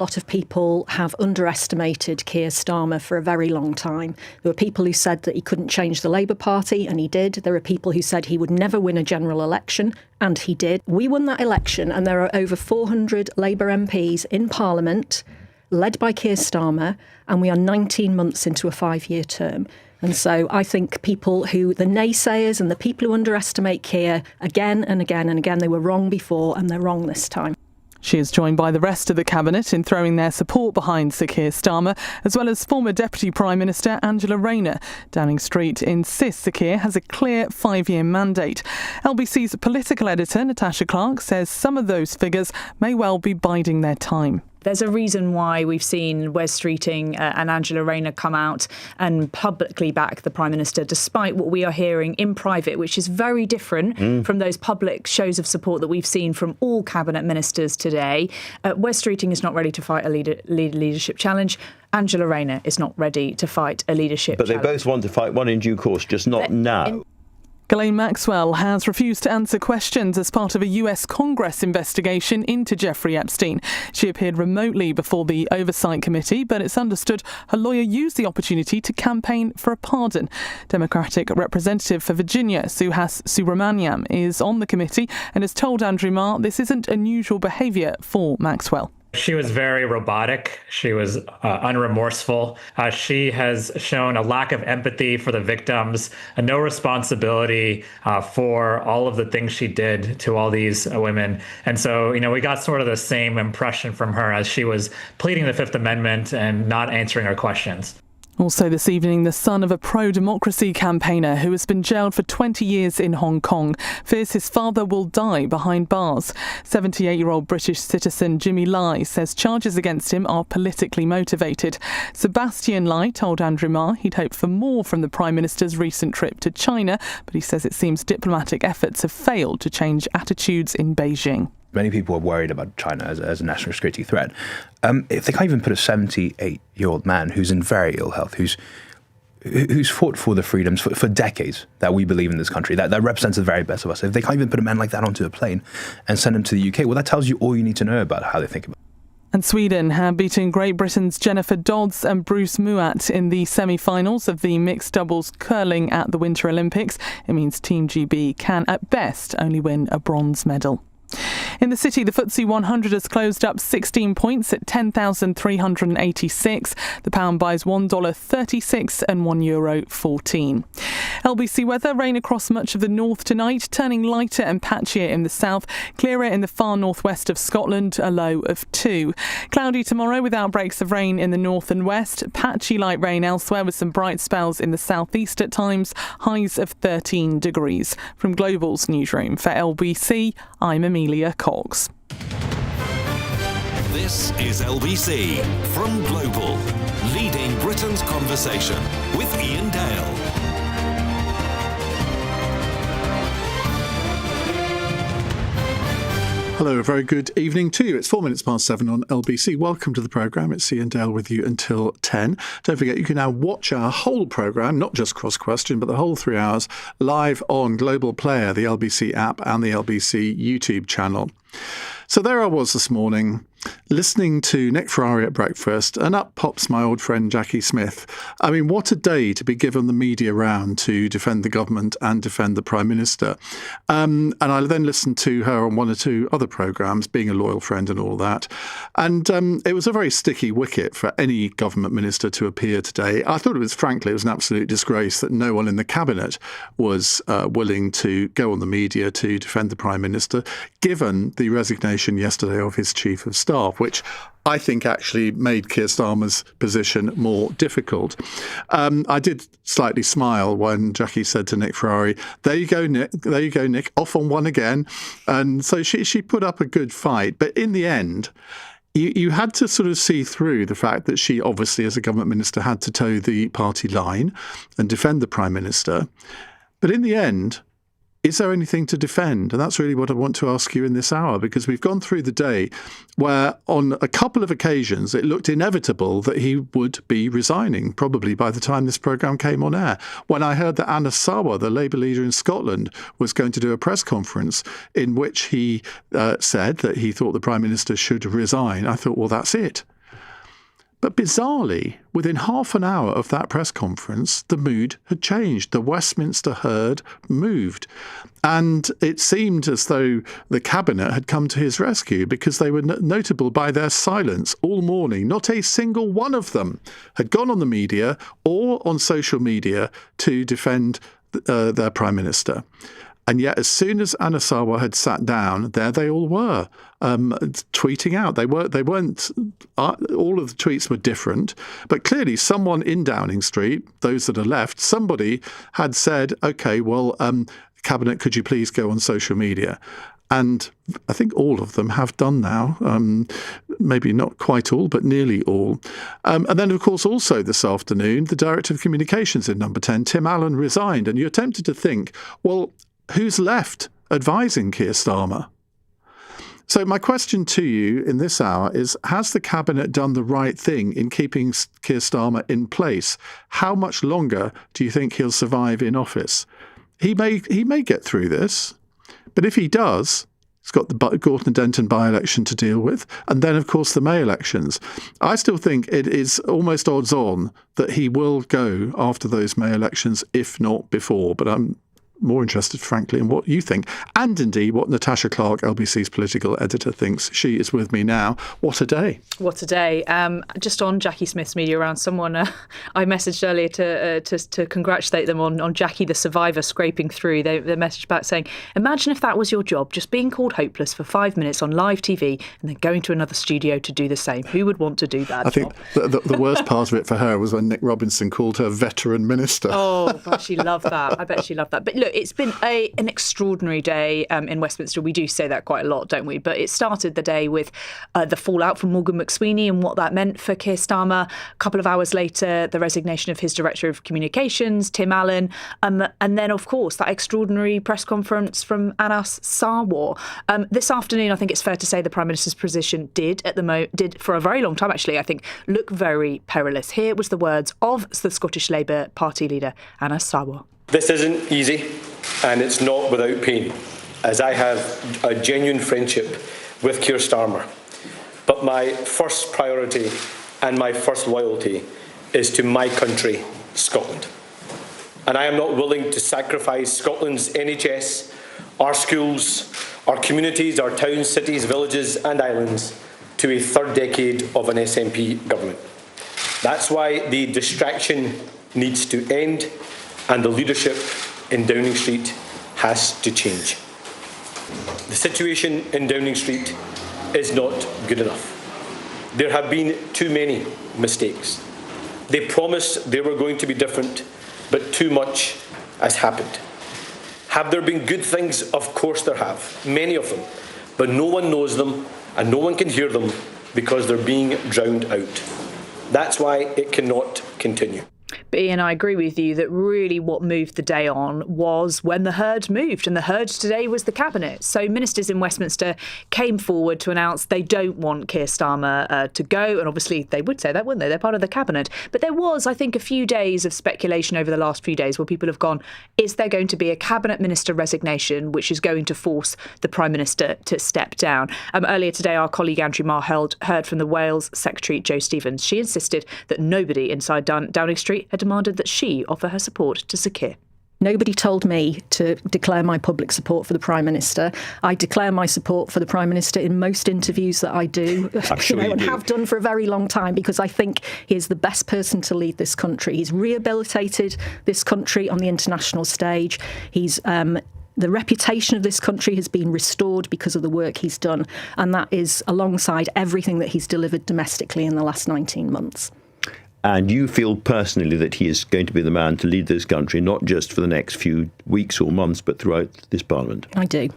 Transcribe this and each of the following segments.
A lot of people have underestimated Keir Starmer for a very long time. There were people who said that he couldn't change the Labour Party, and he did. There are people who said he would never win a general election, and he did. We won that election, and there are over 400 Labour MPs in Parliament, led by Keir Starmer, and we are 19 months into a 5-year term. And so I think people who, the naysayers and the people who underestimate Keir again and again and again, they were wrong before and they're wrong this time. She is joined by the rest of the Cabinet in throwing their support behind Sir Keir Starmer, as well as former Deputy Prime Minister Angela Rayner. Downing Street insists Sir Keir has a clear 5-year mandate. LBC's political editor, Natasha Clark, says some of those figures may well be biding their time. There's a reason why we've seen Wes Streeting and Angela Rayner come out and publicly back the Prime Minister, despite what we are hearing in private, which is very different from those public shows of support that we've seen from all Cabinet Ministers today. Wes Streeting is not ready to fight a leadership challenge. Angela Rayner is not ready to fight a leadership challenge. But they both want to fight one in due course, just not now. Ghislaine Maxwell has refused to answer questions as part of a US Congress investigation into Jeffrey Epstein. She appeared remotely before the Oversight Committee, but it's understood her lawyer used the opportunity to campaign for a pardon. Democratic Representative for Virginia, Suhas Subramaniam, is on the committee and has told Andrew Marr this isn't unusual behaviour for Maxwell. She was very robotic. She was unremorseful. She has shown a lack of empathy for the victims, no responsibility for all of the things she did to all these women. And so, we got sort of the same impression from her as she was pleading the Fifth Amendment and not answering our questions. Also this evening, the son of a pro-democracy campaigner who has been jailed for 20 years in Hong Kong fears his father will die behind bars. 78-year-old British citizen Jimmy Lai says charges against him are politically motivated. Sebastian Lai told Andrew Marr he'd hoped for more from the Prime Minister's recent trip to China, but he says it seems diplomatic efforts have failed to change attitudes in Beijing. Many people are worried about China as a national security threat. If they can't even put a 78-year-old man who's in very ill health, who's fought for the freedoms for decades that we believe in this country, that represents the very best of us, if they can't even put a man like that onto a plane and send him to the UK, well, that tells you all you need to know about how they think about it. And Sweden have beaten Great Britain's Jennifer Dodds and Bruce Muat in the semi-finals of the mixed doubles curling at the Winter Olympics. It means Team GB can, at best, only win a bronze medal. In the city, the FTSE 100 has closed up 16 points at 10,386. The pound buys $1.36 and €1.14. LBC weather, rain across much of the north tonight, turning lighter and patchier in the south, clearer in the far northwest of Scotland, a low of 2. Cloudy tomorrow with outbreaks of rain in the north and west, patchy light rain elsewhere with some bright spells in the southeast at times, highs of 13 degrees. From Global's newsroom for LBC, I'm Amelia Cox. This is LBC from Global, leading Britain's conversation with Iain Dale. Hello, a very good evening to you. It's 7:04 on LBC. Welcome to the programme. It's Iain Dale with you until 10. Don't forget, you can now watch our whole programme, not just Cross Question, but the whole 3 hours, live on Global Player, the LBC app and the LBC YouTube channel. So there I was this morning, listening to Nick Ferrari at breakfast, and up pops my old friend Jackie Smith. I mean, what a day to be given the media round to defend the government and defend the Prime Minister. And I then listened to her on 1 or 2 other programmes, being a loyal friend and all that. And it was a very sticky wicket for any government minister to appear today. I thought it was an absolute disgrace that no one in the Cabinet was willing to go on the media to defend the Prime Minister, given the resignation yesterday of his Chief of Staff, which I think actually made Keir Starmer's position more difficult. I did slightly smile when Jackie said to Nick Ferrari, there you go, Nick, off on one again. And so she put up a good fight. But in the end, you had to sort of see through the fact that she obviously, as a government minister, had to toe the party line and defend the Prime Minister. But in the end, is there anything to defend? And that's really what I want to ask you in this hour, because we've gone through the day where on a couple of occasions it looked inevitable that he would be resigning, probably by the time this programme came on air. When I heard that Sarwar, the Labour leader in Scotland, was going to do a press conference in which he said that he thought the Prime Minister should resign, I thought, well, that's it. But bizarrely, within half an hour of that press conference, the mood had changed. The Westminster herd moved. And it seemed as though the Cabinet had come to his rescue, because they were notable by their silence all morning. Not a single one of them had gone on the media or on social media to defend their Prime Minister. And yet, as soon as Sarwar had sat down, there they all were, tweeting out. They weren't. All of the tweets were different, but clearly, someone in Downing Street, those that are left, somebody had said, "Okay, well, Cabinet, could you please go on social media?" And I think all of them have done now. Maybe not quite all, but nearly all. And then, of course, also this afternoon, the Director of Communications in Number 10, Tim Allen, resigned. And you're tempted to think, well, who's left advising Keir Starmer? So my question to you in this hour is, has the Cabinet done the right thing in keeping Keir Starmer in place? How much longer do you think he'll survive in office? He may get through this, but if he does, he's got the Gorton Denton by-election to deal with, and then, of course, the May elections. I still think it is almost odds on that he will go after those May elections, if not before, but I'm more interested, frankly, in what you think, and indeed what Natasha Clark, LBC's political editor, thinks. She is with me now. What a day. What a day. Just on Jackie Smith's media round, someone I messaged earlier to congratulate them on Jackie the survivor scraping through. They messaged back saying, imagine if that was your job, just being called hopeless for 5 minutes on live TV and then going to another studio to do the same. Who would want to do that I think the worst part of it for her was when Nick Robinson called her veteran minister. Oh, gosh, she loved that. I bet she loved that. But look, it's been an extraordinary day in Westminster. We do say that quite a lot, don't we? But it started the day with the fallout from Morgan McSweeney and what that meant for Keir Starmer. A couple of hours later, the resignation of his Director of Communications, Tim Allen. And then, of course, that extraordinary press conference from Anas Sarwar. This afternoon, I think it's fair to say the Prime Minister's position did for a very long time, actually, I think, look very perilous. Here was the words of the Scottish Labour Party leader, Anas Sarwar. This isn't easy, and it's not without pain, as I have a genuine friendship with Keir Starmer. But my first priority and my first loyalty is to my country, Scotland. And I am not willing to sacrifice Scotland's NHS, our schools, our communities, our towns, cities, villages and islands to a third decade of an SNP government. That's why the distraction needs to end, and the leadership in Downing Street has to change. The situation in Downing Street is not good enough. There have been too many mistakes. They promised they were going to be different, but too much has happened. Have there been good things? Of course there have, many of them, but no one knows them and no one can hear them because they're being drowned out. That's why it cannot continue. But Iain, I agree with you that really what moved the day on was when the herd moved, and the herd today was the Cabinet. So ministers in Westminster came forward to announce they don't want Keir Starmer to go, and obviously they would say that, wouldn't they? They're part of the Cabinet. But there was, I think, a few days of speculation over the last few days where people have gone, is there going to be a Cabinet Minister resignation which is going to force the Prime Minister to step down? Earlier today, our colleague Andrew Marr heard from the Wales Secretary Jo Stevens. She insisted that nobody inside Downing Street had demanded that she offer her support to Sir Keir. Nobody told me to declare my public support for the Prime Minister. I declare my support for the Prime Minister in most interviews that I do, and have done for a very long time, because I think he is the best person to lead this country. He's rehabilitated this country on the international stage. The reputation of this country has been restored because of the work he's done, and that is alongside everything that he's delivered domestically in the last 19 months. And you feel personally that he is going to be the man to lead this country, not just for the next few weeks or months, but throughout this Parliament? I do.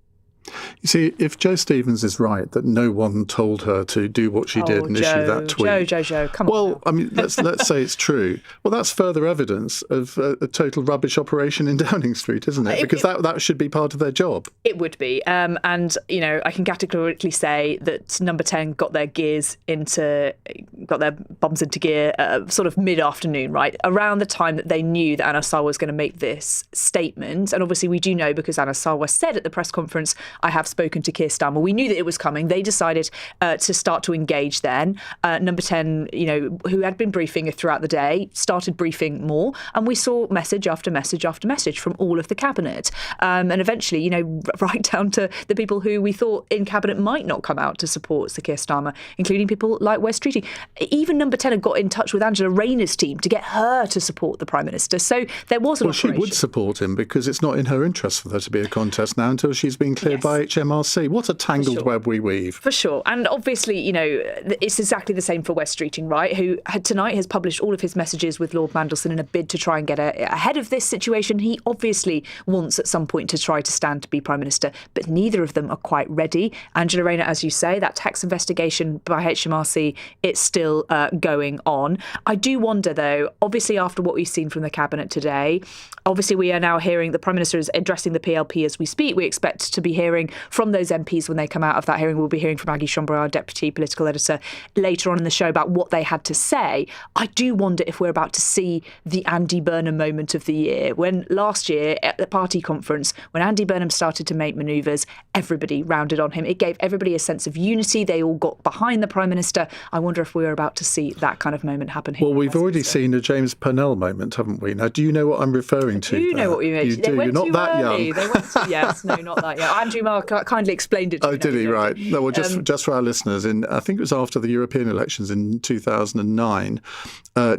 You see, if Jo Stevens is right that no one told her to do what she did and issue that tweet. Joe, come on. Well, I mean, let's say it's true. Well, that's further evidence of a total rubbish operation in Downing Street, isn't it? Because that should be part of their job. It would be. And, I can categorically say that Number 10 got their bums into gear sort of mid-afternoon, right? Around the time that they knew that Anna Sarwar was going to make this statement. And obviously we do know, because Anna Sarwar said at the press conference, I have spoken to Keir Starmer. We knew that it was coming. They decided to start to engage then. Number 10, who had been briefing throughout the day, started briefing more. And we saw message after message after message from all of the cabinet. And eventually, right down to the people who we thought in cabinet might not come out to support Sir Keir Starmer, including people like Wes Streeting. Even Number 10 had got in touch with Angela Rayner's team to get her to support the Prime Minister. So there was an operation. She would support him because it's not in her interest for there to be a contest now until she's been cleared by HMRC. What a tangled web we weave. For sure. And obviously, it's exactly the same for Wes Streeting, right, who tonight has published all of his messages with Lord Mandelson in a bid to try and get ahead of this situation. He obviously wants at some point to try to stand to be Prime Minister, but neither of them are quite ready. Angela Rayner, as you say, that tax investigation by HMRC, it's still going on. I do wonder, though, obviously after what we've seen from the Cabinet today, obviously we are now hearing the Prime Minister is addressing the PLP as we speak. We expect to be hearing from those MPs when they come out of that hearing. We'll be hearing from Maggie Schomburg, our Deputy Political Editor, later on in the show about what they had to say. I do wonder if we're about to see the Andy Burnham moment of the year, when last year at the party conference, when Andy Burnham started to make manoeuvres, everybody rounded on him. It gave everybody a sense of unity. They all got behind the Prime Minister. I wonder if we're about to see that kind of moment happen here. Well, we've already seen a James Purnell moment, haven't we? Now, do you know what I'm referring to? You know what you mean. You do. You're not that young. Yes, no, not that young. Andrew Marr kindly explained it to me. Oh, did he? Right. No, well, just for our listeners, I think it was after the European elections in 2009,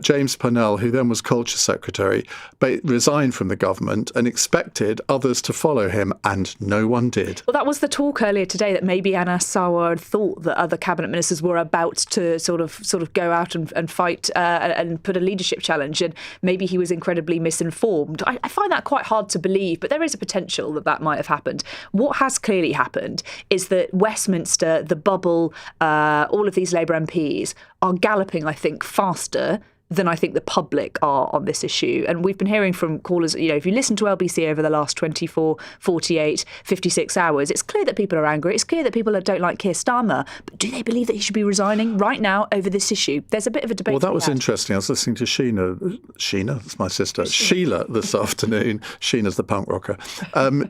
James Purnell, who then was Culture Secretary, resigned from the government and expected others to follow him, and no one did. Well, that was the talk earlier today, that maybe Anna Sarwar thought that other cabinet ministers were about to sort of go out and fight and put a leadership challenge, and maybe he was incredibly misinformed. I find that quite hard to believe, but there is a potential that might have happened. What has clearly happened is that Westminster, the bubble, all of these Labour MPs are galloping, I think, faster than I think the public are on this issue. And we've been hearing from callers, if you listen to LBC over the last 24, 48, 56 hours, it's clear that people are angry. It's clear that people don't like Keir Starmer. But do they believe that he should be resigning right now over this issue? There's a bit of a debate. Well, that was interesting. I was listening to Sheena, that's my sister, Sheila this afternoon. Sheena's the punk rocker.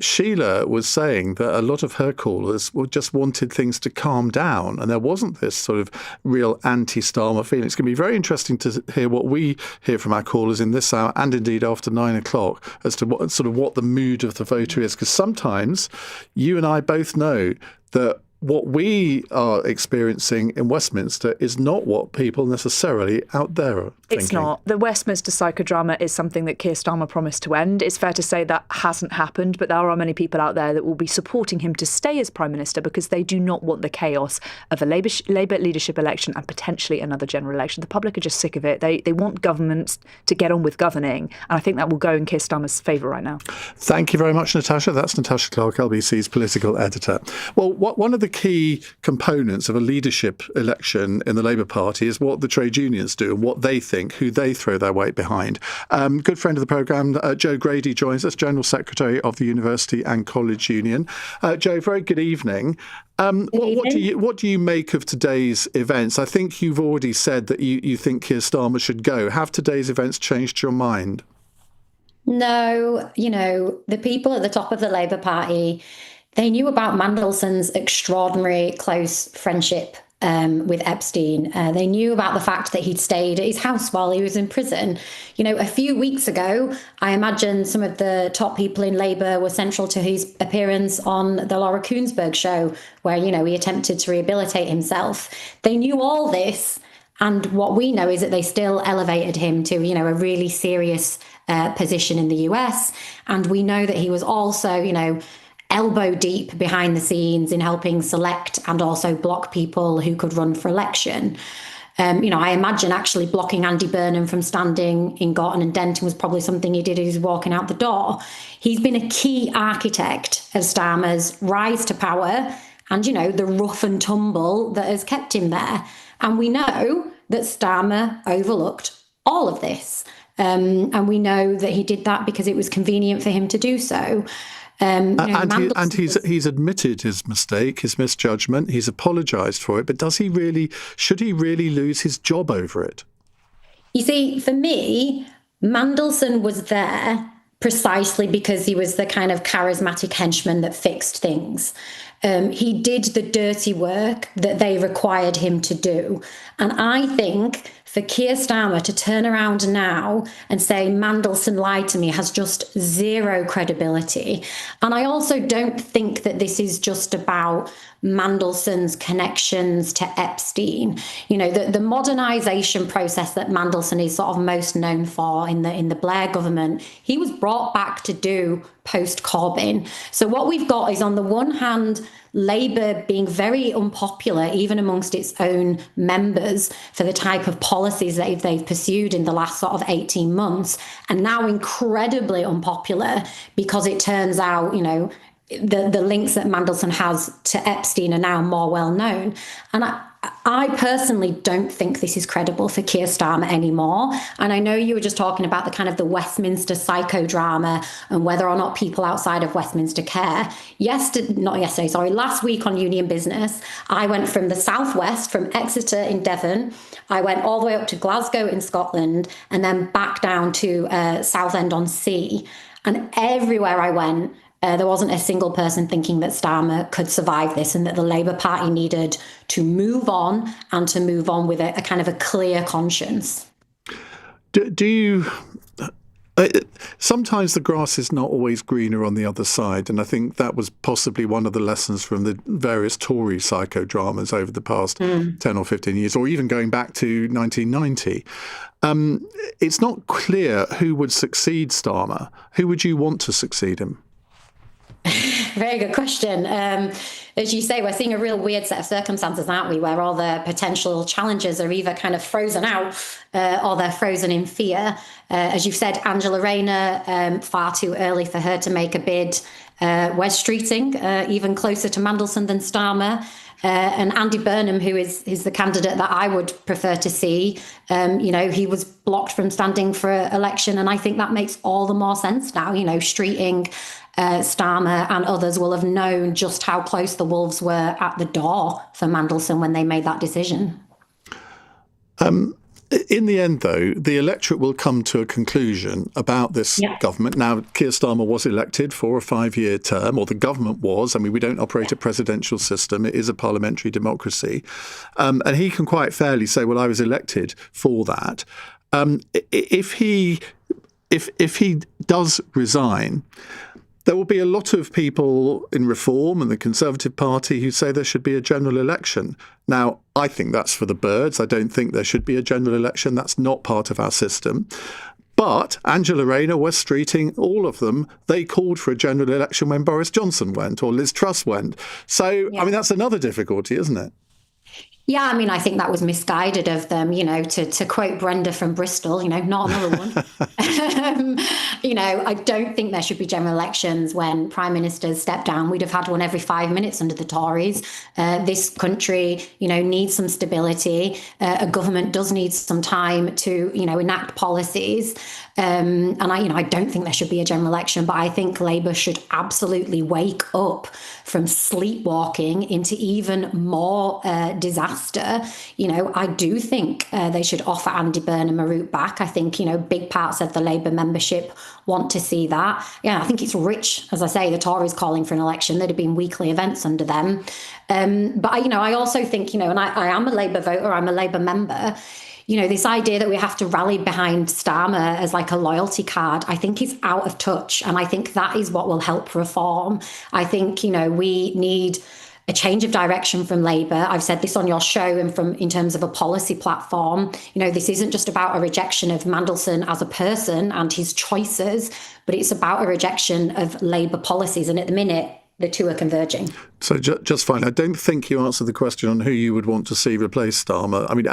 Sheila was saying that a lot of her callers just wanted things to calm down, and there wasn't this sort of real anti-Starmer feeling. It's going to be very interesting to hear what we hear from our callers in this hour, and indeed after 9 o'clock, as to what the mood of the voter is. Because sometimes you and I both know that what we are experiencing in Westminster is not what people necessarily out there are thinking. It's not. The Westminster psychodrama is something that Keir Starmer promised to end. It's fair to say that hasn't happened, but there are many people out there that will be supporting him to stay as Prime Minister because they do not want the chaos of a Labour leadership election and potentially another general election. The public are just sick of it. They want governments to get on with governing, and I think that will go in Keir Starmer's favour right now. Thank you very much, Natasha. That's Natasha Clark, LBC's political editor. Well, one of the key components of a leadership election in the Labour Party is what the trade unions do and what they think, who they throw their weight behind. Good friend of the programme, Joe Grady, joins us, General Secretary of the University and College Union. Joe, very good evening. What do you make of today's events? I think you've already said that you think Keir Starmer should go. Have today's events changed your mind? No, the people at the top of the Labour Party, they knew about Mandelson's extraordinary close friendship with Epstein. They knew about the fact that he'd stayed at his house while he was in prison. A few weeks ago, I imagine some of the top people in Labour were central to his appearance on the Laura Koonsberg show, where, he attempted to rehabilitate himself. They knew all this. And what we know is that they still elevated him to, a really serious position in the US. And we know that he was also, elbow deep behind the scenes in helping select and also block people who could run for election. I imagine actually blocking Andy Burnham from standing in Gorton and Denton was probably something he did as he was walking out the door. He's been a key architect of Starmer's rise to power and, the rough and tumble that has kept him there. And we know that Starmer overlooked all of this. And we know that he did that because it was convenient for him to do so. He's admitted his mistake, his misjudgment. He's apologised for it. But should he really lose his job over it? You see, for me, Mandelson was there precisely because he was the kind of charismatic henchman that fixed things. He did the dirty work that they required him to do. And I think for Keir Starmer to turn around now and say Mandelson lied to me has just zero credibility. And I also don't think that this is just about Mandelson's connections to Epstein. The modernisation process that Mandelson is sort of most known for in the Blair government, he was brought back to do post-Corbyn. So what we've got is, on the one hand, Labour being very unpopular, even amongst its own members, for the type of policies that they've pursued in the last sort of 18 months, and now incredibly unpopular because it turns out, the links that Mandelson has to Epstein are now more well known. And I personally don't think this is credible for Keir Starmer anymore. And I know you were just talking about the Westminster psychodrama and whether or not people outside of Westminster care. Last week on Union Business, I went from the southwest, from Exeter in Devon. I went all the way up to Glasgow in Scotland and then back down to Southend-on-Sea. And everywhere I went, there wasn't a single person thinking that Starmer could survive this and that the Labour Party needed to move on and to move on with a kind of a clear conscience. Do you... sometimes the grass is not always greener on the other side, and I think that was possibly one of the lessons from the various Tory psychodramas over the past 10 or 15 years, or even going back to 1990. It's not clear who would succeed Starmer. Who would you want to succeed him? Very good question. As you say, we're seeing a real weird set of circumstances, aren't we, where all the potential challenges are either kind of frozen out or they're frozen in fear. As you've said, Angela Rayner, far too early for her to make a bid. Wes Streeting, even closer to Mandelson than Starmer. And Andy Burnham, who is the candidate that I would prefer to see, he was blocked from standing for election. And I think that makes all the more sense now. Streeting, Starmer and others will have known just how close the wolves were at the door for Mandelson when they made that decision. In the end, though, the electorate will come to a conclusion about this government. Now, Keir Starmer was elected for a 5-year term, or the government was. I mean, we don't operate a presidential system. It is a parliamentary democracy. And he can quite fairly say, well, I was elected for that. If he does resign, there will be a lot of people in Reform and the Conservative Party who say there should be a general election. Now, I think that's for the birds. I don't think there should be a general election. That's not part of our system. But Angela Rayner, Wes Streeting, all of them, they called for a general election when Boris Johnson went or Liz Truss went. So, I mean, that's another difficulty, isn't it? Yeah, I mean, I think that was misguided of them, to quote Brenda from Bristol, not another one. I don't think there should be general elections when prime ministers step down. We'd have had one every 5 minutes under the Tories. This country, needs some stability. A government does need some time to, enact policies. And I don't think there should be a general election, but I think Labour should absolutely wake up from sleepwalking into even more disaster. I do think they should offer Andy Burnham a route back. I think, big parts of the Labour membership want to see that. Yeah, I think it's rich, as I say, the Tories calling for an election. There'd have been weekly events under them. But I also think, and I am a Labour voter, I'm a Labour member. This idea that we have to rally behind Starmer as like a loyalty card, I think is out of touch. And I think that is what will help reform. I think, we need a change of direction from Labour. I've said this on your show and in terms of a policy platform. This isn't just about a rejection of Mandelson as a person and his choices, but it's about a rejection of Labour policies. And at the minute, the two are converging. So just fine. I don't think you answered the question on who you would want to see replace Starmer. I mean,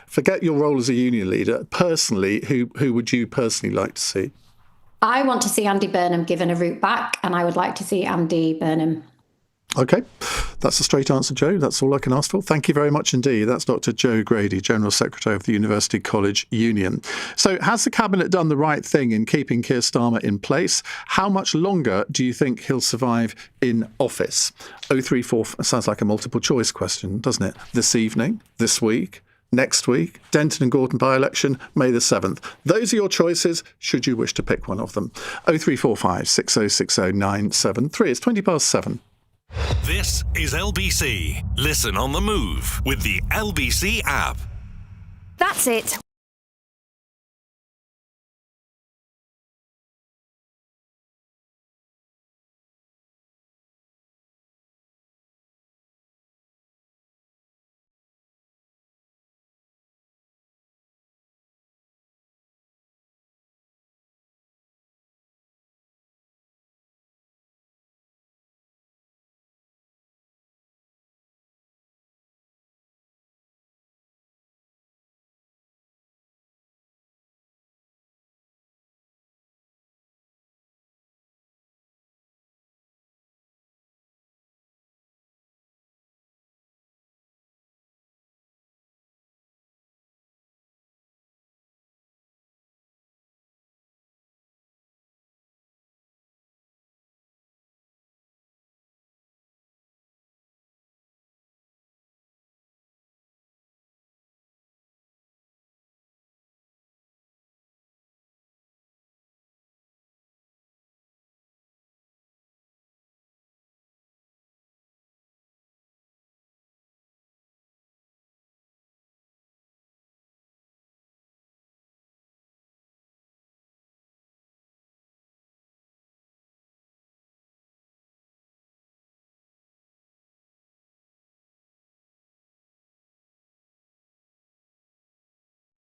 forget your role as a union leader. Personally, who would you personally like to see? I want to see Andy Burnham given a route back, and I would like to see Andy Burnham. OK, that's a straight answer, Joe. That's all I can ask for. Thank you very much indeed. That's Dr. Joe Grady, General Secretary of the University College Union. So has the Cabinet done the right thing in keeping Keir Starmer in place? How much longer do you think he'll survive in office? 034 sounds like a multiple choice question, doesn't it? This evening, this week, next week, Denton and Gorton by-election, May the 7th. Those are your choices, should you wish to pick one of them. 0345 6060 973. It's 7:20. This is LBC. Listen on the move with the LBC app. That's it.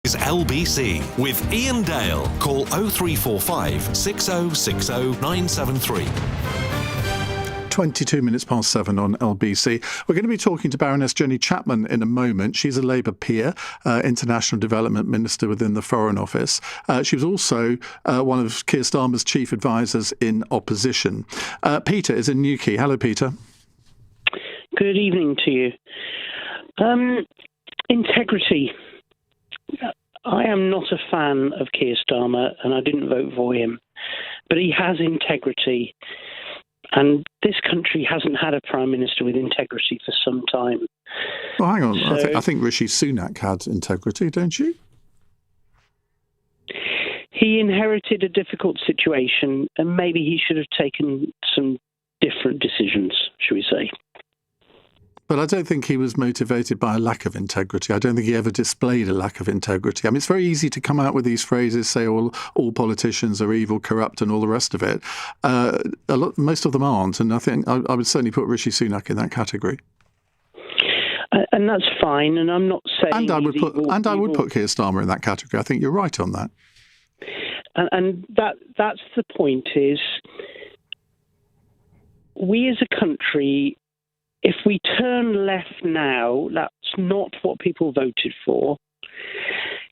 Is LBC with Iain Dale. Call 0345 6060 973. 7:22 on LBC. We're going to be talking to Baroness Jenny Chapman in a moment. She's a Labour peer, International Development Minister within the Foreign Office. She was also one of Keir Starmer's chief advisors in opposition. Peter is in Newquay. Hello, Peter. Good evening to you. Integrity. I am not a fan of Keir Starmer, and I didn't vote for him. But he has integrity. And this country hasn't had a Prime Minister with integrity for some time. Well, hang on. I think Rishi Sunak had integrity, don't you? He inherited a difficult situation, and maybe he should have taken some different decisions, shall we say. But I don't think he was motivated by a lack of integrity. I don't think he ever displayed a lack of integrity. I mean, it's very easy to come out with these phrases, say all politicians are evil, corrupt, and all the rest of it. Most of them aren't, and I think I would certainly put Rishi Sunak in that category. And that's fine. And I'm not saying. And I would put Keir Starmer in that category. I think you're right on that. And that's the point. Is we as a country. If we turn left now, that's not what people voted for.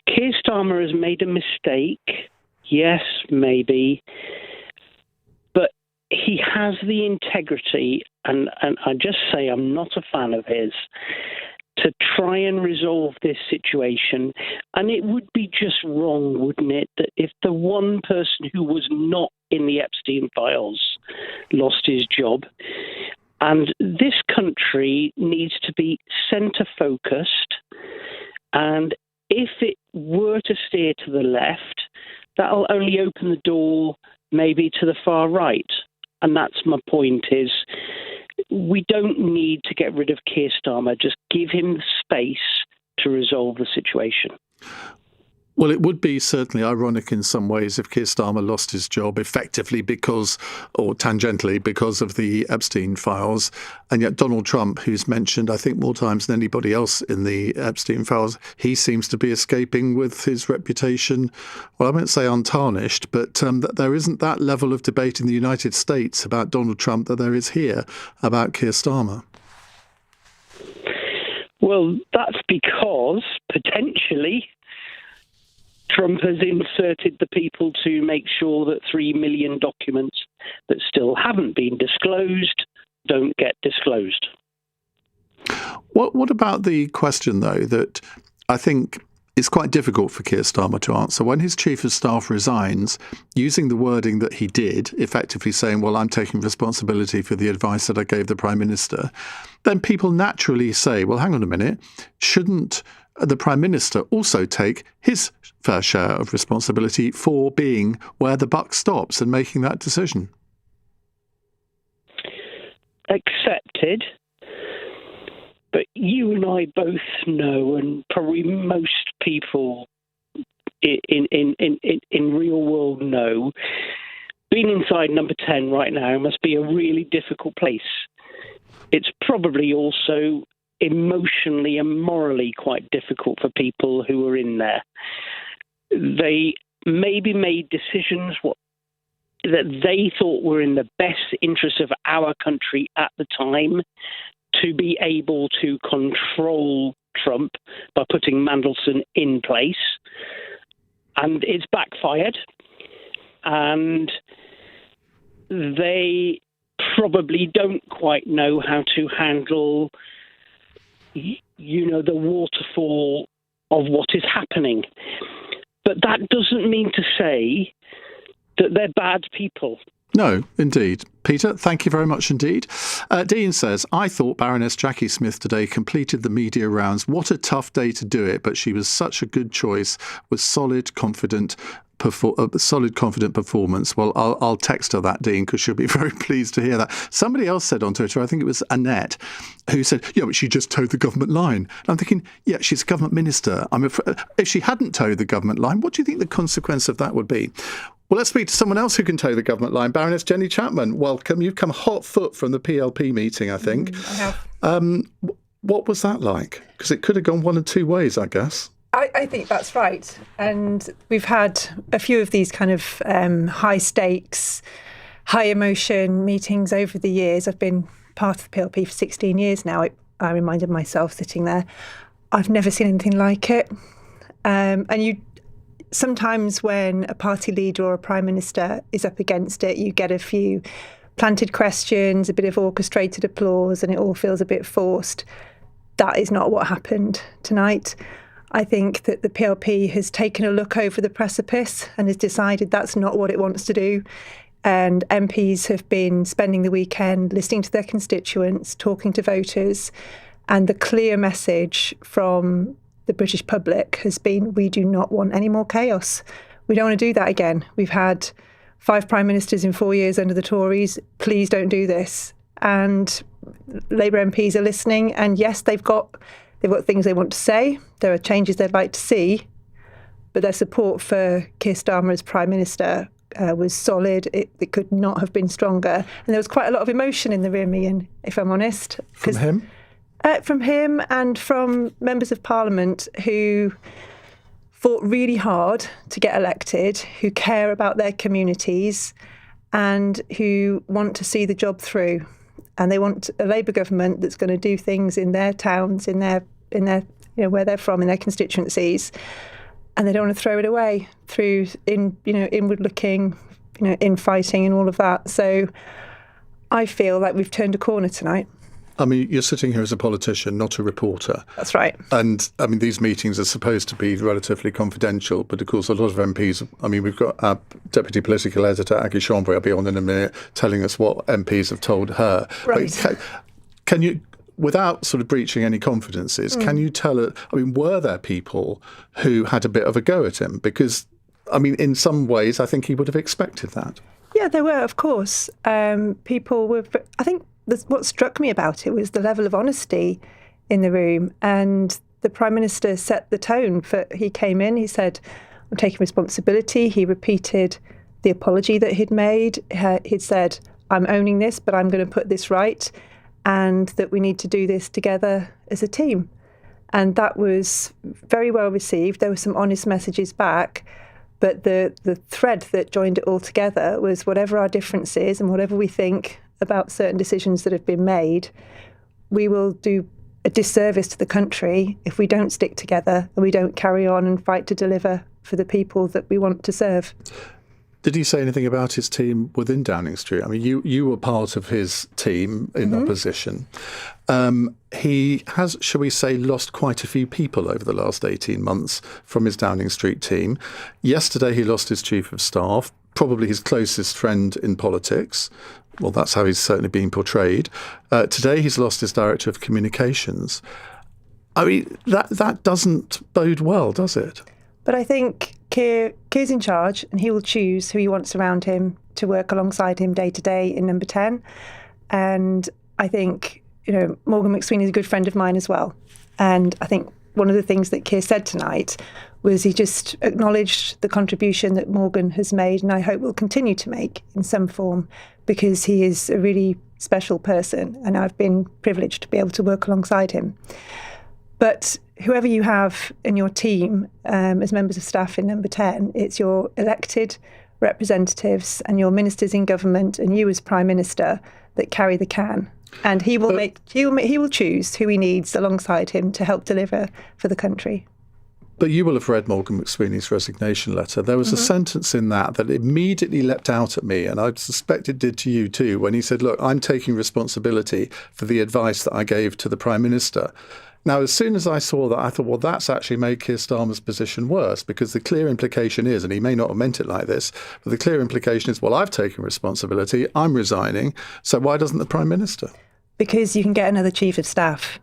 Keir Starmer has made a mistake. Yes, maybe. But he has the integrity, and I just say I'm not a fan of his, to try and resolve this situation. And it would be just wrong, wouldn't it, that if the one person who was not in the Epstein files lost his job. And this country needs to be centre-focused. And if it were to steer to the left, that'll only open the door maybe to the far right. And that's my point, is we don't need to get rid of Keir Starmer. Just give him the space to resolve the situation. Well, it would be certainly ironic in some ways if Keir Starmer lost his job effectively because, or tangentially, because of the Epstein files. And yet Donald Trump, who's mentioned, I think, more times than anybody else in the Epstein files, he seems to be escaping with his reputation, well, I won't say untarnished, but that there isn't that level of debate in the United States about Donald Trump that there is here about Keir Starmer. Well, that's because, potentially, Trump has inserted the people to make sure that 3 million documents that still haven't been disclosed don't get disclosed. What about the question, though, that I think is quite difficult for Keir Starmer to answer? When his chief of staff resigns, using the wording that he did, effectively saying, well, I'm taking responsibility for the advice that I gave the Prime Minister, then people naturally say, well, hang on a minute, shouldn't the Prime Minister also take his fair share of responsibility for being where the buck stops and making that decision? Accepted. But you and I both know, and probably most people in real world know, being inside number 10 right now must be a really difficult place. It's probably also emotionally and morally quite difficult for people who are in there. They maybe made decisions that they thought were in the best interest of our country at the time, to be able to control Trump by putting Mandelson in place. And it's backfired. And they probably don't quite know how to handle, the waterfall of what is happening. But that doesn't mean to say that they're bad people. No, indeed. Peter, thank you very much indeed. Dean says, I thought Baroness Jackie Smith today completed the media rounds. What a tough day to do it, but she was such a good choice with solid, confident performance. Well, I'll text her that, Dean, because she'll be very pleased to hear that. Somebody else said on Twitter, I think it was Annette, who said, yeah, but she just towed the government line. And I'm thinking, yeah, she's a government minister. If she hadn't towed the government line, what do you think the consequence of that would be? Well, let's speak to someone else who can toe the government line. Baroness Jenny Chapman, welcome. You've come hot foot from the PLP meeting, I think. I have. What was that like? Because it could have gone one of two ways, I guess. I think that's right. And we've had a few of these kind of high stakes, high emotion meetings over the years. I've been part of the PLP for 16 years now. I reminded myself sitting there, I've never seen anything like it. And sometimes when a party leader or a prime minister is up against it, you get a few planted questions, a bit of orchestrated applause, and it all feels a bit forced. That is not what happened tonight. I think that the PLP has taken a look over the precipice and has decided that's not what it wants to do. And MPs have been spending the weekend listening to their constituents, talking to voters, and the clear message from the British public has been, we do not want any more chaos. We don't want to do that again. We've had 5 prime ministers in 4 years under the Tories. Please don't do this. And Labour MPs are listening. And yes, they've got things they want to say. There are changes they'd like to see. But their support for Keir Starmer as Prime Minister was solid. It could not have been stronger. And there was quite a lot of emotion in the room, Iain, if I'm honest. From him? From him and from members of Parliament who fought really hard to get elected, who care about their communities and who want to see the job through. And they want a Labour government that's going to do things in their towns, in their where they're from, in their constituencies. And they don't want to throw it away through inward looking, infighting and all of that. So I feel like we've turned a corner tonight. I mean, you're sitting here as a politician, not a reporter. That's right. And, I mean, these meetings are supposed to be relatively confidential, but, of course, a lot of MPs... I mean, we've got our Deputy Political Editor, Aggie Chambray, I'll be on in a minute, telling us what MPs have told her. Right. But can you, without sort of breaching any confidences, can you tell her... I mean, were there people who had a bit of a go at him? Because, I mean, in some ways, I think he would have expected that. Yeah, there were, of course. People were... I think... what struck me about it was the level of honesty in the room, and the Prime Minister set the tone. He came in, he said, I'm taking responsibility. He repeated the apology that he'd made. He'd said, I'm owning this, but I'm going to put this right, and that we need to do this together as a team. And that was very well received. There were some honest messages back, but the thread that joined it all together was whatever our differences and whatever we think about certain decisions that have been made, we will do a disservice to the country if we don't stick together and we don't carry on and fight to deliver for the people that we want to serve. Did he say anything about his team within Downing Street? I mean, you were part of his team in opposition. He has, shall we say, lost quite a few people over the last 18 months from his Downing Street team. Yesterday, he lost his chief of staff, probably his closest friend in politics. Well, that's how he's certainly being portrayed. Today, he's lost his director of communications. I mean, that doesn't bode well, does it? But I think Keir's in charge, and he will choose who he wants around him to work alongside him day to day in Number 10. And I think, Morgan McSweeney is a good friend of mine as well. And I think one of the things that Keir said tonight was he just acknowledged the contribution that Morgan has made, and I hope will continue to make in some form, because he is a really special person, and I've been privileged to be able to work alongside him. But whoever you have in your team as members of staff in Number 10, it's your elected representatives and your ministers in government and you as Prime Minister that carry the can. And he will choose who he needs alongside him to help deliver for the country. But you will have read Morgan McSweeney's resignation letter. There was a sentence in that immediately leapt out at me, and I suspect it did to you too, when he said, look, I'm taking responsibility for the advice that I gave to the Prime Minister. Now, as soon as I saw that, I thought, well, that's actually made Keir Starmer's position worse, because the clear implication is, and he may not have meant it like this, but the clear implication is, well, I've taken responsibility, I'm resigning, so why doesn't the Prime Minister? Because you can get another Chief of Staff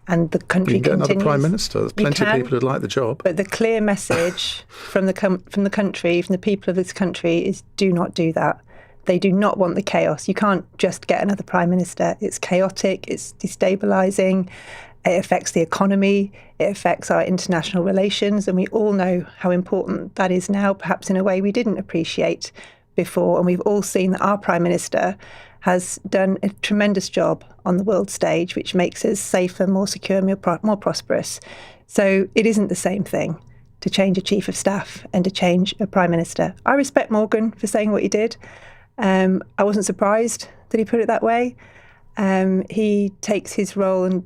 and the country continues. You can get another Prime Minister. There's plenty of people who'd like the job. But the clear message from the country, from the people of this country, is do not do that. They do not want the chaos. You can't just get another Prime Minister. It's chaotic, it's destabilising. It affects the economy, it affects our international relations, and we all know how important that is now, perhaps in a way we didn't appreciate before. And we've all seen that our Prime Minister has done a tremendous job on the world stage, which makes us safer, more secure, more prosperous. So it isn't the same thing to change a Chief of Staff and to change a Prime Minister. I respect Morgan for saying what he did. I wasn't surprised that he put it that way. He takes his role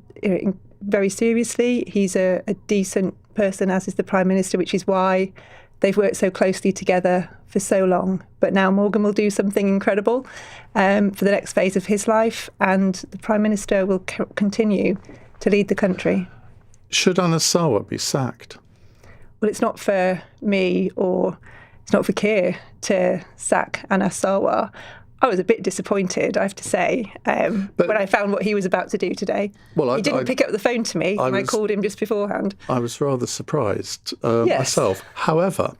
very seriously. He's a decent person, as is the Prime Minister, which is why they've worked so closely together for so long. But now Morgan will do something incredible for the next phase of his life, and the Prime Minister will continue to lead the country. Should Anna Sarwar be sacked? Well, it's not for me, or it's not for Keir to sack Anna Sarwar. I was a bit disappointed, I have to say, when I found what he was about to do today. Well, he didn't pick up the phone to me when I called him just beforehand. I was rather surprised myself. However,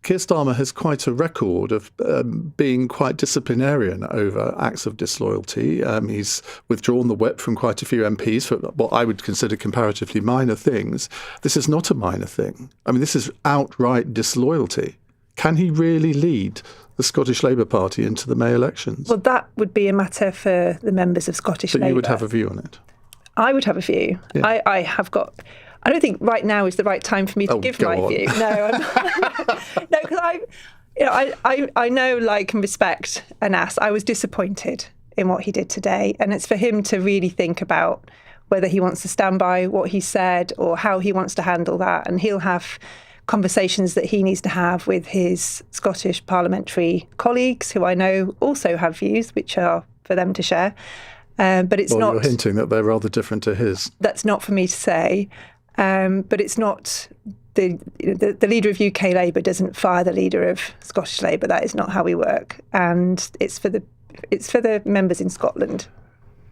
Keir Starmer has quite a record of being quite disciplinarian over acts of disloyalty. He's withdrawn the whip from quite a few MPs for what I would consider comparatively minor things. This is not a minor thing. I mean, this is outright disloyalty. Can he really lead the Scottish Labour Party into the May elections? Well, that would be a matter for the members of Scottish Labour. But you would have a view on it? I would have a view. Yeah. I don't think right now is the right time for me to give my view. No, because I know, like, and respect Anas. I was disappointed in what he did today, and it's for him to really think about whether he wants to stand by what he said or how he wants to handle that, and he'll have conversations that he needs to have with his Scottish parliamentary colleagues, who I know also have views which are for them to share. But it's not. You're hinting that they're rather different to his. That's not for me to say. But it's not the leader of UK Labour doesn't fire the leader of Scottish Labour. That is not how we work, and it's for the members in Scotland.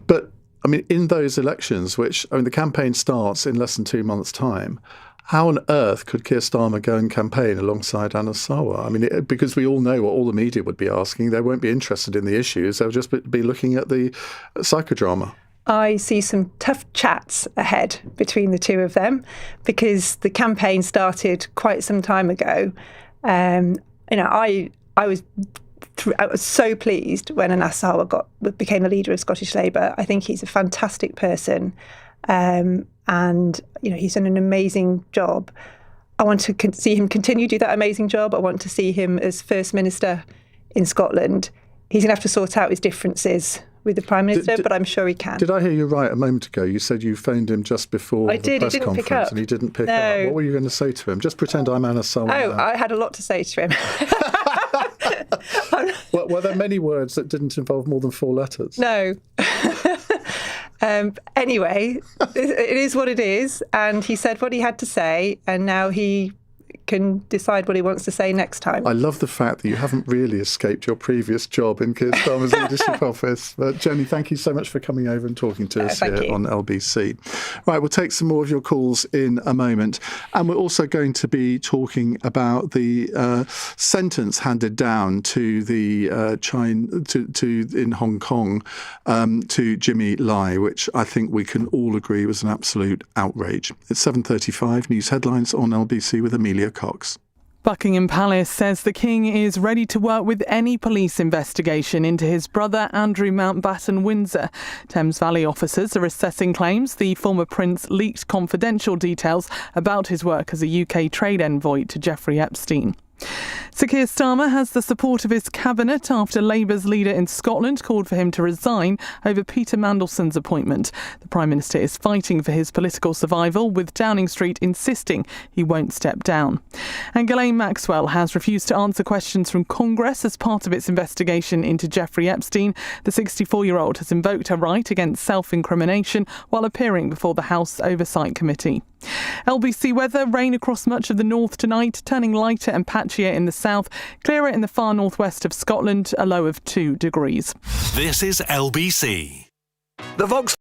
But I mean, in those elections, the campaign starts in less than 2 months' time. How on earth could Keir Starmer go and campaign alongside Anna Sarwar? I mean, because we all know what all the media would be asking. They won't be interested in the issues. They'll just be looking at the psychodrama. I see some tough chats ahead between the two of them, because the campaign started quite some time ago. I was so pleased when Anas Sarwar became the leader of Scottish Labour. I think he's a fantastic person, and he's done an amazing job. I want to see him continue to do that amazing job. I want to see him as First Minister in Scotland. He's going to have to sort out his differences with the Prime Minister, but I'm sure he can. Did I hear you right a moment ago? You said you phoned him just before the press conference and he didn't pick up. What were you going to say to him? Just pretend I'm Anas Sarwar. I had a lot to say to him. Were there many words that didn't involve more than 4 letters? No. Anyway, it is what it is, and he said what he had to say, and now he can decide what he wants to say next time. I love the fact that you haven't really escaped your previous job in Keir Starmer's leadership office. But Jenny, thank you so much for coming over and talking to us here on LBC. Right, we'll take some more of your calls in a moment. And we're also going to be talking about the sentence handed down to the in Hong Kong to Jimmy Lai, which I think we can all agree was an absolute outrage. It's 7:35, news headlines on LBC with Amelia Cox. Buckingham Palace says the King is ready to work with any police investigation into his brother Andrew Mountbatten Windsor. Thames Valley officers are assessing claims the former prince leaked confidential details about his work as a UK trade envoy to Jeffrey Epstein. Sir Keir Starmer has the support of his cabinet after Labour's leader in Scotland called for him to resign over Peter Mandelson's appointment. The Prime Minister is fighting for his political survival, with Downing Street insisting he won't step down. And Ghislaine Maxwell has refused to answer questions from Congress as part of its investigation into Jeffrey Epstein. The 64-year-old has invoked her right against self-incrimination while appearing before the House Oversight Committee. LBC weather: rain across much of the north tonight, turning lighter and patchier in the south, clearer in the far northwest of Scotland, a low of 2 degrees. This is LBC. The Vox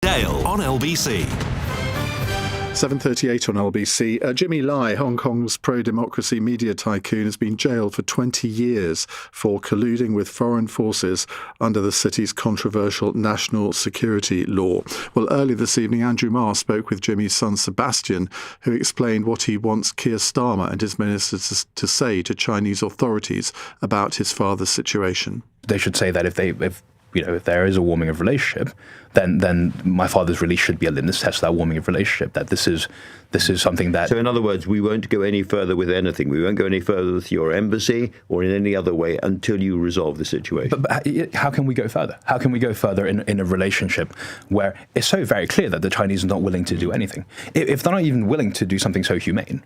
Dale on LBC. 7:38 on LBC. Jimmy Lai, Hong Kong's pro-democracy media tycoon, has been jailed for 20 years for colluding with foreign forces under the city's controversial national security law. Well, earlier this evening, Andrew Marr spoke with Jimmy's son Sebastian, who explained what he wants Keir Starmer and his ministers to say to Chinese authorities about his father's situation. They should say that if if there is a warming of relationship, then my father's release should be a litmus test of that warming of relationship, that this is something that... So in other words, we won't go any further with anything. We won't go any further with your embassy or in any other way until you resolve the situation. But how can we go further? How can we go further in a relationship where it's so very clear that the Chinese are not willing to do anything? If they're not even willing to do something so humane,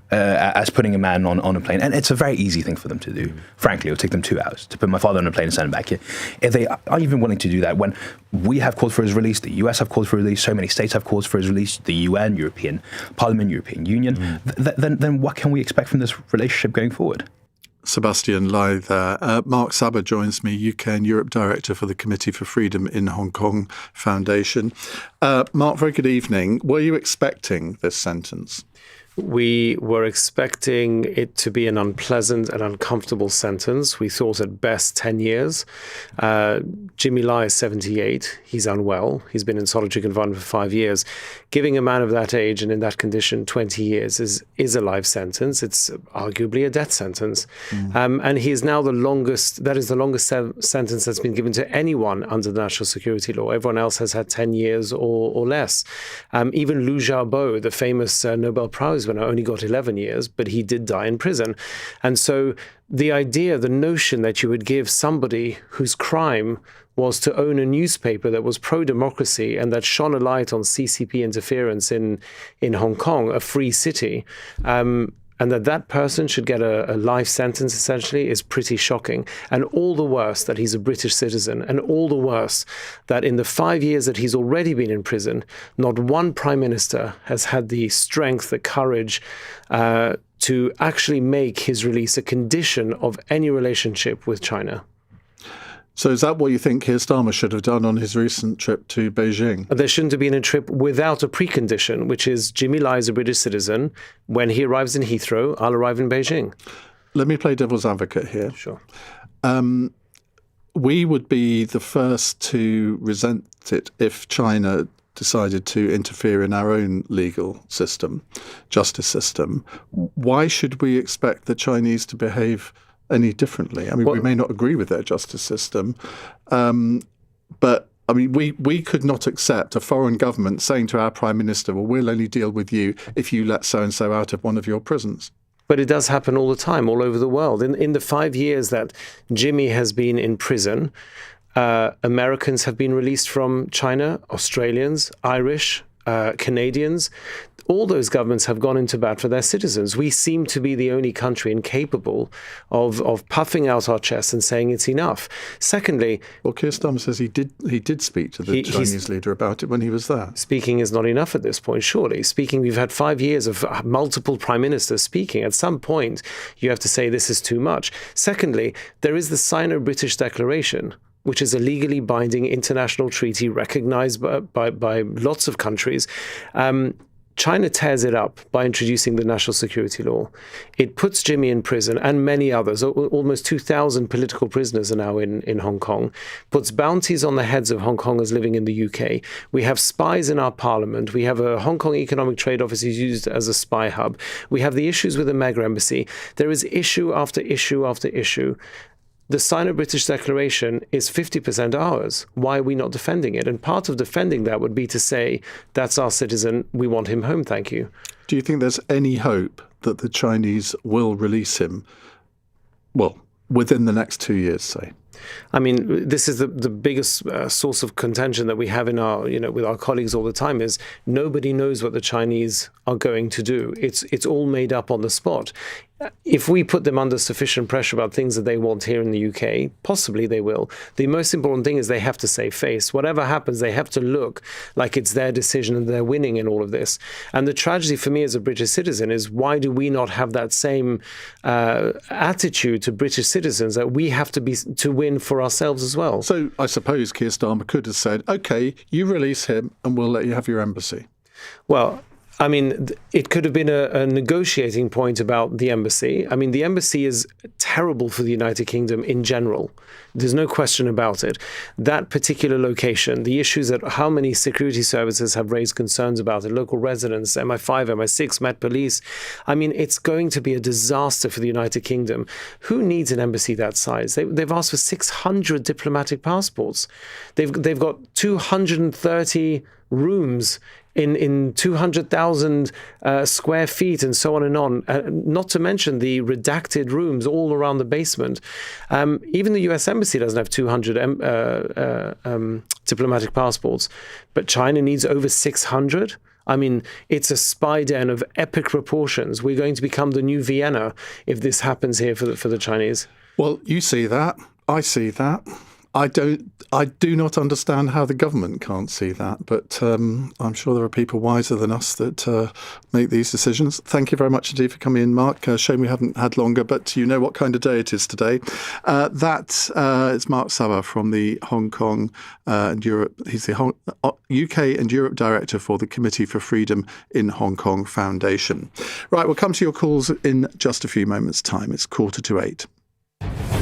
as putting a man on a plane, and it's a very easy thing for them to do. Frankly, it would take them 2 hours to put my father on a plane and send him back here. If they are even willing to do that, when we have called for his release, the US have called for his release, so many states have called for his release, the UN, European Parliament, European Union, then what can we expect from this relationship going forward? Sebastian Lai there. Mark Saber joins me, UK and Europe Director for the Committee for Freedom in Hong Kong Foundation. Mark, very good evening. Were you expecting this sentence? We were expecting it to be an unpleasant and uncomfortable sentence. We thought at best 10 years. Jimmy Lai is 78. He's unwell. He's been in solitary confinement for 5 years. Giving a man of that age and in that condition 20 years is a life sentence. It's arguably a death sentence. And he is now the longest sentence that's been given to anyone under the national security law. Everyone else has had 10 years or less. Even Liu Xiaobo, the famous Nobel Prize winner, only got 11 years, but he did die in prison. And so the notion that you would give somebody whose crime was to own a newspaper that was pro-democracy and that shone a light on CCP interference in Hong Kong, a free city, and that person should get a life sentence, essentially, is pretty shocking. And all the worse that he's a British citizen, and all the worse that in the 5 years that he's already been in prison, not one prime minister has had the strength, the courage to actually make his release a condition of any relationship with China. So is that what you think Keir Starmer should have done on his recent trip to Beijing? There shouldn't have been a trip without a precondition, which is Jimmy Lai is a British citizen. When he arrives in Heathrow, I'll arrive in Beijing. Let me play devil's advocate here. Sure. We would be the first to resent it if China decided to interfere in our own legal system, justice system. Why should we expect the Chinese to behave any differently? I mean, we may not agree with their justice system, but I mean, we could not accept a foreign government saying to our Prime Minister, well, we'll only deal with you if you let so-and-so out of one of your prisons. But it does happen all the time, all over the world. In the 5 years that Jimmy has been in prison, Americans have been released from China, Australians, Irish, Canadians. All those governments have gone into bat for their citizens. We seem to be the only country incapable of puffing out our chests and saying it's enough. Secondly, well, Keir Starmer says he did speak to the Chinese leader about it when he was there. Speaking is not enough at this point, surely. We've had 5 years of multiple prime ministers speaking. At some point, you have to say this is too much. Secondly, there is the Sino-British Declaration, which is a legally binding international treaty recognized by lots of countries. China tears it up by introducing the national security law. It puts Jimmy in prison and many others. Almost 2,000 political prisoners are now in Hong Kong. Puts bounties on the heads of Hong Kongers living in the UK. We have spies in our parliament. We have a Hong Kong Economic Trade Office used as a spy hub. We have the issues with the mega embassy. There is issue after issue after issue. The Sino-British Declaration is 50% ours. Why are we not defending it? And part of defending that would be to say, that's our citizen, we want him home, thank you. Do you think there's any hope that the Chinese will release him, well, within the next 2 years, say? I mean, this is the biggest source of contention that we have in our, with our colleagues all the time is nobody knows what the Chinese are going to do. It's all made up on the spot. If we put them under sufficient pressure about things that they want here in the UK, possibly they will. The most important thing is they have to save face. Whatever happens, they have to look like it's their decision and they're winning in all of this. And the tragedy for me as a British citizen is why do we not have that same attitude to British citizens that we have to win for ourselves as well? So I suppose Keir Starmer could have said, OK, you release him and we'll let you have your embassy. Well, I mean, it could have been a negotiating point about the embassy. I mean, the embassy is terrible for the United Kingdom in general. There's no question about it. That particular location, the issues that how many security services have raised concerns about it, local residents, MI5, MI6, Met Police. I mean, it's going to be a disaster for the United Kingdom. Who needs an embassy that size? They've asked for 600 diplomatic passports. They've got 230 rooms in 200,000 square feet and so on and on, not to mention the redacted rooms all around the basement. Even the US Embassy doesn't have 200 diplomatic passports, but China needs over 600. I mean, it's a spy den of epic proportions. We're going to become the new Vienna if this happens here for the Chinese. Well, you see that. I see that. I do not understand how the government can't see that, but I'm sure there are people wiser than us that make these decisions. Thank you very much indeed for coming in, Mark. Shame we haven't had longer, but you know what kind of day it is today. It's Mark Sarwar from the Hong Kong and Europe. He's the UK and Europe Director for the Committee for Freedom in Hong Kong Foundation. Right, we'll come to your calls in just a few moments' time. It's 7:45.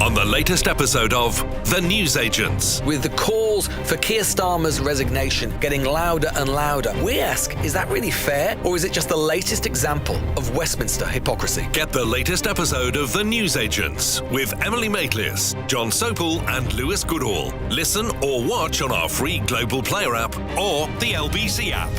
On the latest episode of The Newsagents. With the calls for Keir Starmer's resignation getting louder and louder, we ask, is that really fair? Or is it just the latest example of Westminster hypocrisy? Get the latest episode of The Newsagents with Emily Maitlis, John Sopel and Lewis Goodall. Listen or watch on our free Global Player app or the LBC app.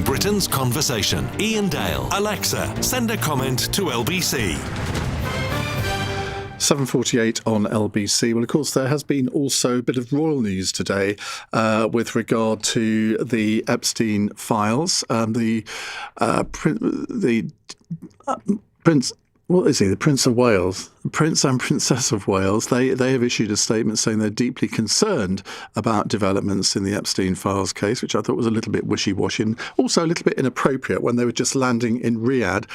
Britain's conversation. Iain Dale. Alexa, send a comment to LBC. 7:48 on LBC. Well, of course, there has been also a bit of royal news today with regard to the Epstein files. The Prince, what is he? The Prince of Wales. Prince and Princess of Wales, they have issued a statement saying they're deeply concerned about developments in the Epstein Files case, which I thought was a little bit wishy-washy and also a little bit inappropriate when they were just landing in Riyadh,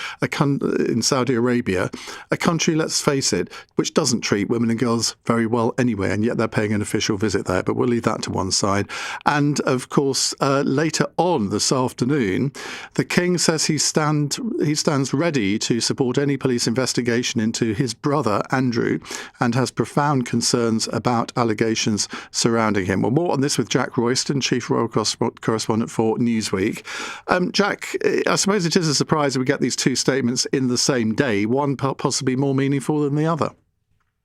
in Saudi Arabia, a country, let's face it, which doesn't treat women and girls very well anyway, and yet they're paying an official visit there. But we'll leave that to one side. And, of course, later on this afternoon, the King says he stands ready to support any police investigation into his brother, Andrew, and has profound concerns about allegations surrounding him. Well, more on this with Jack Royston, Chief Royal Correspondent for Newsweek. Jack, I suppose it is a surprise that we get these two statements in the same day, one possibly more meaningful than the other.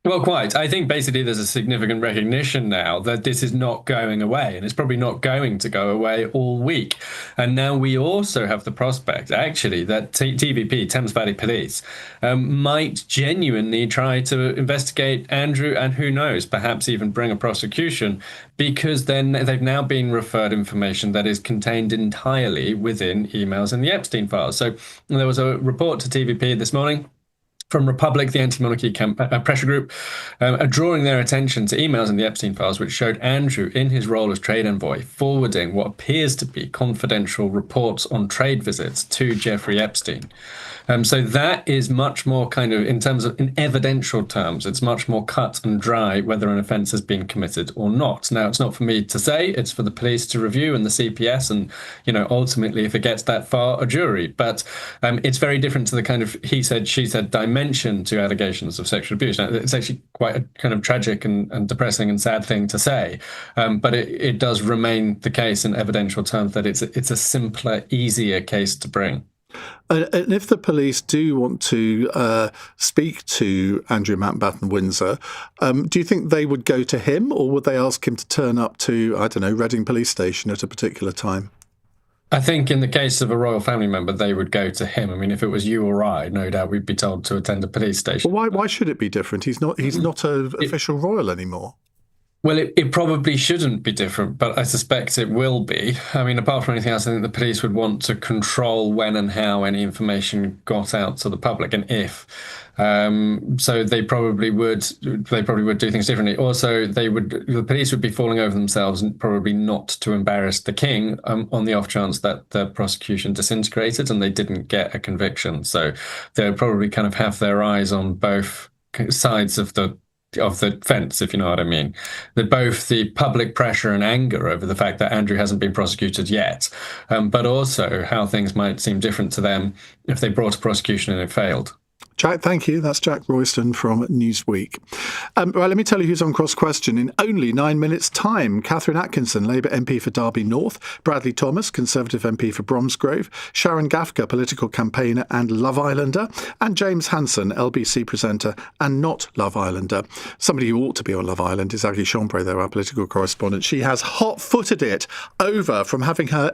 Well, quite. I think basically there's a significant recognition now that this is not going away, and it's probably not going to go away all week. And now we also have the prospect, actually, that TVP, Thames Valley Police, might genuinely try to investigate Andrew and, who knows, perhaps even bring a prosecution, because then they've now been referred information that is contained entirely within emails in the Epstein files. So there was a report to TVP this morning from Republic, the anti-monarchy pressure group, drawing their attention to emails in the Epstein files, which showed Andrew, in his role as trade envoy, forwarding what appears to be confidential reports on trade visits to Jeffrey Epstein. So that is much more kind of, in evidential terms, it's much more cut and dry whether an offence has been committed or not. Now, it's not for me to say, it's for the police to review and the CPS and, ultimately, if it gets that far, a jury. But it's very different to the kind of he said, she said dimension to allegations of sexual abuse. Now, it's actually quite a kind of tragic and depressing and sad thing to say. But it does remain the case in evidential terms that it's a simpler, easier case to bring. And if the police do want to speak to Andrew Mountbatten Windsor, do you think they would go to him, or would they ask him to turn up to, I don't know, Reading Police Station at a particular time? I think in the case of a royal family member, they would go to him. I mean, if it was you or I, no doubt we'd be told to attend a police station. Well, why should it be different? He's not an official royal anymore. Well, it probably shouldn't be different, but I suspect it will be. I mean, apart from anything else, I think the police would want to control when and how any information got out to the public, and if. So they probably would do things differently. Also, the police would be falling over themselves, and probably not to embarrass the king, on the off chance that the prosecution disintegrated and they didn't get a conviction. So they'll probably kind of have their eyes on both sides of the fence, if you know what I mean. That both the public pressure and anger over the fact that Andrew hasn't been prosecuted yet, but also how things might seem different to them if they brought a prosecution and it failed. Jack, thank you. That's Jack Royston from Newsweek. Well, let me tell you who's on Cross Question in only 9 minutes' time. Catherine Atkinson, Labour MP for Derby North, Bradley Thomas, Conservative MP for Bromsgrove, Sharon Gafka, political campaigner and Love Islander, and James Hanson, LBC presenter and not Love Islander. Somebody who ought to be on Love Island is Aggie Chambray, though, our political correspondent. She has hot-footed it over from having her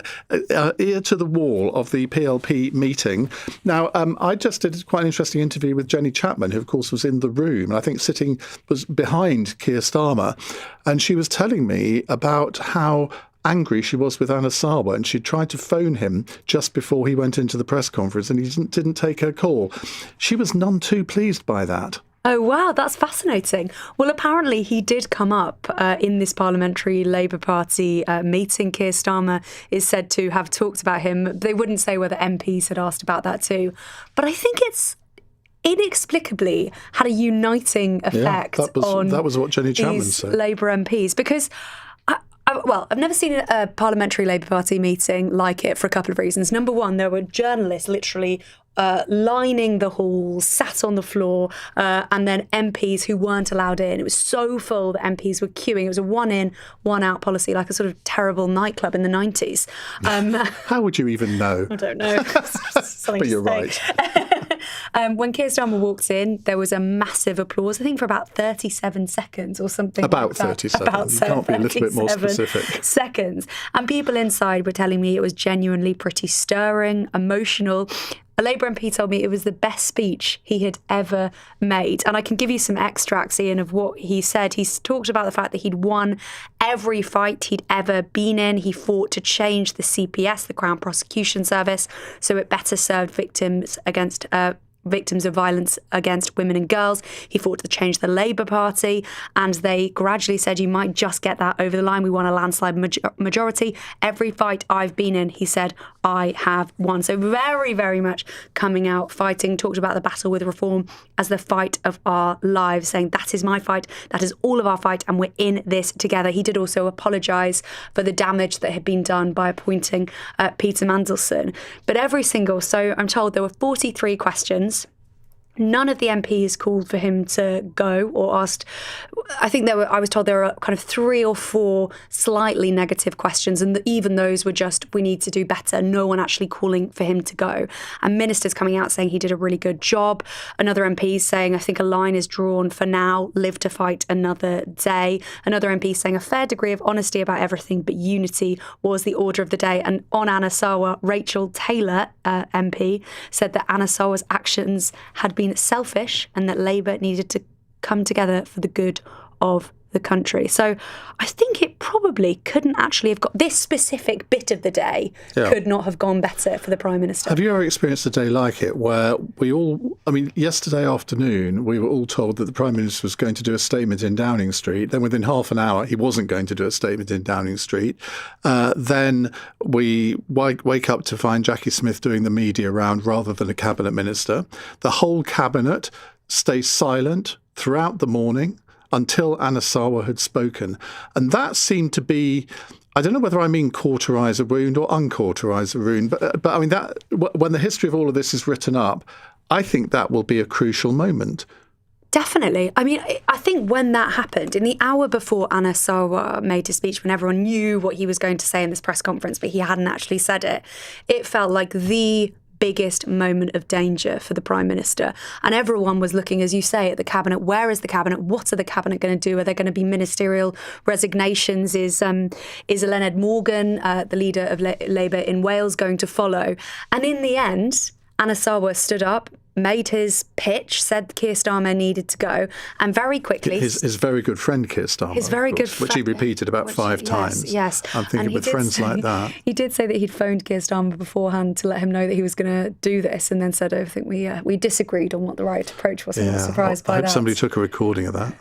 ear to the wall of the PLP meeting. Now, I just did quite an interesting interview with Jenny Chapman, who of course was in the room and I think was behind Keir Starmer, and she was telling me about how angry she was with Anna Sarwar, and she tried to phone him just before he went into the press conference and he didn't take her call. She was none too pleased by that. Oh, wow, that's fascinating. Well, apparently he did come up in this parliamentary Labour Party meeting. Keir Starmer is said to have talked about him. They wouldn't say whether MPs had asked about that too. But I think it's inexplicably had a uniting effect on that was what Jenny Chapman said. Labour MPs, because I've never seen a parliamentary Labour Party meeting like it for a couple of reasons. Number one, there were journalists literally lining the halls, sat on the floor, and then MPs who weren't allowed in. It was so full that MPs were queuing. It was a one in, one out policy, like a sort of terrible nightclub in the 90s. How would you even know? I don't know. But you're right. When Keir Starmer walked in, there was a massive applause, I think for about 37 seconds or something. About 37. You can't be a little bit more specific. Seconds. And people inside were telling me it was genuinely pretty stirring, emotional. A Labour MP told me it was the best speech he had ever made. And I can give you some extracts, Ian, of what he said. He talked about the fact that he'd won every fight he'd ever been in. He fought to change the CPS, the Crown Prosecution Service, so it better served victims against victims of violence against women and girls. He fought to change the Labour Party, and they gradually said, you might just get that over the line. We won a landslide majority. Every fight I've been in, he said, I have won. So very, very much coming out, fighting, talked about the battle with reform as the fight of our lives, saying that is my fight, that is all of our fight, and we're in this together. He did also apologise for the damage that had been done by appointing Peter Mandelson. But so I'm told there were 43 questions. None of the MPs called for him to go or asked. I was told there were kind of 3 or 4 slightly negative questions, and even those were just, we need to do better. No one actually calling for him to go. And ministers coming out saying he did a really good job. Another MP saying, I think a line is drawn for now, live to fight another day. Another MP saying a fair degree of honesty about everything, but unity was the order of the day. And on Anna Sarwar, Rachel Taylor, MP, said that Anna Sarwar's actions had been selfish and that Labour needed to come together for the good of the country. So I think it probably couldn't actually have got this specific bit of the day could not have gone better for the Prime Minister. Have you ever experienced a day like it where yesterday afternoon we were all told that the Prime Minister was going to do a statement in Downing Street. Then within half an hour he wasn't going to do a statement in Downing Street. Then we wake up to find Jackie Smith doing the media round rather than a cabinet minister. The whole cabinet stays silent throughout the morning until Anna Sarwar had spoken. And that seemed to be, I don't know whether I mean cauterise a wound or uncauterise a wound, but I mean, that when the history of all of this is written up, I think that will be a crucial moment. Definitely. I mean, I think when that happened, in the hour before Anna Sarwar made his speech, when everyone knew what he was going to say in this press conference, but he hadn't actually said it, it felt like the biggest moment of danger for the Prime Minister. And everyone was looking, as you say, at the Cabinet. Where is the Cabinet? What are the Cabinet going to do? Are there going to be ministerial resignations? Is Eluned Morgan, the leader of Labour in Wales, going to follow? And in the end, Anna Sarwar stood up, made his pitch, said Keir Starmer needed to go, and very quickly... His very good friend, Keir Starmer, his very good which he repeated about 5 times. Yes. I'm thinking with friends like that. He did say that he'd phoned Keir Starmer beforehand to let him know that he was going to do this, and then said, I think we disagreed on what the right approach was, and I was surprised by that. I hope somebody took a recording of that.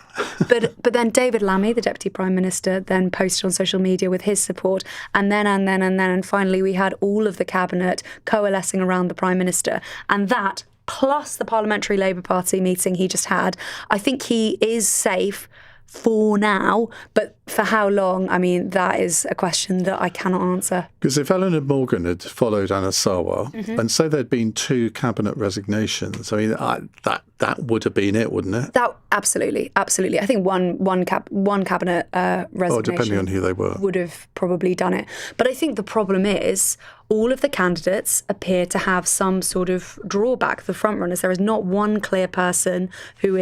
But then David Lammy, the Deputy Prime Minister, then posted on social media with his support, and finally we had all of the Cabinet coalescing around the Prime Minister, and that, plus the Parliamentary Labour Party meeting he just had, I think he is safe for now, but for how long? I mean, that is a question that I cannot answer. Because if Eluned Morgan had followed Anna Sarwar, and so there'd been 2 cabinet resignations, I mean, that would have been it, wouldn't it? That absolutely. I think one cabinet resignation, depending on who they were, would have probably done it. But I think the problem is all of the candidates appear to have some sort of drawback. The front runners, there is not one clear person who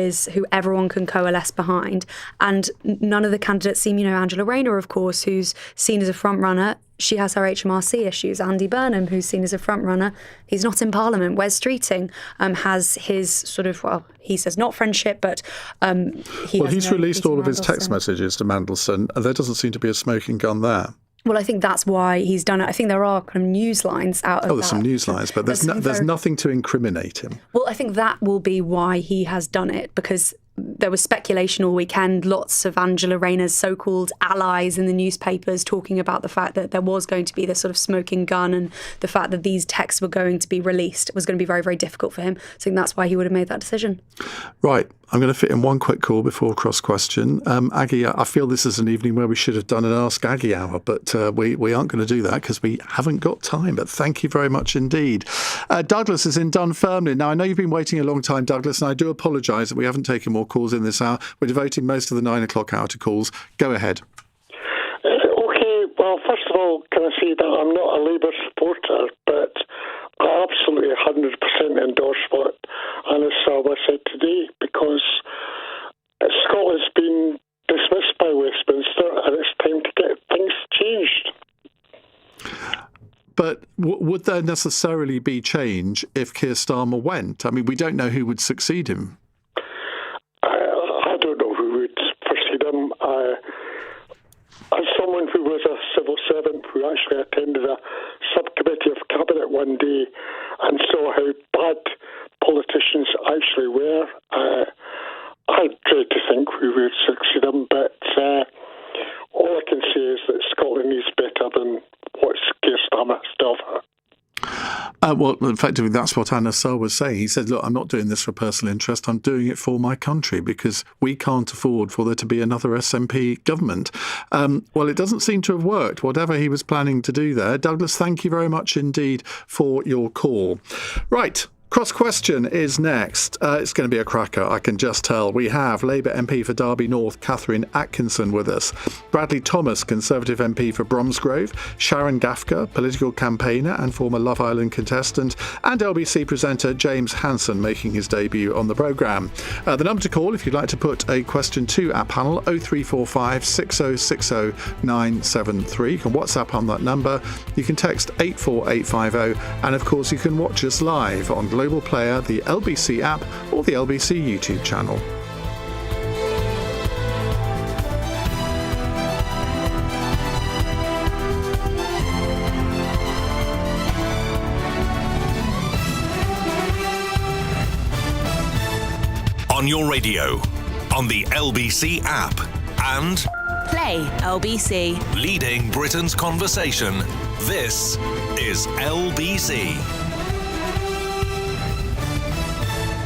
everyone can coalesce behind, and none of the candidates seem. Angela Rayner, of course, who's seen as a front runner. She has her HMRC issues. Andy Burnham, who's seen as a front runner, he's not in Parliament. Wes Streeting has his sort of, he says not friendship, but he's released all of his text messages to Mandelson, and there doesn't seem to be a smoking gun there. Well, I think that's why he's done it. I think there are kind of news lines out of that. There's some news lines, but there's nothing to incriminate him. Well, I think that will be why he has done it, because there was speculation all weekend, lots of Angela Rayner's so-called allies in the newspapers talking about the fact that there was going to be this sort of smoking gun, and the fact that these texts were going to be released was going to be very, very difficult for him. So I think that's why he would have made that decision. Right. I'm going to fit in one quick call before cross-question. Aggie, I feel this is an evening where we should have done an Ask Aggie hour, but we aren't going to do that because we haven't got time. But thank you very much indeed. Douglas is in Dunfermline. Now, I know you've been waiting a long time, Douglas, and I do apologise that we haven't taken more calls in this hour. We're devoting most of the 9 o'clock hour to calls. Go ahead. OK, well, first of all, can I say that I'm not a Labour supporter, but I absolutely 100% endorse what Anna Sarwar said today, because Scotland's been dismissed by Westminster and it's time to get things changed. But would there necessarily be change if Keir Starmer went? I mean, we don't know who would succeed him. I don't know who would precede him. As someone who was a civil servant who actually attended a subcommittee of cabinet one day and saw how bad politicians actually were. I dread to think we would succeed them, but all I can say is that Scotland is better than what Keir Starmer has to offer. Well, effectively, that's what Sarwar was saying. He said, look, I'm not doing this for personal interest. I'm doing it for my country because we can't afford for there to be another SNP government. Well, it doesn't seem to have worked, whatever he was planning to do there. Douglas, thank you very much indeed for your call. Right. Cross Question is next. It's going to be a cracker, I can just tell. We have Labour MP for Derby North, Catherine Atkinson, with us. Bradley Thomas, Conservative MP for Bromsgrove. Sharon Gafka, political campaigner and former Love Island contestant. And LBC presenter James Hansen making his debut on the programme. The number to call if you'd like to put a question to our panel, 0345 6060 973. You can WhatsApp on that number. You can text 84850. And of course, you can watch us live on Global Player, the LBC app, or the LBC YouTube channel. On your radio, on the LBC app, and Play LBC. leading Britain's conversation. This is LBC.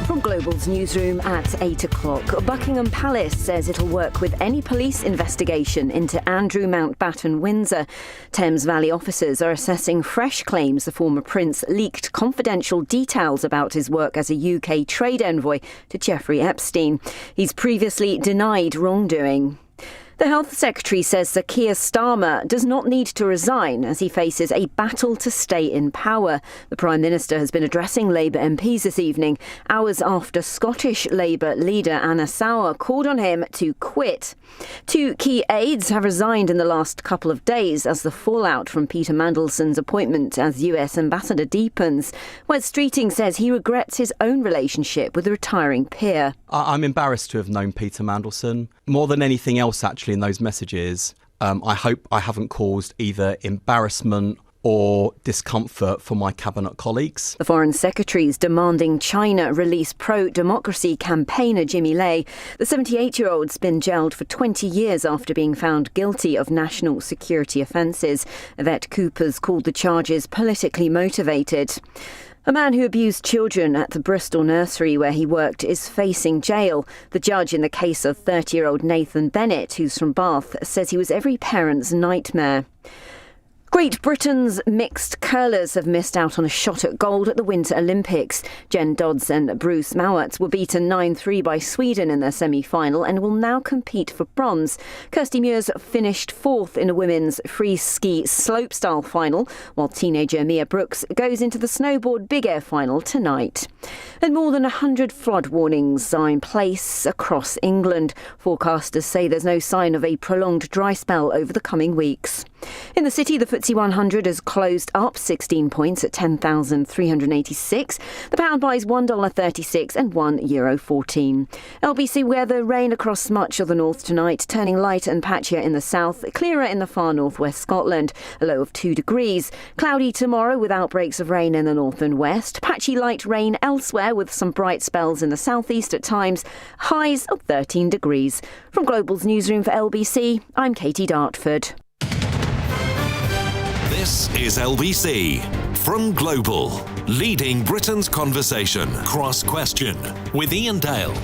From Global's newsroom at 8 o'clock, Buckingham Palace says it'll work with any police investigation into Andrew Mountbatten Windsor. Thames Valley officers are assessing fresh claims the former prince leaked confidential details about his work as a UK trade envoy to Jeffrey Epstein. He's previously denied wrongdoing. The Health Secretary says Sir Keir Starmer does not need to resign as he faces a battle to stay in power. The Prime Minister has been addressing Labour MPs this evening, hours after Scottish Labour leader Anna Sarwar called on him to quit. 2 key aides have resigned in the last couple of days as the fallout from Peter Mandelson's appointment as US ambassador deepens. Wes Streeting says he regrets his own relationship with the retiring peer. I'm embarrassed to have known Peter Mandelson. More than anything else, actually, in those messages, I hope I haven't caused either embarrassment or discomfort for my cabinet colleagues. The Foreign Secretary is demanding China release pro-democracy campaigner Jimmy Lai. The 78-year-old's been jailed for 20 years after being found guilty of national security offences. Yvette Cooper's called the charges politically motivated. A man who abused children at the Bristol nursery where he worked is facing jail. The judge in the case of 30-year-old Nathan Bennett, who's from Bath, says he was every parent's nightmare. Great Britain's mixed curlers have missed out on a shot at gold at the Winter Olympics. Jen Dodds and Bruce Mouat were beaten 9-3 by Sweden in their semi-final and will now compete for bronze. Kirsty Muirs finished 4th in a women's free ski slopestyle final, while teenager Mia Brooks goes into the snowboard big air final tonight. And more than 100 flood warnings are in place across England. Forecasters say there's no sign of a prolonged dry spell over the coming weeks. In the city, the FTSE 100 has closed up 16 points at 10,386. The pound buys $1.36 and €1.14. LBC weather, rain across much of the north tonight, turning light and patchier in the south, clearer in the far northwest Scotland, a low of 2 degrees. Cloudy tomorrow with outbreaks of rain in the north and west. Patchy light rain elsewhere with some bright spells in the southeast at times. Highs of 13 degrees. From Global's newsroom for LBC, I'm Katie Dartford. This is LBC from Global, leading Britain's conversation. Cross Question with Iain Dale.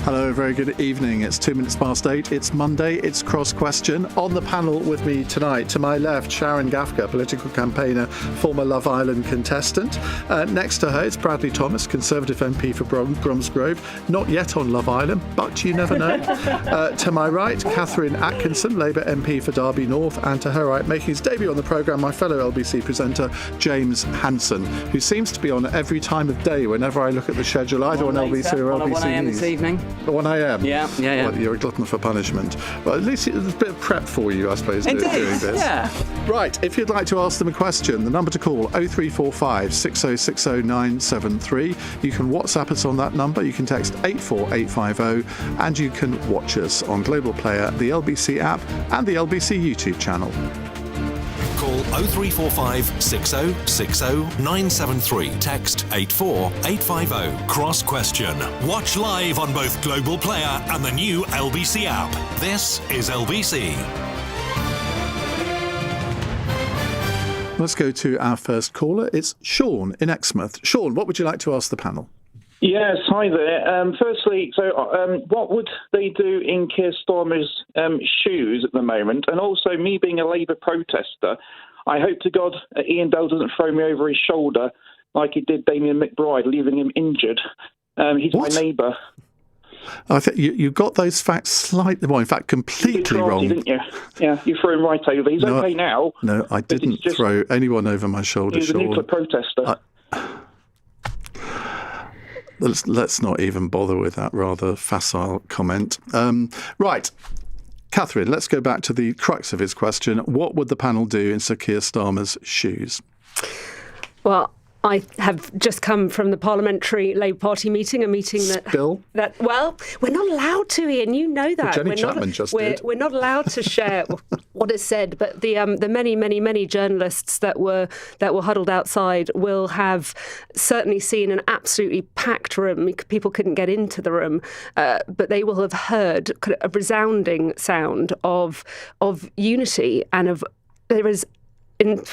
Hello, very good evening. It's 2 minutes past 8. It's Monday. It's Cross Question. On the panel with me tonight, to my left, Sharon Gafka, political campaigner, former Love Island contestant. Next to her, it's Bradley Thomas, Conservative MP for Bromsgrove. Not yet on Love Island, but you never know. To my right, Catherine Atkinson, Labour MP for Derby North. And to her right, making his debut on the programme, my fellow LBC presenter, James Hansen, who seems to be on every time of day whenever I look at the schedule, either on LBC or LBC 1 a.m. News. this evening. 1 a.m. Yeah. Well, you're a glutton for punishment. Well, at least there's a bit of prep for you, I suppose, doing this. Yeah. Right, if you'd like to ask them a question, the number to call 0345 6060 973. You can WhatsApp us on that number. You can text 84850, and you can watch us on Global Player, the LBC app, and the LBC YouTube channel. Call 0345 60 60 973. Text 84850. Cross Question. Watch live on both Global Player and the new LBC app. This is LBC. Let's go to our first caller. It's Sean in Exmouth. Sean, what would you like to ask the panel? Yes, hi there. Firstly, what would they do in Keir Starmer's shoes at the moment? And also, me being a Labour protester, I hope to God Iain Dale doesn't throw me over his shoulder like he did Damien McBride, leaving him injured. He's my neighbour. I think you got those facts slightly, well, in fact, completely wrong. Didn't you? Yeah, you threw him right over. He's okay now. No, I didn't throw anyone over my shoulder, He's a nuclear protester. Let's not even bother with that rather facile comment. Right. Catherine, let's go back to the crux of his question. What would the panel do in Sir Keir Starmer's shoes? Well, I have just come from the Parliamentary Labour Party meeting, a meeting that well, we're not allowed to, Ian. You know that. Well, Jenny Chapman did. We're not allowed to share what is said, but the many journalists that were huddled outside will have certainly seen an absolutely packed room. People couldn't get into the room, but they will have heard a resounding sound of unity and of there is.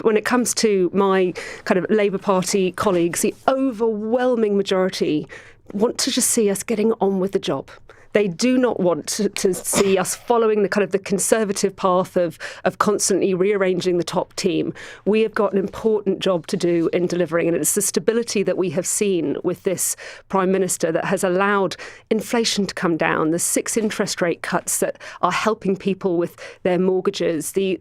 When it comes to my kind of Labour Party colleagues, the overwhelming majority want to just see us getting on with the job. They do not want to see us following the kind of the Conservative path of constantly rearranging the top team. We have got an important job to do in delivering, and it's the stability that we have seen with this Prime Minister that has allowed inflation to come down, the 6 interest rate cuts that are helping people with their mortgages, the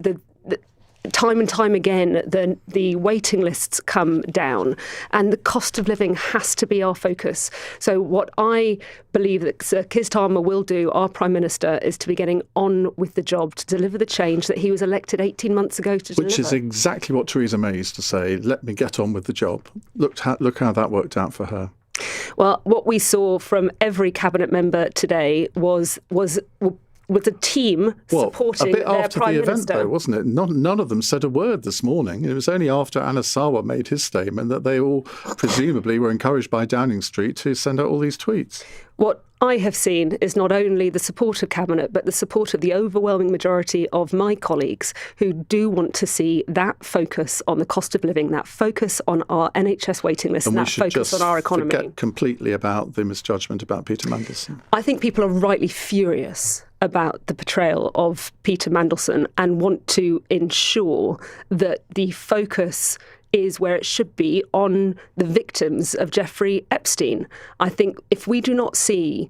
time and time again, the waiting lists come down, and the cost of living has to be our focus. So what I believe that Sir Keir Starmer will do, our Prime Minister, is to be getting on with the job to deliver the change that he was elected 18 months ago to deliver. Which is exactly what Theresa May used to say, let me get on with the job. Look how that worked out for her. Well, what we saw from every cabinet member today was a team supporting their Prime Minister. A bit after the event, though, wasn't it? None of them said a word this morning. It was only after Anas Sarwar made his statement that they all presumably were encouraged by Downing Street to send out all these tweets. What I have seen is not only the support of Cabinet, but the support of the overwhelming majority of my colleagues who do want to see that focus on the cost of living, that focus on our NHS waiting list, and that focus on our economy. Forget completely about the misjudgment about Peter Mandelson. I think people are rightly furious about the portrayal of Peter Mandelson and want to ensure that the focus is where it should be on the victims of Jeffrey Epstein. I think if we do not see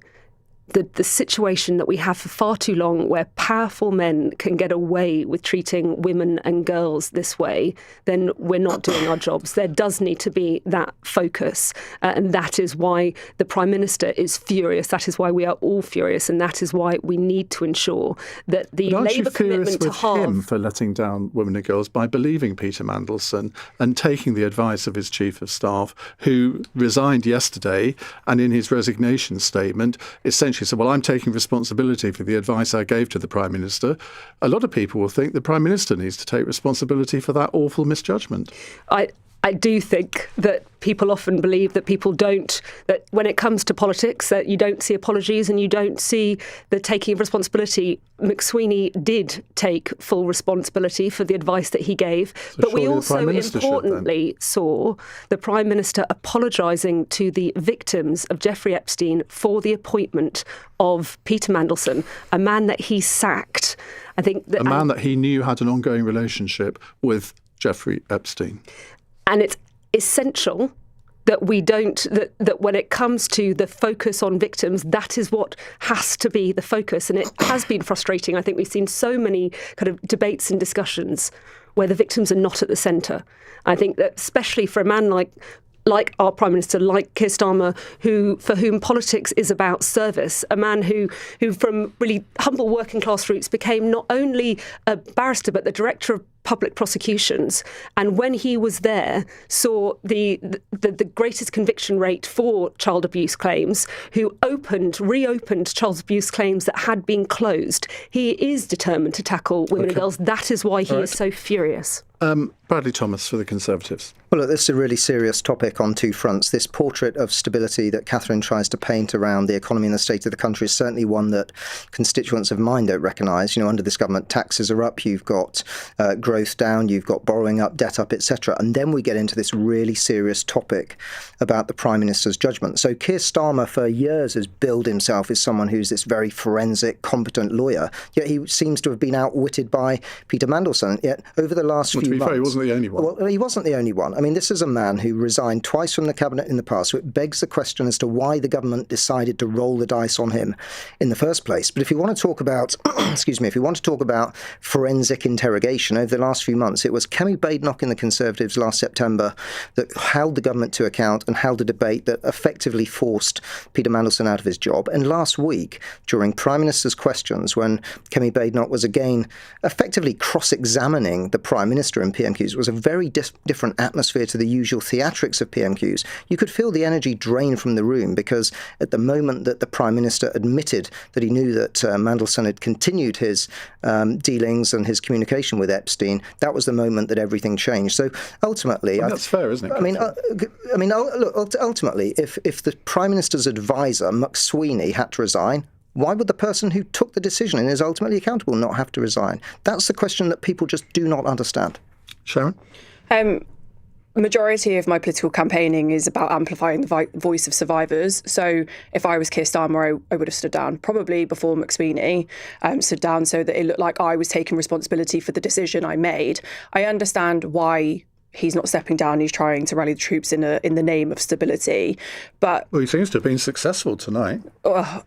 the situation that we have for far too long where powerful men can get away with treating women and girls this way, then we're not doing our jobs. There does need to be that focus. And that is why the Prime Minister is furious. That is why we are all furious. And that is why we need to ensure that the Labour commitment to halve... him for letting down women and girls by believing Peter Mandelson and taking the advice of his Chief of Staff, who resigned yesterday and in his resignation statement essentially said, well, I'm taking responsibility for the advice I gave to the Prime Minister. A lot of people will think the Prime Minister needs to take responsibility for that awful misjudgment. I do think that people often believe that people don't, that when it comes to politics, that you don't see apologies and you don't see the taking of responsibility. McSweeney did take full responsibility for the advice that he gave, but we also importantly saw the Prime Minister apologising to the victims of Jeffrey Epstein for the appointment of Peter Mandelson, a man that he sacked. I think that, a man that he knew had an ongoing relationship with Jeffrey Epstein. And it's essential that we don't, that when it comes to the focus on victims, that is what has to be the focus. And it has been frustrating. I think we've seen so many kind of debates and discussions where the victims are not at the centre. I think that especially for a man like our Prime Minister, like Keir Starmer, for whom politics is about service, a man who from really humble working class roots became not only a barrister but the Director of Public Prosecutions, and when he was there saw the greatest conviction rate for child abuse claims, who reopened child abuse claims that had been closed. He is determined to tackle women and girls. That is why he is so furious. Bradley Thomas for the Conservatives. Well, look, this is a really serious topic on two fronts. This portrait of stability that Catherine tries to paint around the economy and the state of the country is certainly one that constituents of mine don't recognise. Under this government, taxes are up, you've got growth down, you've got borrowing up, debt up, etc. And then we get into this really serious topic about the Prime Minister's judgment. So Keir Starmer for years has billed himself as someone who's this very forensic, competent lawyer, yet he seems to have been outwitted by Peter Mandelson. Yet over the last few months... To be fair, he wasn't the only one. Well, he wasn't the only one. I mean, this is a man who resigned twice from the cabinet in the past, so it begs the question as to why the government decided to roll the dice on him in the first place. But if you want to talk about, if you want to talk about forensic interrogation over the last few months, it was Kemi Badenoch in the Conservatives last September that held the government to account and held a debate that effectively forced Peter Mandelson out of his job. And last week, during Prime Minister's questions, when Kemi Badenoch was again effectively cross-examining the Prime Minister in PMQs, it was a very different atmosphere to the usual theatrics of PMQs. You could feel the energy drain from the room because at the moment that the Prime Minister admitted that he knew that Mandelson had continued his dealings and his communication with Epstein, that was the moment that everything changed. So ultimately... that's fair, isn't it? Look, ultimately, if the Prime Minister's advisor, McSweeney, had to resign, why would the person who took the decision and is ultimately accountable not have to resign? That's the question that people just do not understand. Sharon? Majority of my political campaigning is about amplifying the voice of survivors. So if I was Keir Starmer, I would have stood down, probably before McSweeney stood down, so that it looked like I was taking responsibility for the decision I made. I understand why he's not stepping down. He's trying to rally the troops in the name of stability. But he seems to have been successful tonight. But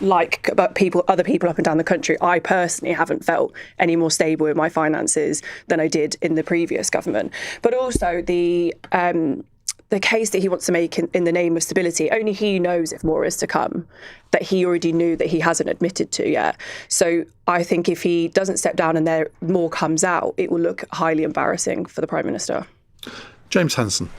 other people up and down the country, I personally haven't felt any more stable in my finances than I did in the previous government. But also the case that he wants to make in the name of stability, only he knows if more is to come, that he already knew that he hasn't admitted to yet. So I think if he doesn't step down and there more comes out, it will look highly embarrassing for the Prime Minister. James Hansen.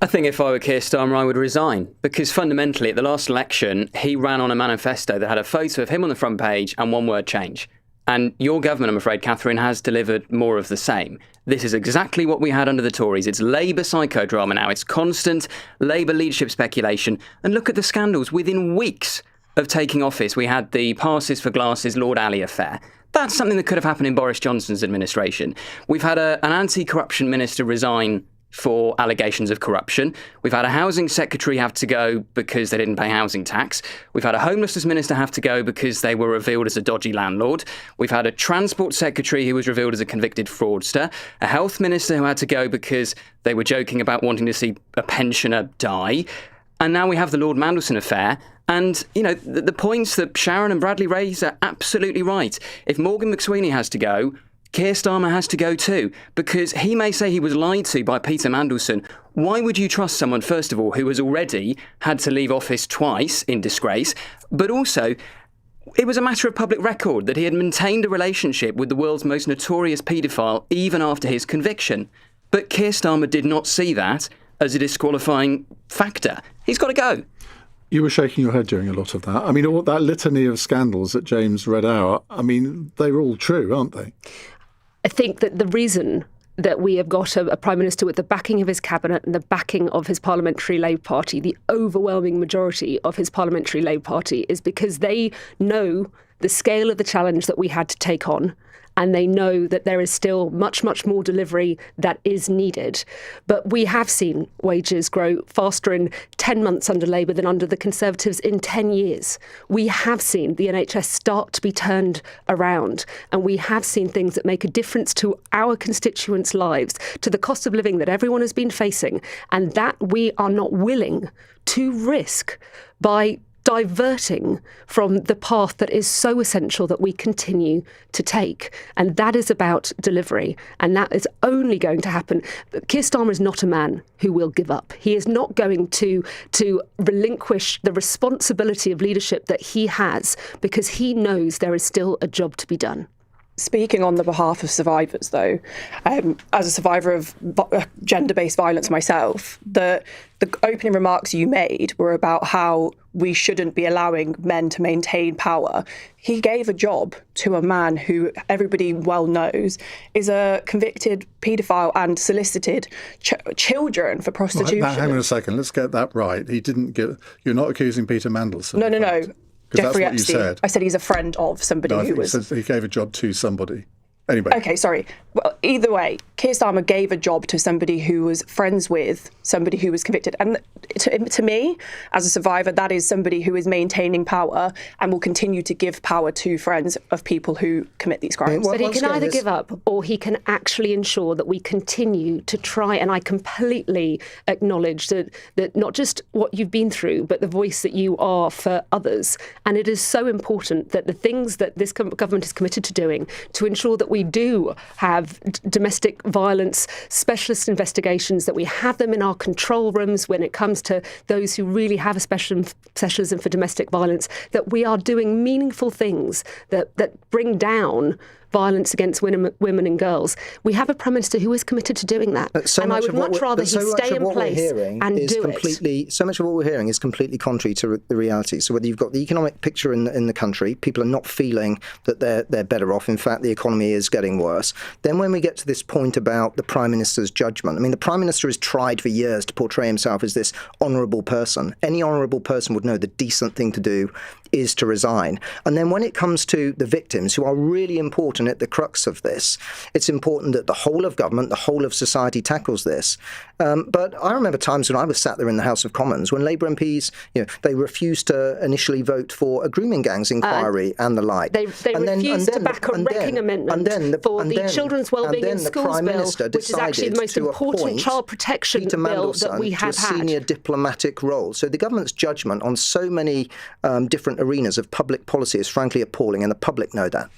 I think if I were Keir Starmer, I would resign, because fundamentally at the last election, he ran on a manifesto that had a photo of him on the front page and one word change. And your government, I'm afraid, Catherine, has delivered more of the same. This is exactly what we had under the Tories. It's Labour psychodrama now. It's constant Labour leadership speculation. And look at the scandals. Within weeks of taking office, we had the passes for glasses Lord Alley affair. That's something that could have happened in Boris Johnson's administration. We've had an anti-corruption minister resign for allegations of corruption. We've had a housing secretary have to go because they didn't pay housing tax. We've had a homelessness minister have to go because they were revealed as a dodgy landlord. We've had a transport secretary who was revealed as a convicted fraudster. A health minister who had to go because they were joking about wanting to see a pensioner die. And now we have the Lord Mandelson affair. And, the points that Sharon and Bradley raise are absolutely right. If Morgan McSweeney has to go, Keir Starmer has to go too, because he may say he was lied to by Peter Mandelson. Why would you trust someone, first of all, who has already had to leave office twice in disgrace, but also it was a matter of public record that he had maintained a relationship with the world's most notorious paedophile even after his conviction. But Keir Starmer did not see that as a disqualifying factor. He's got to go. You were shaking your head during a lot of that. I mean, all that litany of scandals that James read out, I mean, they're all true, aren't they? I think that the reason that we have got a Prime Minister with the backing of his cabinet and the backing of his parliamentary Labour Party, the overwhelming majority of his parliamentary Labour Party, is because they know the scale of the challenge that we had to take on. And they know that there is still much, much more delivery that is needed. But we have seen wages grow faster in 10 months under Labour than under the Conservatives in 10 years. We have seen the NHS start to be turned around. And we have seen things that make a difference to our constituents' lives, to the cost of living that everyone has been facing, and that we are not willing to risk by diverting from the path that is so essential that we continue to take. And that is about delivery. And that is only going to happen. Keir Starmer is not a man who will give up. He is not going to relinquish the responsibility of leadership that he has, because he knows there is still a job to be done. Speaking on the behalf of survivors, though, as a survivor of gender-based violence myself, the opening remarks you made were about how we shouldn't be allowing men to maintain power. He gave a job to a man who everybody well knows is a convicted paedophile and solicited children for prostitution. Right, now, hang on a second. Let's get that right. He didn't get. You're not accusing Peter Mandelson. No. Jeffrey that's what Epstein. you said. I said he's a friend of somebody who was. He gave a job to somebody. Anyway. Okay, sorry. Well, either way, Keir Starmer gave a job to somebody who was friends with somebody who was convicted. And to me, as a survivor, that is somebody who is maintaining power and will continue to give power to friends of people who commit these crimes. But he can either give up or he can actually ensure that we continue to try. And I completely acknowledge that not just what you've been through, but the voice that you are for others. And it is so important that the things that this government is committed to doing to ensure that we do have domestic violence specialist investigations, that we have them in our control rooms when it comes to those who really have a specialism for domestic violence, that we are doing meaningful things that bring down violence against women and girls. We have a Prime Minister who is committed to doing that. And I would much rather he stay in place and do it. So much of what we're hearing is completely contrary to the reality. So whether you've got the economic picture in the country, people are not feeling that they're better off. In fact, the economy is getting worse. Then when we get to this point about the Prime Minister's judgment, I mean, the Prime Minister has tried for years to portray himself as this honourable person. Any honourable person would know the decent thing to do is to resign. And then when it comes to the victims, who are really important at the crux of this, it's important that the whole of government, the whole of society tackles this. But I remember times when I was sat there in the House of Commons when Labour MPs, they refused to initially vote for a grooming gangs inquiry and the like. They refused to back a wrecking amendment for the Children's Wellbeing in Schools Bill, which is actually the most important child protection bill that we have had. To a senior diplomatic role. So the government's judgment on so many different arenas of public policy is frankly appalling, and the public know that.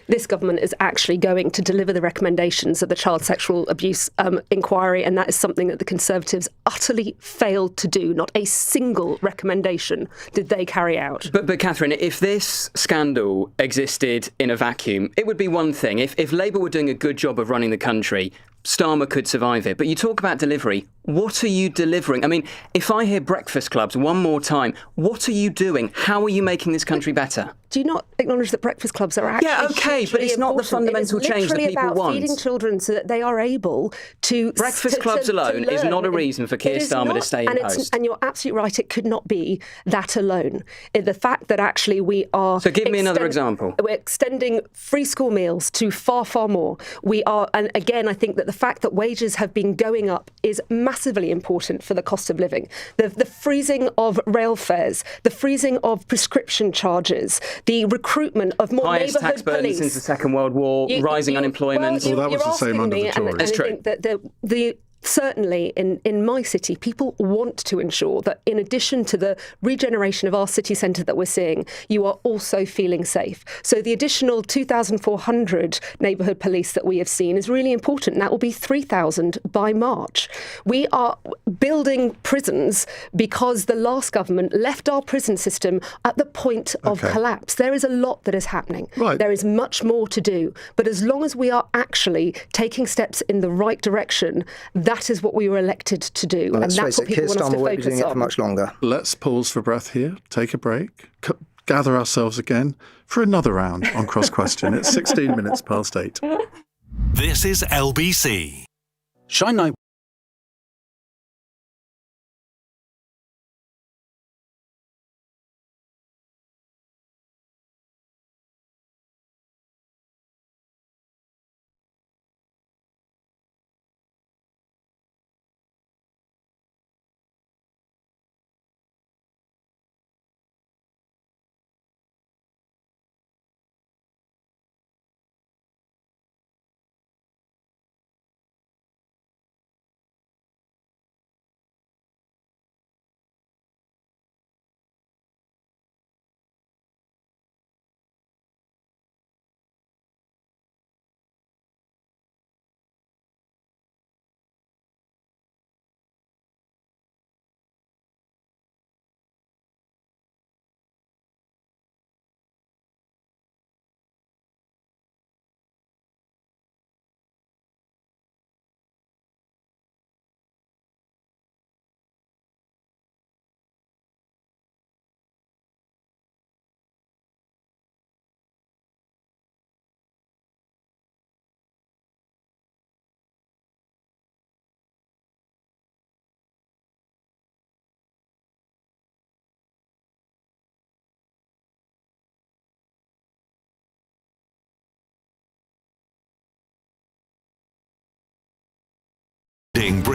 This government is actually going to deliver the recommendations of the child sexual abuse inquiry, and that is something that the Conservatives utterly failed to do. Not a single recommendation did they carry out. But Catherine, if this scandal existed in a vacuum, it would be one thing. If Labour were doing a good job of running the country, Starmer could survive it. But you talk about delivery. What are you delivering? I mean, if I hear breakfast clubs one more time, what are you doing? How are you making this country better? Do you not acknowledge that breakfast clubs are actually but it's not the fundamental change that people want. It's feeding children so that they are able to... Breakfast clubs alone is not a reason for Keir Starmer to stay in post. And you're absolutely right, it could not be that alone. The fact that actually we are... So give me another example. We're extending free school meals to far, far more. We are, and again, I think that the fact that wages have been going up is massively important for the cost of living. The freezing of rail fares, the freezing of prescription charges, the recruitment of more highest neighbourhood tax burden police. since the Second World War, rising unemployment. Well, that was the same under the Tories. I think that certainly in my city, people want to ensure that in addition to the regeneration of our city centre that we're seeing, you are also feeling safe. So the additional 2,400 neighbourhood police that we have seen is really important. And that will be 3,000 by March. We are building prisons because the last government left our prison system at the point of collapse. There is a lot that is happening. Right. There is much more to do. But as long as we are actually taking steps in the right direction, that is what we were elected to do. Well, and that's what people want us to won't be doing focus it for on. much longer. Let's pause for breath here, take a break, gather ourselves again for another round on Cross Question. It's 16 minutes past 8. This is LBC. Shine Night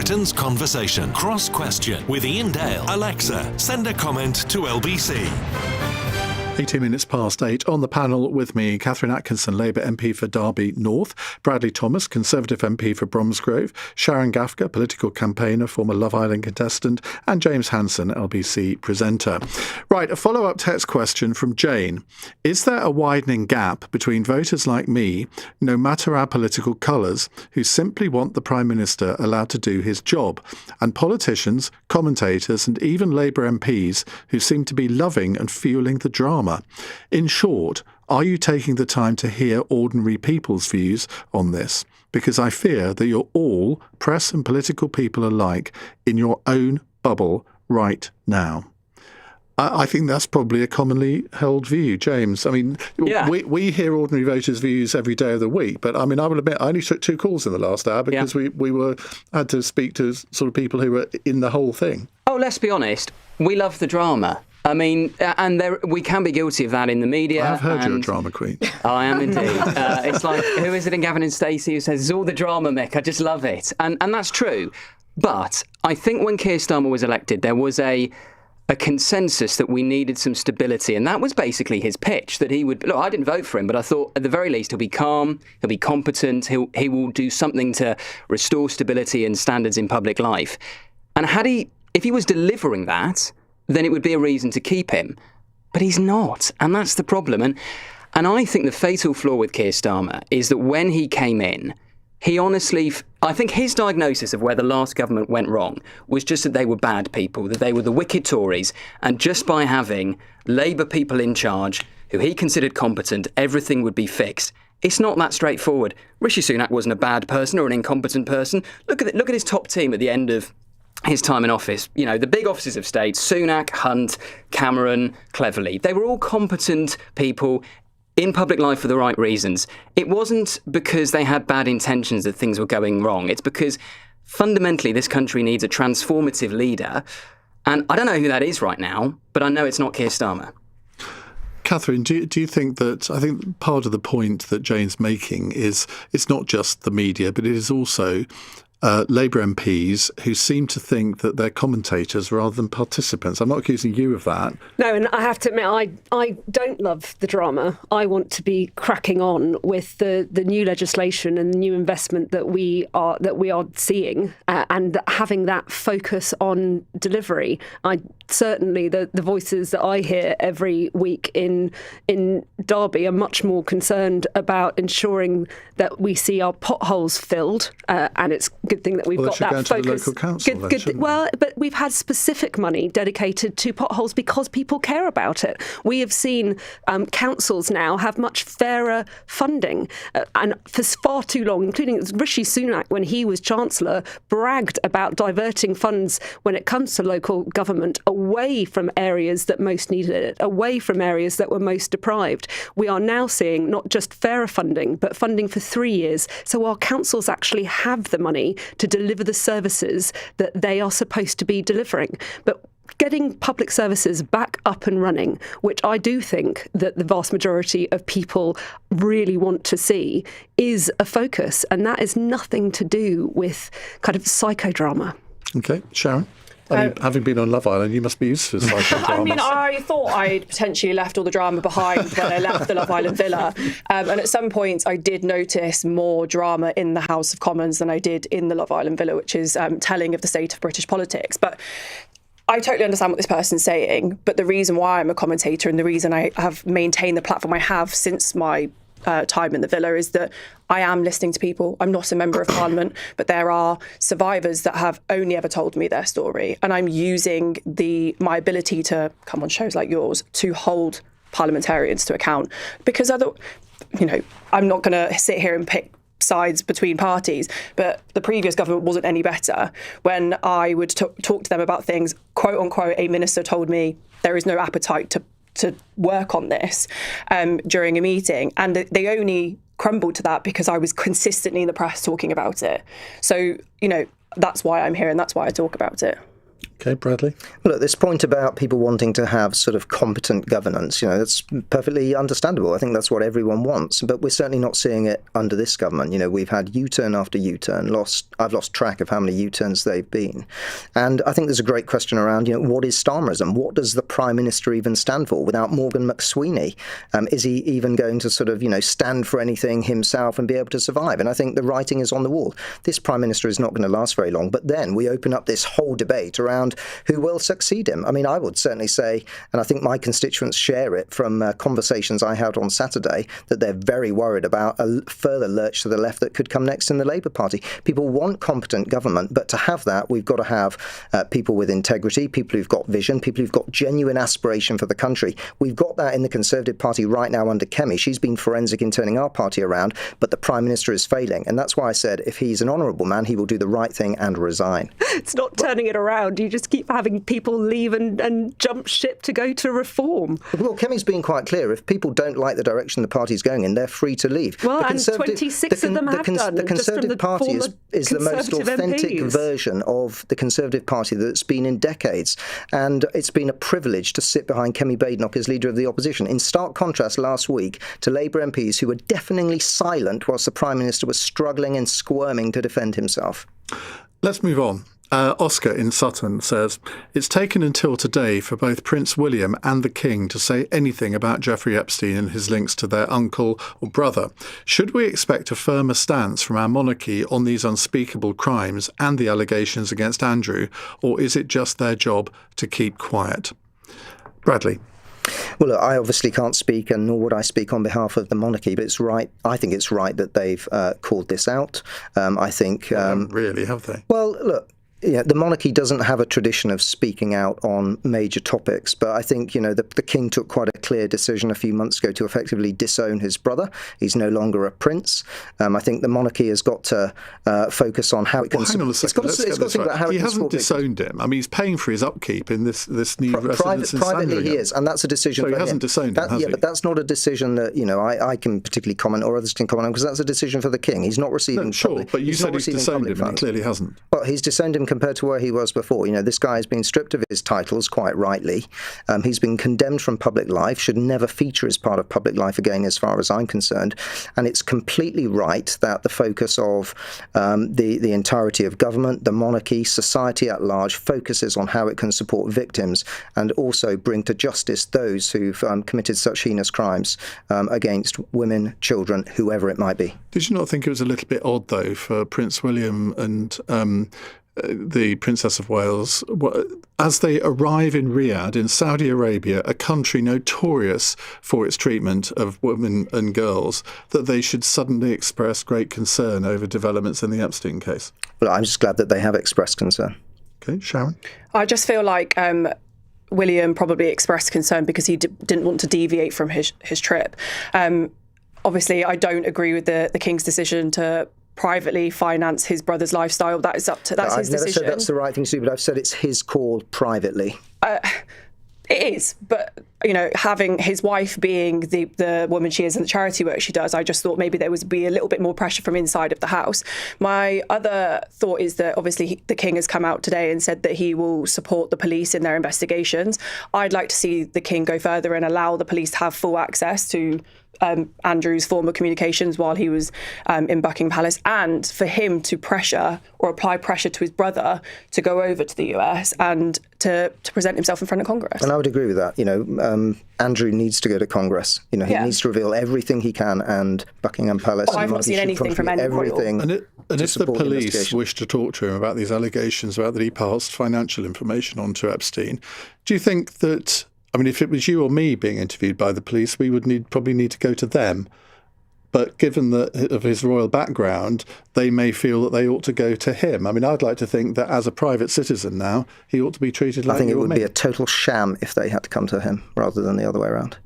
Britain's conversation. Cross Question with Iain Dale. Alexa, send a comment to LBC. 18 minutes past 8. On the panel with me, Catherine Atkinson, Labour MP for Derby North, Bradley Thomas, Conservative MP for Bromsgrove, Sharon Gafka, political campaigner, former Love Island contestant, and James Hanson, LBC presenter. Right, a follow-up text question from Jane. Is there a widening gap between voters like me, no matter our political colours, who simply want the Prime Minister allowed to do his job, and politicians, commentators, and even Labour MPs who seem to be loving and fueling the drama? In short, are you taking the time to hear ordinary people's views on this? Because I fear that you're all, press and political people alike, in your own bubble right now. I think that's probably a commonly held view, James. I mean, we hear ordinary voters' views every day of the week, but I mean, I will admit, I only took 2 calls in the last hour because we had to speak to sort of people who were in the whole thing. Oh, let's be honest, we love the drama. I mean, and we can be guilty of that in the media. I've heard you're a drama queen. I am indeed. It's like, who is it in Gavin and Stacey who says, it's all the drama, Mick, I just love it. And that's true. But I think when Keir Starmer was elected, there was a consensus that we needed some stability. And that was basically his pitch, that he would... Look, I didn't vote for him, but I thought at the very least he'll be calm, he'll be competent, he will do something to restore stability and standards in public life. And if he was delivering that, then it would be a reason to keep him. But he's not, and that's the problem. And I think the fatal flaw with Keir Starmer is that when he came in, he honestly... I think his diagnosis of where the last government went wrong was just that they were bad people, that they were the wicked Tories, and just by having Labour people in charge, who he considered competent, everything would be fixed. It's not that straightforward. Rishi Sunak wasn't a bad person or an incompetent person. Look at his top team at the end of his time in office. You know, the big offices of state, Sunak, Hunt, Cameron, Cleverly, they were all competent people in public life for the right reasons. It wasn't because they had bad intentions that things were going wrong. It's because fundamentally this country needs a transformative leader. And I don't know who that is right now, but I know it's not Keir Starmer. Catherine, do you think that... I think part of the point that Jane's making is it's not just the media, but it is also... Labour MPs who seem to think that they're commentators rather than participants. I'm not accusing you of that. No, and I have to admit, I don't love the drama. I want to be cracking on with the new legislation and the new investment that we are seeing, and having that focus on delivery. Certainly the voices that I hear every week in Derby are much more concerned about ensuring that we see our potholes filled, and it's a good thing that we've got that focus. To the local council, but we've had specific money dedicated to potholes because people care about it. We have seen councils now have much fairer funding, and for far too long, including Rishi Sunak when he was Chancellor, bragged about diverting funds when it comes to local government away from areas that most needed it, away from areas that were most deprived. We are now seeing not just fairer funding, but funding for 3 years. So our councils actually have the money to deliver the services that they are supposed to be delivering. But getting public services back up and running, which I do think that the vast majority of people really want to see, is a focus. And that is nothing to do with kind of psychodrama. Okay, Sharon? Having been on Love Island, you must be used to psychodramas. I mean, I thought I'd potentially left all the drama behind when I left the Love Island villa. And at some points, I did notice more drama in the House of Commons than I did in the Love Island villa, which is telling of the state of British politics. But I totally understand what this person's saying. But the reason why I'm a commentator and the reason I have maintained the platform I have since my time in the villa is that I am listening to people. I'm not a member of Parliament, but there are survivors that have only ever told me their story, and I'm using my ability to come on shows like yours to hold parliamentarians to account. Because I'm not going to sit here and pick sides between parties, but the previous government wasn't any better. When I would talk to them about things, quote unquote, a minister told me there is no appetite to work on this during a meeting, and they only crumbled to that because I was consistently in the press talking about it. So, that's why I'm here and that's why I talk about it. Okay, Bradley? Well, at this point about people wanting to have sort of competent governance, that's perfectly understandable. I think that's what everyone wants, but we're certainly not seeing it under this government. We've had U-turn after U-turn. I've lost track of how many U-turns they've been. And I think there's a great question around, what is Starmerism? What does the Prime Minister even stand for? Without Morgan McSweeney, is he even going to sort of, stand for anything himself and be able to survive? And I think the writing is on the wall. This Prime Minister is not going to last very long, but then we open up this whole debate around who will succeed him. I mean, I would certainly say, and I think my constituents share it from conversations I had on Saturday, that they're very worried about a further lurch to the left that could come next in the Labour Party. People want competent government, but to have that, we've got to have people with integrity, people who've got vision, people who've got genuine aspiration for the country. We've got that in the Conservative Party right now under Kemi. She's been forensic in turning our party around, but the Prime Minister is failing. And that's why I said if he's an honourable man, he will do the right thing and resign. It's not turning it around. You just keep having people leave and jump ship to go to reform. Well, Kemi's been quite clear. If people don't like the direction the party's going in, they're free to leave. Well, and 26 of them have done. The Conservative Party is the most authentic version of the Conservative Party that's been in decades. And it's been a privilege to sit behind Kemi Badenoch as leader of the opposition. In stark contrast last week to Labour MPs who were deafeningly silent whilst the Prime Minister was struggling and squirming to defend himself. Let's move on. Oscar in Sutton says, it's taken until today for both Prince William and the King to say anything about Jeffrey Epstein and his links to their uncle or brother. Should we expect a firmer stance from our monarchy on these unspeakable crimes and the allegations against Andrew, or is it just their job to keep quiet? Bradley. Well, look, I obviously can't speak, and nor would I speak on behalf of the monarchy, but it's right. I think it's right that they've called this out. I think... really, have they? Well, look... Yeah, the monarchy doesn't have a tradition of speaking out on major topics, but I think, the King took quite a clear decision a few months ago to effectively disown his brother. He's no longer a prince. I think the monarchy has got to focus on how it can... Well, hang on a second. It's got to think about how he hasn't disowned him. I mean, he's paying for his upkeep in this new residence in Privately Sandringham. He is, and that's a decision for him. So he hasn't disowned him, has he? Yeah, but that's not a decision that, I can particularly comment or others can comment on, because that's a decision for the King. He's not receiving... No, sure, but you said he's disowned him, and he clearly hasn't. Well, he's disowned him compared to where he was before. This guy has been stripped of his titles, quite rightly. He's been condemned from public life, should never feature as part of public life again, as far as I'm concerned. And it's completely right that the focus of the entirety of government, the monarchy, society at large, focuses on how it can support victims and also bring to justice those who've committed such heinous crimes against women, children, whoever it might be. Did you not think it was a little bit odd, though, for Prince William and the Princess of Wales, as they arrive in Riyadh in Saudi Arabia, a country notorious for its treatment of women and girls, that they should suddenly express great concern over developments in the Epstein case? Well, I'm just glad that they have expressed concern. Okay, Sharon? I just feel like William probably expressed concern because he didn't want to deviate from his trip. Obviously, I don't agree with the King's decision to privately finance his brother's lifestyle. That's his decision. I've never said that's the right thing to do, but I've said it's his call privately. It is, but having his wife being the woman she is and the charity work she does, I just thought maybe there would be a little bit more pressure from inside of the house. My other thought is that obviously the King has come out today and said that he will support the police in their investigations. I'd like to see the King go further and allow the police to have full access to Andrew's former communications while he was in Buckingham Palace, and for him to pressure or apply pressure to his brother to go over to the US and to present himself in front of Congress. And I would agree with that. Andrew needs to go to Congress. He needs to reveal everything he can, and Buckingham Palace. I've not seen anything from any everything. And if the police wish to talk to him about these allegations about that he passed financial information on to Epstein, do you think that? I mean, if it was you or me being interviewed by the police, we would probably need to go to them. But given of his royal background, they may feel that they ought to go to him. I mean, I'd like to think that as a private citizen now, he ought to be treated like I think it would be a total sham if they had to come to him rather than the other way around.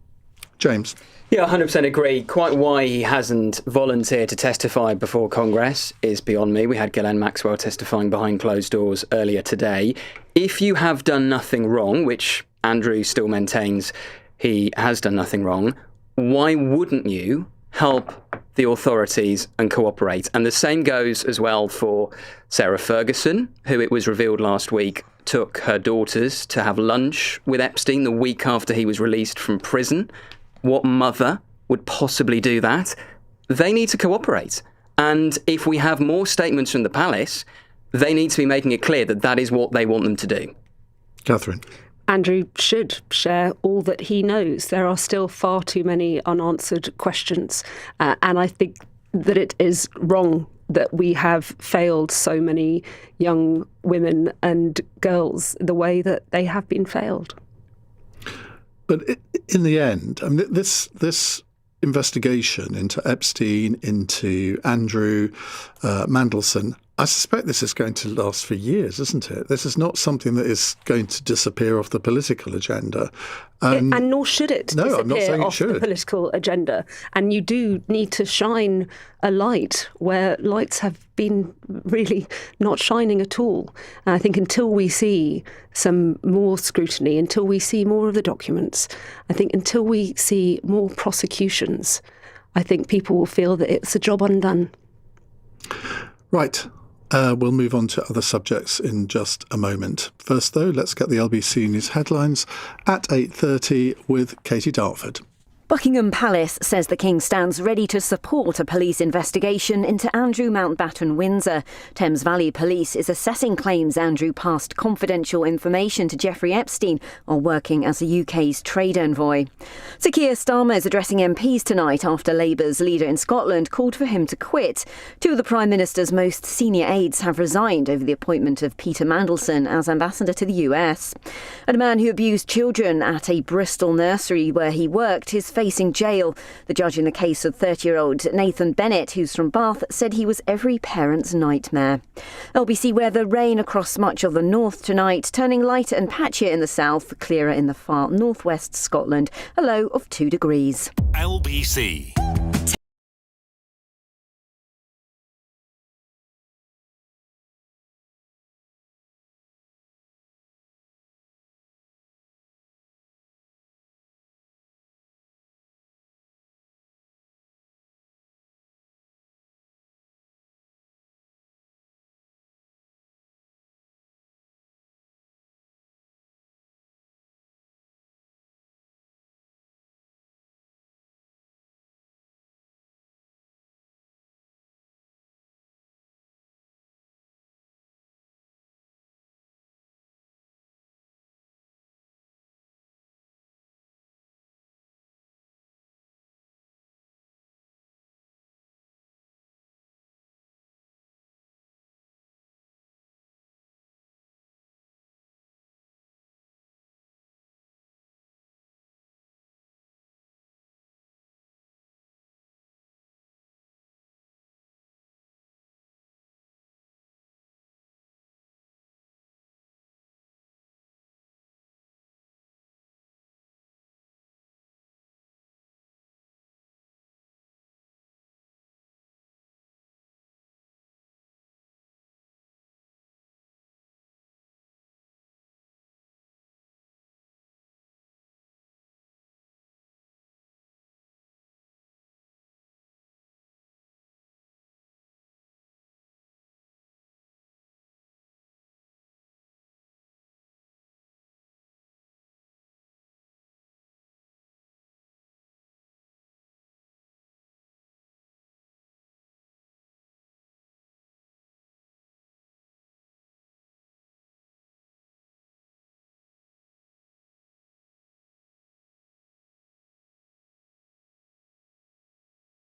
James? Yeah, 100% agree. Quite why he hasn't volunteered to testify before Congress is beyond me. We had Ghislaine Maxwell testifying behind closed doors earlier today. If you have done nothing wrong, which Andrew still maintains he has done nothing wrong, why wouldn't you help the authorities and cooperate? And the same goes as well for Sarah Ferguson, who it was revealed last week took her daughters to have lunch with Epstein the week after he was released from prison? What mother would possibly do that? They need to cooperate. And if we have more statements from the palace, they need to be making it clear that that is what they want them to do. Catherine. Andrew should share all that he knows. There are still far too many unanswered questions. And I think that it is wrong that we have failed so many young women and girls the way that they have been failed. But in the end, I mean, this investigation into Epstein, into Andrew Mandelson, I suspect this is going to last for years, isn't it? This is not something that is going to disappear off the political agenda. And nor should it disappear I'm not saying off the political agenda. And you do need to shine a light where lights have been really not shining at all. And I think until we see some more scrutiny, until we see more of the documents, I think until we see more prosecutions, I think people will feel that it's a job undone. Right. We'll move on to other subjects in just a moment. First, though, let's get the LBC News headlines at 8:30 with Katie Dartford. Buckingham Palace says the King stands ready to support a police investigation into Andrew Mountbatten Windsor. Thames Valley Police is assessing claims Andrew passed confidential information to Jeffrey Epstein while working as the UK's trade envoy. Sir Keir Starmer is addressing MPs tonight after Labour's leader in Scotland called for him to quit. Two of the Prime Minister's most senior aides have resigned over the appointment of Peter Mandelson as ambassador to the US. And a man who abused children at a Bristol nursery where he worked is facing jail. The judge in the case of 30-year-old Nathan Bennett, who's from Bath, said he was every parent's nightmare. LBC weather: rain across much of the north tonight, turning lighter and patchier in the south, clearer in the far northwest Scotland, a low of 2 degrees. LBC.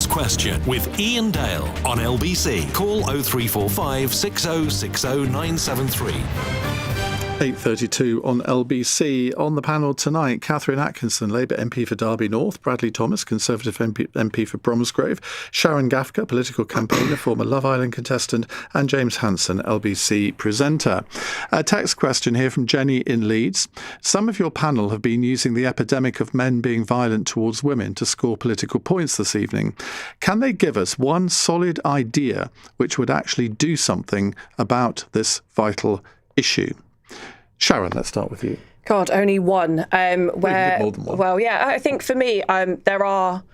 Question with Iain Dale on LBC. Call 0345 6060973. 8:32 on LBC. On the panel tonight, Catherine Atkinson, Labour MP for Derby North, Bradley Thomas, Conservative MP for Bromsgrove, Sharon Gafka, political campaigner, former Love Island contestant, and James Hanson, LBC presenter. A text question here from Jenny in Leeds. Some of your panel have been using the epidemic of men being violent towards women to score political points this evening. Can they give us one solid idea which would actually do something about this vital issue? Sharon, let's start with you. God, only one. More than one. Well, yeah, I think for me, there are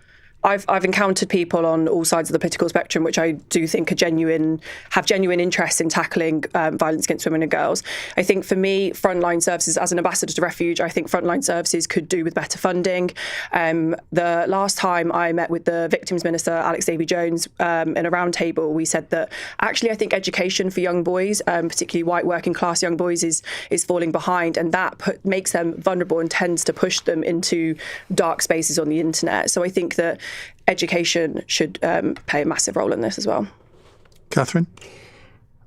I've encountered people on all sides of the political spectrum, which I do think have genuine interest in tackling violence against women and girls. I think for me, frontline services, as an ambassador to Refuge, I think frontline services could do with better funding. The last time I met with the Victims Minister, Alex Davey-Jones, in a roundtable, we said that actually I think education for young boys, particularly white working class young boys, is falling behind, and that makes them vulnerable and tends to push them into dark spaces on the internet. So I think that education should play a massive role in this as well. Catherine?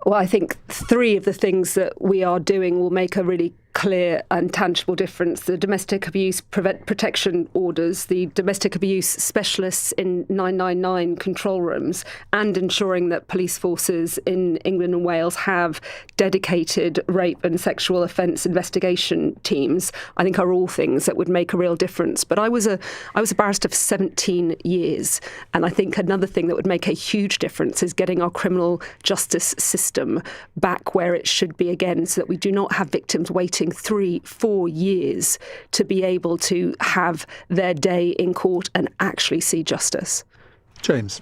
Well, I think 3 of the things that we are doing will make a really clear and tangible difference. The domestic abuse protection orders, the domestic abuse specialists in 999 control rooms, and ensuring that police forces in England and Wales have dedicated rape and sexual offence investigation teams, I think are all things that would make a real difference. But I was a barrister for 17 years, and I think another thing that would make a huge difference is getting our criminal justice system back where it should be again, so that we do not have victims waiting 3-4 years to be able to have their day in court and actually see justice. James?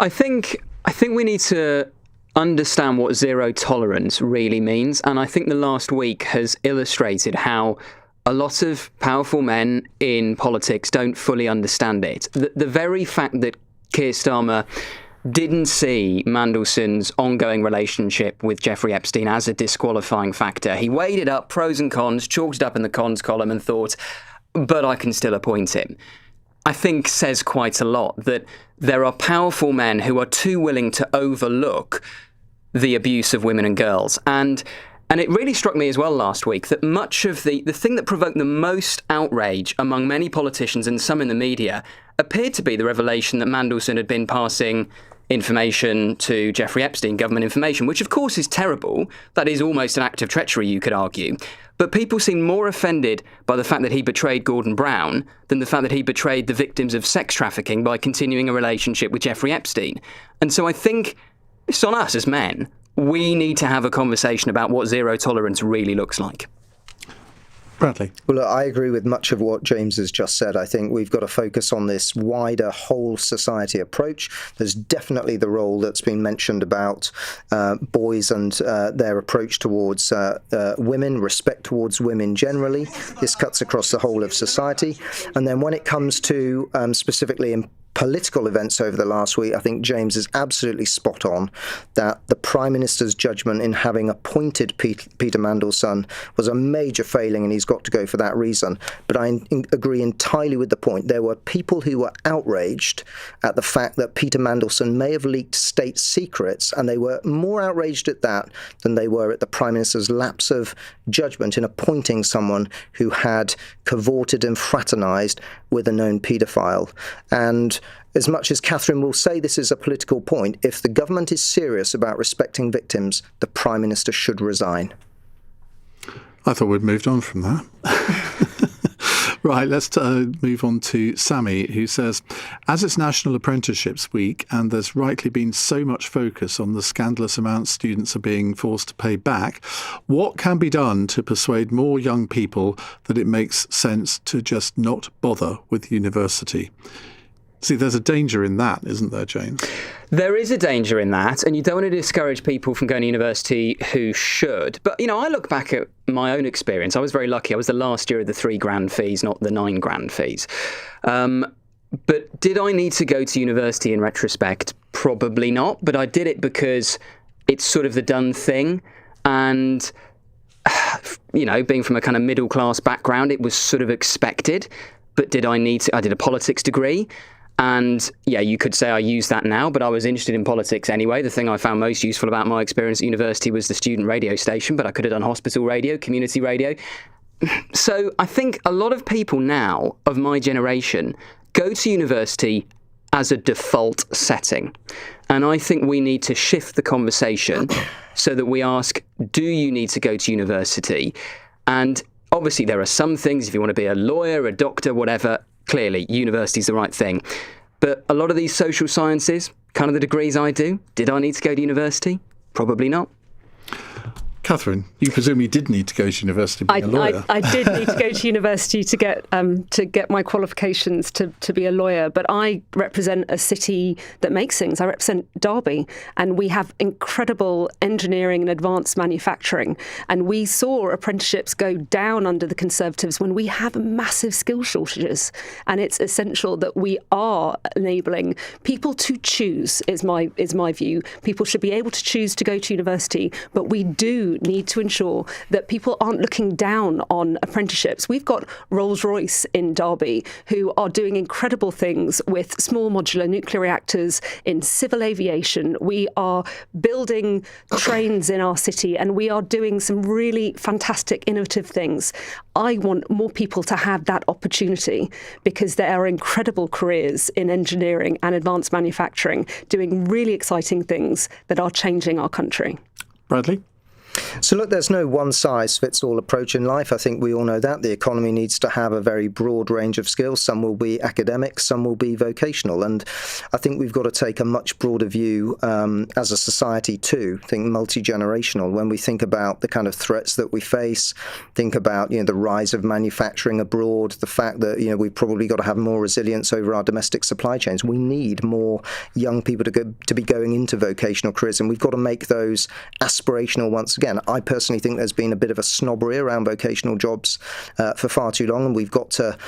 I think we need to understand what zero tolerance really means, and I think the last week has illustrated how a lot of powerful men in politics don't fully understand it. The very fact that Keir Starmer didn't see Mandelson's ongoing relationship with Jeffrey Epstein as a disqualifying factor. He weighed it up, pros and cons, chalked it up in the cons column and thought, but I can still appoint him. I think says quite a lot that there are powerful men who are too willing to overlook the abuse of women and girls. And it really struck me as well last week that much of the thing that provoked the most outrage among many politicians and some in the media appeared to be the revelation that Mandelson had been passing information to Jeffrey Epstein, government information, which of course is terrible. That is almost an act of treachery, you could argue. But people seem more offended by the fact that he betrayed Gordon Brown than the fact that he betrayed the victims of sex trafficking by continuing a relationship with Jeffrey Epstein. And so I think it's on us as men. We need to have a conversation about what zero tolerance really looks like. Bradley? Well, look, I agree with much of what James has just said. I think we've got to focus on this wider whole society approach. There's definitely the role that's been mentioned about boys and their approach towards women, respect towards women generally. This cuts across the whole of society. And then when it comes to specifically in political events over the last week, I think James is absolutely spot on that the Prime Minister's judgment in having appointed Peter Mandelson was a major failing, and he's got to go for that reason. But I agree entirely with the point. There were people who were outraged at the fact that Peter Mandelson may have leaked state secrets, and they were more outraged at that than they were at the Prime Minister's lapse of judgment in appointing someone who had cavorted and fraternised with a known paedophile. And as much as Catherine will say this is a political point, if the government is serious about respecting victims, the Prime Minister should resign. I thought we'd moved on from that. Right, let's move on to Sammy, who says, as it's National Apprenticeships Week and there's rightly been so much focus on the scandalous amounts students are being forced to pay back, what can be done to persuade more young people that it makes sense to just not bother with university? See, there's a danger in that, isn't there, James? There is a danger in that, and you don't want to discourage people from going to university who should. But, you know, I look back at my own experience. I was very lucky. I was the last year of the £3,000 fees, not the £9,000 fees. But did I need to go to university in retrospect? Probably not. But I did it because it's sort of the done thing. And, you know, being from a kind of middle-class background, it was sort of expected. But did I need to? I did a politics degree. And yeah, you could say I use that now, but I was interested in politics anyway. The thing I found most useful about my experience at university was the student radio station, but I could have done hospital radio, community radio. So I think a lot of people now of my generation go to university as a default setting. And I think we need to shift the conversation so that we ask, do you need to go to university? And obviously there are some things, if you want to be a lawyer, a doctor, whatever, clearly, university's the right thing. But a lot of these social sciences, kind of the degrees I do, did I need to go to university? Probably not. Catherine, you presumably did need to go to university being a lawyer. I did need to go to university to get my qualifications to be a lawyer, but I represent a city that makes things. I represent Derby, and we have incredible engineering and advanced manufacturing, and we saw apprenticeships go down under the Conservatives when we have massive skill shortages, and it's essential that we are enabling people to choose, is my view. People should be able to choose to go to university, but we do need to ensure that people aren't looking down on apprenticeships. We've got Rolls-Royce in Derby who are doing incredible things with small modular nuclear reactors in civil aviation. We are building trains in our city, and we are doing some really fantastic, innovative things. I want more people to have that opportunity because there are incredible careers in engineering and advanced manufacturing doing really exciting things that are changing our country. Bradley? So look, there's no one-size-fits-all approach in life. I think we all know that. The economy needs to have a very broad range of skills. Some will be academic, some will be vocational. And I think we've got to take a much broader view as a society too, think multi-generational. When we think about the kind of threats that we face, think about the rise of manufacturing abroad, the fact that we've probably got to have more resilience over our domestic supply chains. We need more young people to be going into vocational careers, and we've got to make those aspirational once again. I personally think there's been a bit of a snobbery around vocational jobs for far too long, and we've got to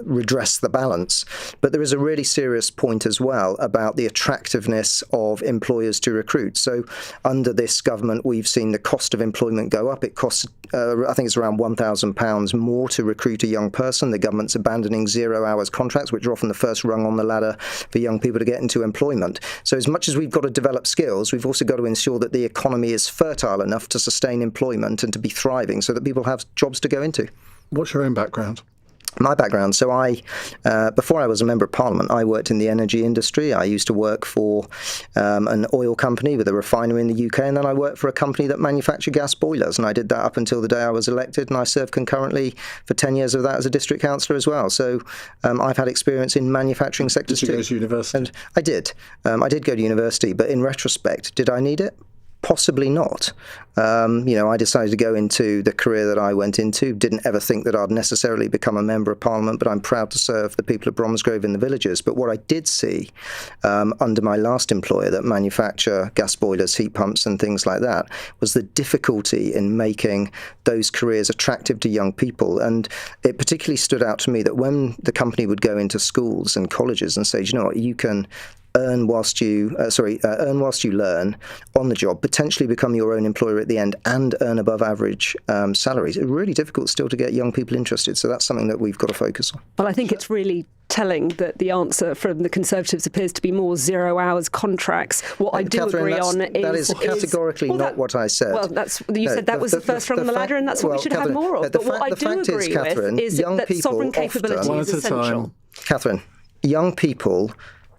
redress the balance. But there is a really serious point as well about the attractiveness of employers to recruit. So under this government, we've seen the cost of employment go up. It costs, I think it's around £1,000 more to recruit a young person. The government's abandoning 0 hours contracts, which are often the first rung on the ladder for young people to get into employment. So as much as we've got to develop skills, we've also got to ensure that the economy is fertile enough to sustain employment and to be thriving so that people have jobs to go into. What's your own background? My background. So before I was a member of Parliament, I worked in the energy industry. I used to work for an oil company with a refinery in the UK, and then I worked for a company that manufactured gas boilers, and I did that up until the day I was elected, and I served concurrently for 10 years of that as a district councillor as well. So I've had experience in manufacturing sectors too. Did you go to university? And I did. I did go to university, but in retrospect, did I need it? Possibly not. I decided to go into the career that I went into. Didn't ever think that I'd necessarily become a member of Parliament, but I'm proud to serve the people of Bromsgrove in the villages. But what I did see under my last employer that manufacture gas boilers, heat pumps and things like that was the difficulty in making those careers attractive to young people. And it particularly stood out to me that when the company would go into schools and colleges and say, you know what, you can earn whilst you learn on the job, potentially become your own employer at the end, and earn above average salaries. It's really difficult still to get young people interested. So that's something that we've got to focus on. Well, I think it's really telling that the answer from the Conservatives appears to be more 0 hours contracts. What I do Catherine, agree on that is categorically not what I said. Well, you said that was the first rung on the ladder, and that's what we should have more of. But what I do agree with is that sovereign capability is essential. Catherine, young people,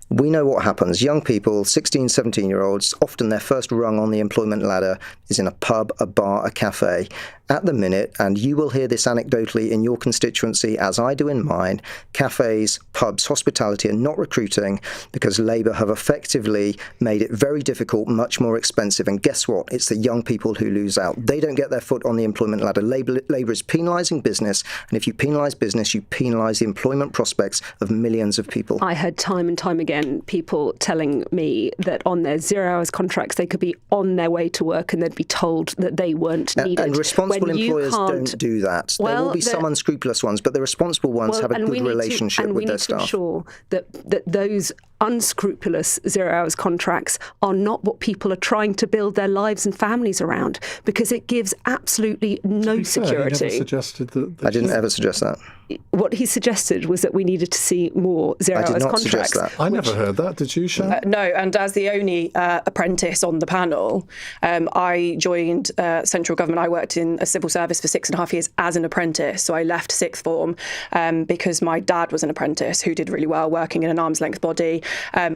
we know what happens. Young people, 16, 17-year-olds, often their first rung on the employment ladder is in a pub, a bar, a cafe. At the minute, and you will hear this anecdotally in your constituency as I do in mine, cafes, pubs, hospitality are not recruiting because Labour have effectively made it very difficult, much more expensive. And guess what? It's the young people who lose out. They don't get their foot on the employment ladder. Labour is penalising business, and if you penalise business, you penalise the employment prospects of millions of people. I heard time and time again people telling me that on their 0 hours contracts they could be on their way to work and they'd be told that they weren't needed. And responsible employers don't do that. There will be some unscrupulous ones, but the responsible ones have a good relationship with their staff. And we need to ensure that those unscrupulous 0 hours contracts are not what people are trying to build their lives and families around, because it gives absolutely no security. He never suggested that I didn't ever suggest that. What he suggested was that we needed to see more 0 hours contracts. I did not suggest that. I never heard that. Did you, Sharon? No, and as the only apprentice on the panel, I joined central government. I worked in a civil service for 6.5 years as an apprentice. So I left sixth form because my dad was an apprentice who did really well working in an arm's length body.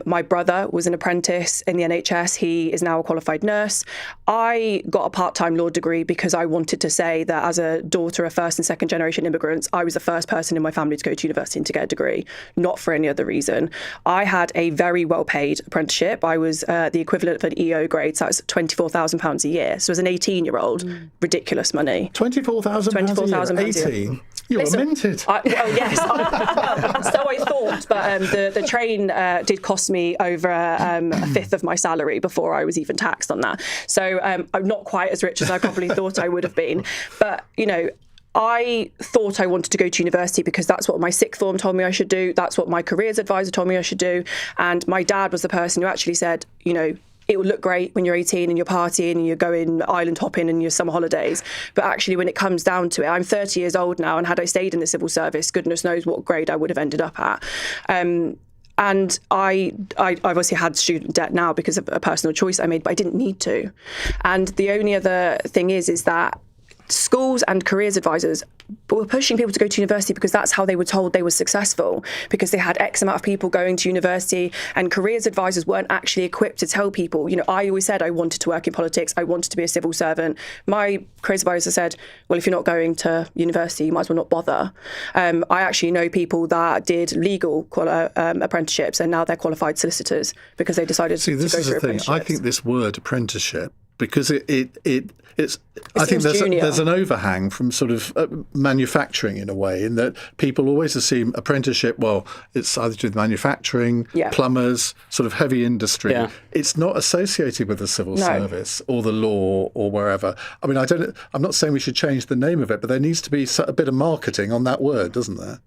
My brother was an apprentice in the NHS. He is now a qualified nurse. I got a part-time law degree because I wanted to say that as a daughter of first and second generation immigrants, I was the first person in my family to go to university and to get a degree, not for any other reason. I had a very well-paid apprenticeship. I was the equivalent of an EO grade, so that was £24,000 a year. So as an 18-year-old, ridiculous money. £24,000 a year? 18? You were minted. Yes. So I thought, but the train did cost me over a fifth of my salary before I was even taxed on that. So I'm not quite as rich as I probably thought I would have been. But, I thought I wanted to go to university because that's what my sixth form told me I should do. That's what my careers advisor told me I should do. And my dad was the person who actually said, it would look great when you're 18 and you're partying and you're going island hopping and your summer holidays. But actually, when it comes down to it, I'm 30 years old now, and had I stayed in the civil service, goodness knows what grade I would have ended up at. And I obviously had student debt now because of a personal choice I made, but I didn't need to. And the only other thing is that schools and careers advisors were pushing people to go to university because that's how they were told they were successful, because they had X amount of people going to university, and careers advisors weren't actually equipped to tell people. I always said I wanted to work in politics, I wanted to be a civil servant. My careers advisor said, well, if you're not going to university, you might as well not bother. I actually know people that did legal apprenticeships, and now they're qualified solicitors because they decided to go through apprenticeships. See, this is the thing. I think this word apprenticeship, because it's I think there's an overhang from sort of manufacturing in a way, in that people always assume apprenticeship, well, it's either to do with manufacturing, plumbers, sort of heavy industry. Yeah. It's not associated with the civil service or the law or wherever. I mean, I'm not saying we should change the name of it, but there needs to be a bit of marketing on that word, doesn't there?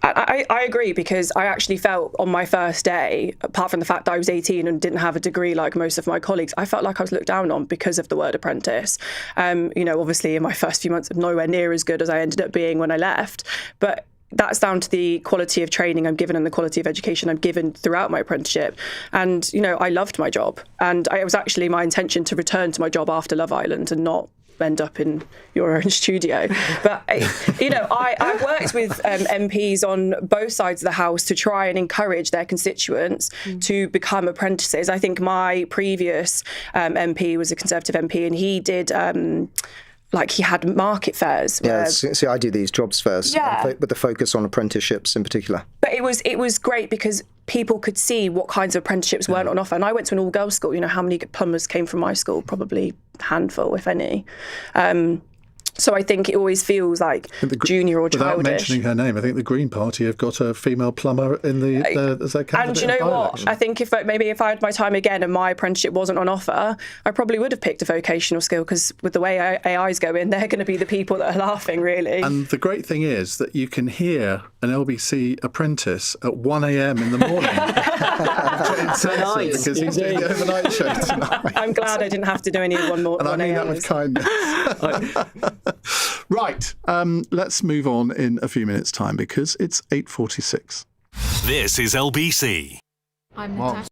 I agree, because I actually felt on my first day, apart from the fact that I was 18 and didn't have a degree like most of my colleagues, I felt like I was looked down on because of the word apprentice. Obviously in my first few months, I'm nowhere near as good as I ended up being when I left. But that's down to the quality of training I'm given and the quality of education I'm given throughout my apprenticeship. And, I loved my job. And it was actually my intention to return to my job after Love Island and not end up in your own studio. But, I worked with MPs on both sides of the House to try and encourage their constituents to become apprentices. I think my previous MP was a Conservative MP, and he did... he had market fairs. See, I do these jobs fairs, with the focus on apprenticeships in particular. But it was great because people could see what kinds of apprenticeships weren't on offer. And I went to an all-girls school. How many plumbers came from my school? Probably a handful, if any. So I think it always feels like junior or childish. Without mentioning her name, I think the Green Party have got a female plumber in as their candidate. And do you know what? I think if I had my time again and my apprenticeship wasn't on offer, I probably would have picked a vocational skill, because with the way AIs go in, they're going to be the people that are laughing, really. And the great thing is that you can hear an LBC apprentice at 1 a.m. in the morning. Because he's doing the overnight show tonight. I'm glad I didn't have to do any 1 more. And I mean that with kindness. Right, let's move on in a few minutes' time, because it's 8:46. This is LBC. I'm Natasha.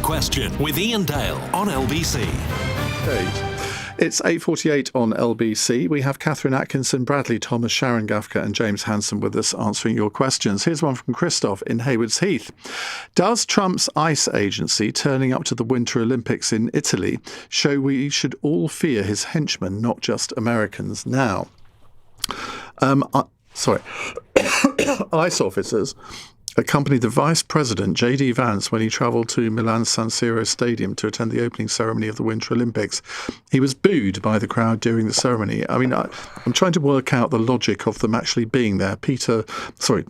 Question with Iain Dale on LBC. It's 8:48 on LBC. We have Catherine Atkinson, Bradley Thomas, Sharon Gafka and James Hanson with us answering your questions. Here's one from Christoph in Haywards Heath. Does Trump's ICE agency turning up to the Winter Olympics in Italy show we should all fear his henchmen, not just Americans now? ICE officers accompanied the Vice President, J.D. Vance, when he travelled to Milan's San Siro Stadium to attend the opening ceremony of the Winter Olympics. He was booed by the crowd during the ceremony. I mean, I'm trying to work out the logic of them actually being there.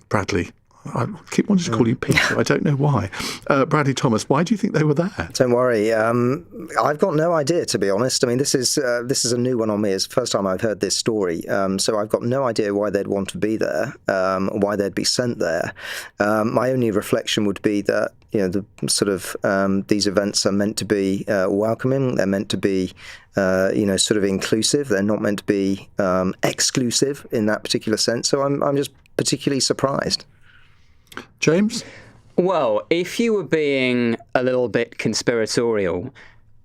Bradley. I keep wanting to call you Peter. I don't know why. Bradley Thomas, why do you think they were there? Don't worry. I've got no idea, to be honest. I mean, this is a new one on me. It's the first time I've heard this story. So I've got no idea why they'd want to be there, why they'd be sent there. My only reflection would be that, the sort of these events are meant to be welcoming. They're meant to be, sort of inclusive. They're not meant to be exclusive in that particular sense. So I'm just particularly surprised. James? Well, if you were being a little bit conspiratorial,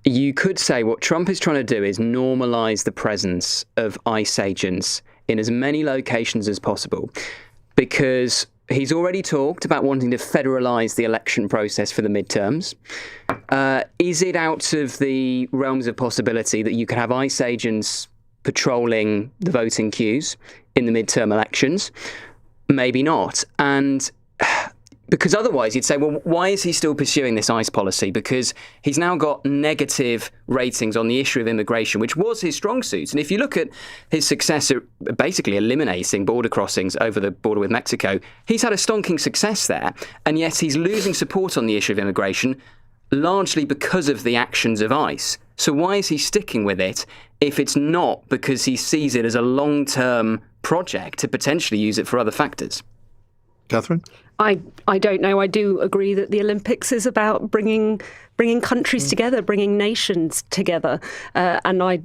you could say what Trump is trying to do is normalise the presence of ICE agents in as many locations as possible, because he's already talked about wanting to federalise the election process for the midterms. Is it out of the realms of possibility that you could have ICE agents patrolling the voting queues in the midterm elections? Maybe not. And because otherwise you'd say, well, why is he still pursuing this ICE policy? Because he's now got negative ratings on the issue of immigration, which was his strong suit. And if you look at his success at basically eliminating border crossings over the border with Mexico, he's had a stonking success there. And yet he's losing support on the issue of immigration, largely because of the actions of ICE. So why is he sticking with it if it's not because he sees it as a long-term project to potentially use it for other factors? Catherine? I don't know. I do agree that the Olympics is about bringing countries together, bringing nations together. And I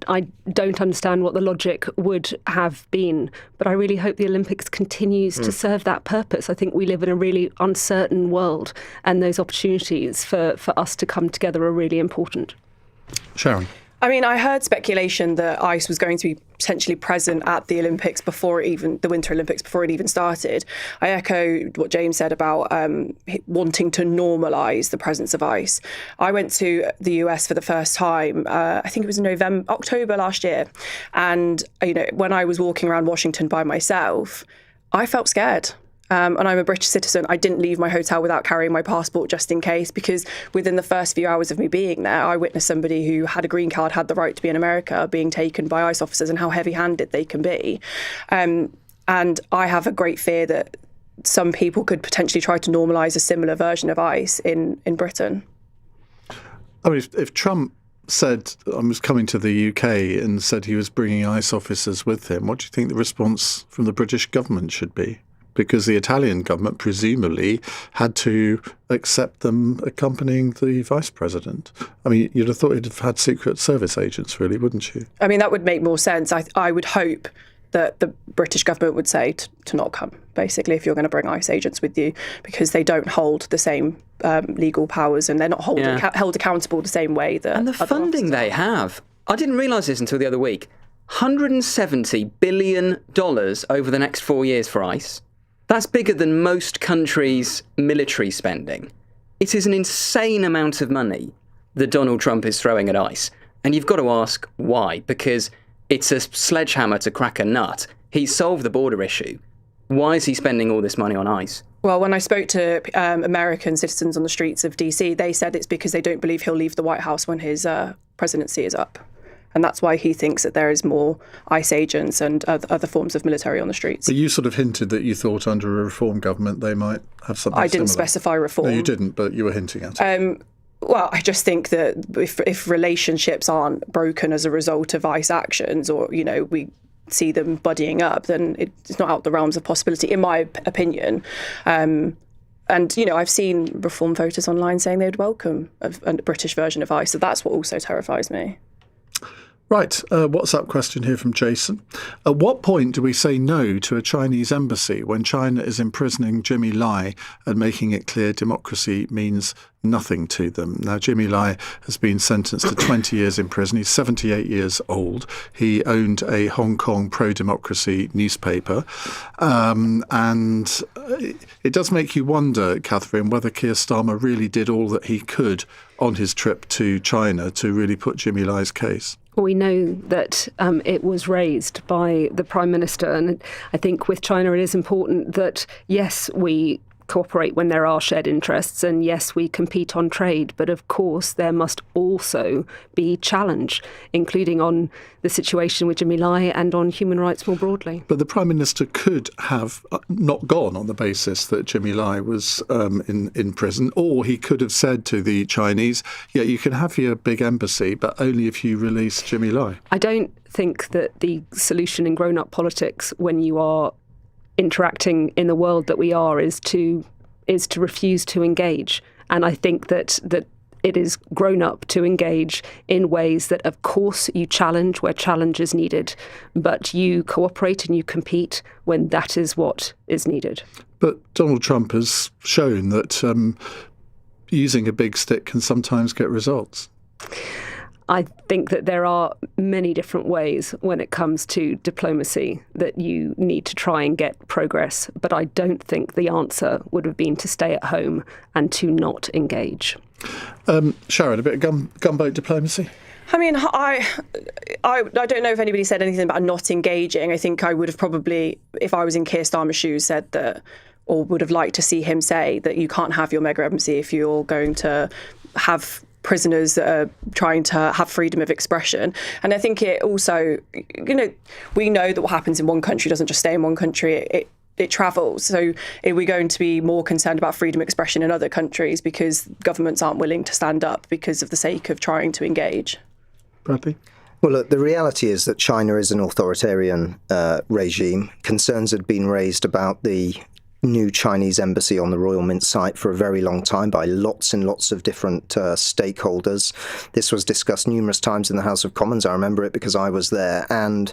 don't understand what the logic would have been. But I really hope the Olympics continues to serve that purpose. I think we live in a really uncertain world, and those opportunities for us to come together are really important. Sharon? I mean, I heard speculation that ICE was going to be potentially present at the Olympics the Winter Olympics before it even started. I echo what James said about wanting to normalise the presence of ICE. I went to the US for the first time, I think it was in October last year. And, when I was walking around Washington by myself, I felt scared. And I'm a British citizen. I didn't leave my hotel without carrying my passport just in case, because within the first few hours of me being there, I witnessed somebody who had a green card, had the right to be in America, being taken by ICE officers and how heavy-handed they can be. And I have a great fear that some people could potentially try to normalise a similar version of ICE in Britain. I mean, if Trump said I was coming to the UK and said he was bringing ICE officers with him, what do you think the response from the British government should be? Because the Italian government presumably had to accept them accompanying the vice president. I mean, you'd have thought you'd have had Secret Service agents, really, wouldn't you? I mean, that would make more sense. I would hope that the British government would say to not come, basically, if you're going to bring ICE agents with you, because they don't hold the same legal powers and they're not held accountable the same way that and the funding they have. I didn't realise this until the other week. $170 billion over the next 4 years for ICE. That's bigger than most countries' military spending. It is an insane amount of money that Donald Trump is throwing at ICE. And you've got to ask why, because it's a sledgehammer to crack a nut. He's solved the border issue. Why is he spending all this money on ICE? Well, when I spoke to American citizens on the streets of DC, they said it's because they don't believe he'll leave the White House when his presidency is up. And that's why he thinks that there is more ICE agents and other forms of military on the streets. But you sort of hinted that you thought under a reform government they might have something I didn't similar. Specify reform. No, you didn't, but you were hinting at it. Well, I just think that if relationships aren't broken as a result of ICE actions, or, we see them buddying up, then it's not out the realms of possibility, in my opinion. And, I've seen reform voters online saying they'd welcome a British version of ICE. So that's what also terrifies me. Right, WhatsApp question here from Jason. At what point do we say no to a Chinese embassy when China is imprisoning Jimmy Lai and making it clear democracy means nothing to them? Now, Jimmy Lai has been sentenced to 20 years in prison. He's 78 years old. He owned a Hong Kong pro-democracy newspaper. And it does make you wonder, Catherine, whether Keir Starmer really did all that he could on his trip to China to really put Jimmy Lai's case. We know that it was raised by the Prime Minister, and I think with China it is important that, yes, we cooperate when there are shared interests, and yes, we compete on trade, but of course there must also be challenge, including on the situation with Jimmy Lai and on human rights more broadly. But the Prime Minister could have not gone on the basis that Jimmy Lai was in prison, or he could have said to the Chinese, yeah, you can have your big embassy, but only if you release Jimmy Lai. I don't think that the solution in grown-up politics when you are interacting in the world that we are is to refuse to engage. And I think that it is grown up to engage in ways that, of course, you challenge where challenge is needed, but you cooperate and you compete when that is what is needed. But Donald Trump has shown that using a big stick can sometimes get results. I think that there are many different ways when it comes to diplomacy that you need to try and get progress, but I don't think the answer would have been to stay at home and to not engage. Sharon, a bit of gunboat diplomacy? I mean, I don't know if anybody said anything about not engaging. I think I would have probably, if I was in Keir Starmer's shoes, said that, or would have liked to see him say that you can't have your mega embassy if you're going to have prisoners that are trying to have freedom of expression. And I think it also, we know that what happens in one country doesn't just stay in one country, it travels. So are we going to be more concerned about freedom of expression in other countries because governments aren't willing to stand up because of the sake of trying to engage? Bradley? Well, look, the reality is that China is an authoritarian regime. Concerns had been raised about the new Chinese embassy on the Royal Mint site for a very long time by lots and lots of different stakeholders. This was discussed numerous times in the House of Commons. I remember it because I was there. And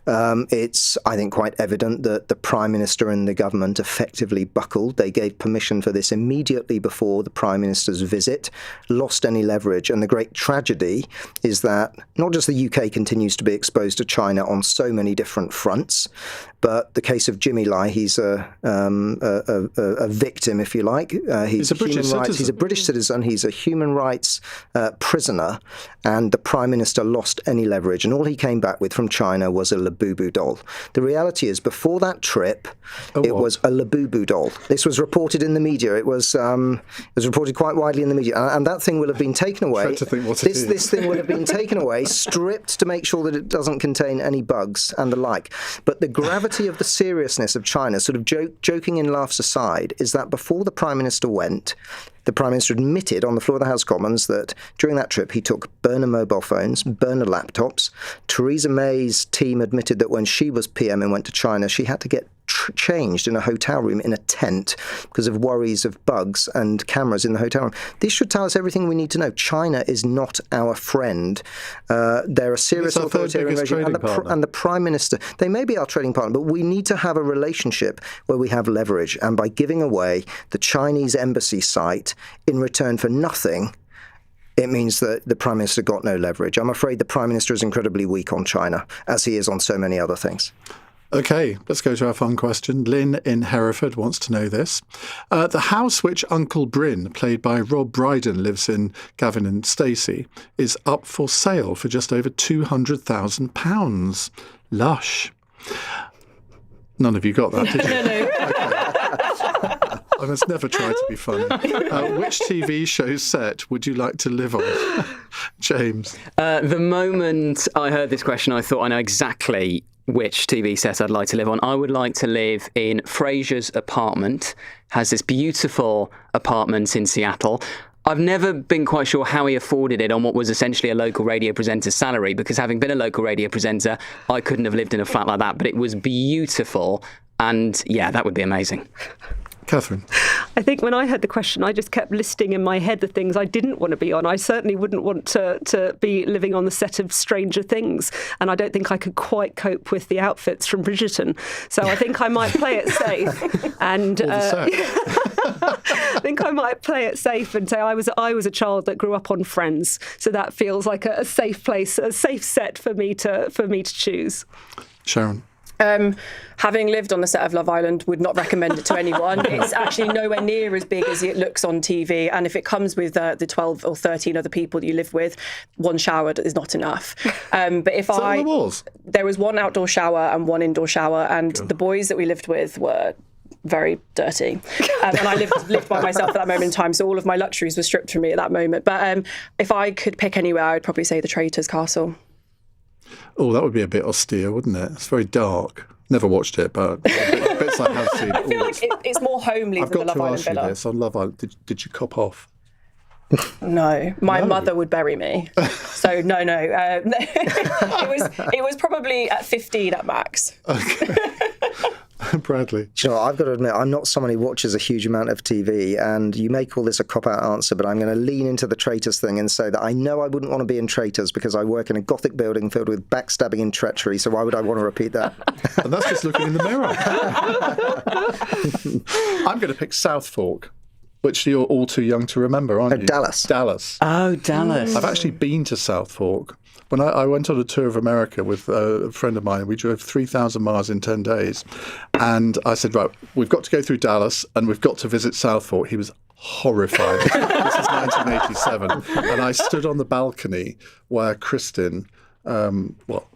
it's, I think, quite evident that the Prime Minister and the government effectively buckled. They gave permission for this immediately before the Prime Minister's visit, lost any leverage. And the great tragedy is that not just the UK continues to be exposed to China on so many different fronts, but the case of Jimmy Lai, he's a victim, if you like. He's a British citizen. He's a British citizen. He's a human rights prisoner, and the Prime Minister lost any leverage. And all he came back with from China was a Labubu doll. The reality is, before that trip, it was a Labubu doll. This was reported in the media. It was reported quite widely in the media, and that thing will have been taken away. This thing will have been taken away, stripped to make sure that it doesn't contain any bugs and the like. But the gravity of the seriousness of China, sort of joking and laughs aside, is that before the Prime Minister went, the Prime Minister admitted on the floor of the House of Commons that during that trip he took burner mobile phones, burner laptops. Theresa May's team admitted that when she was PM and went to China, she had to get changed in a hotel room in a tent because of worries of bugs and cameras in the hotel room. This should tell us everything we need to know. China is not our friend. They're a serious authoritarian regime, and the Prime Minister, they may be our trading partner, but we need to have a relationship where we have leverage. And by giving away the Chinese embassy site in return for nothing, it means that the Prime Minister got no leverage. I'm afraid the Prime Minister is incredibly weak on China, as he is on so many other things. OK, let's go to our fun question. Lynn in Hereford wants to know this. The house which Uncle Bryn, played by Rob Brydon, lives in, Gavin and Stacey, is up for sale for just over £200,000. Lush. None of you got that, did you? No. I must never try to be funny. Which TV show set would you like to live on? James? The moment I heard this question, I thought I know exactly which TV set I'd like to live on. I would like to live in Frasier's apartment. Has this beautiful apartment in Seattle. I've never been quite sure how he afforded it on what was essentially a local radio presenter's salary, because having been a local radio presenter, I couldn't have lived in a flat like that, but it was beautiful. And yeah, that would be amazing. Catherine? I think when I heard the question, I just kept listing in my head the things I didn't want to be on. I certainly wouldn't want to be living on the set of Stranger Things, and I don't think I could quite cope with the outfits from Bridgerton. So I think I might play it safe. And I think I might play it safe and say I was a child that grew up on Friends, so that feels like a safe place, a safe set for me to choose. Sharon? Having lived on the set of Love Island, would not recommend it to anyone. It's actually nowhere near as big as it looks on TV. And if it comes with the 12 or 13 other people that you live with, one shower is not enough. But if there was one outdoor shower and one indoor shower, and the boys that we lived with were very dirty. And I lived by myself at that moment in time, so all of my luxuries were stripped from me at that moment. But if I could pick anywhere, I would probably say the Traitors' Castle. Oh, that would be a bit austere, wouldn't it? It's very dark. Never watched it, but bits I have seen. I feel like it's more homely than the Love Island villa. I've got to ask you this. On Love Island, did you cop off? No, my mother would bury me. So no. It was probably at 15 at max. Okay. Bradley. You know, I've got to admit, I'm not someone who watches a huge amount of TV, and you may call this a cop-out answer, but I'm going to lean into the Traitors thing and say that I know I wouldn't want to be in Traitors because I work in a Gothic building filled with backstabbing and treachery, so why would I want to repeat that? And that's just looking in the mirror. I'm going to pick Southfork, which you're all too young to remember, aren't you? Dallas. Oh, Dallas. I've actually been to Southfork. When I went on a tour of America with a friend of mine, we drove 3,000 miles in 10 days. And I said, right, we've got to go through Dallas and we've got to visit Southfork. He was horrified. This is 1987. And I stood on the balcony where Kristen, I'm not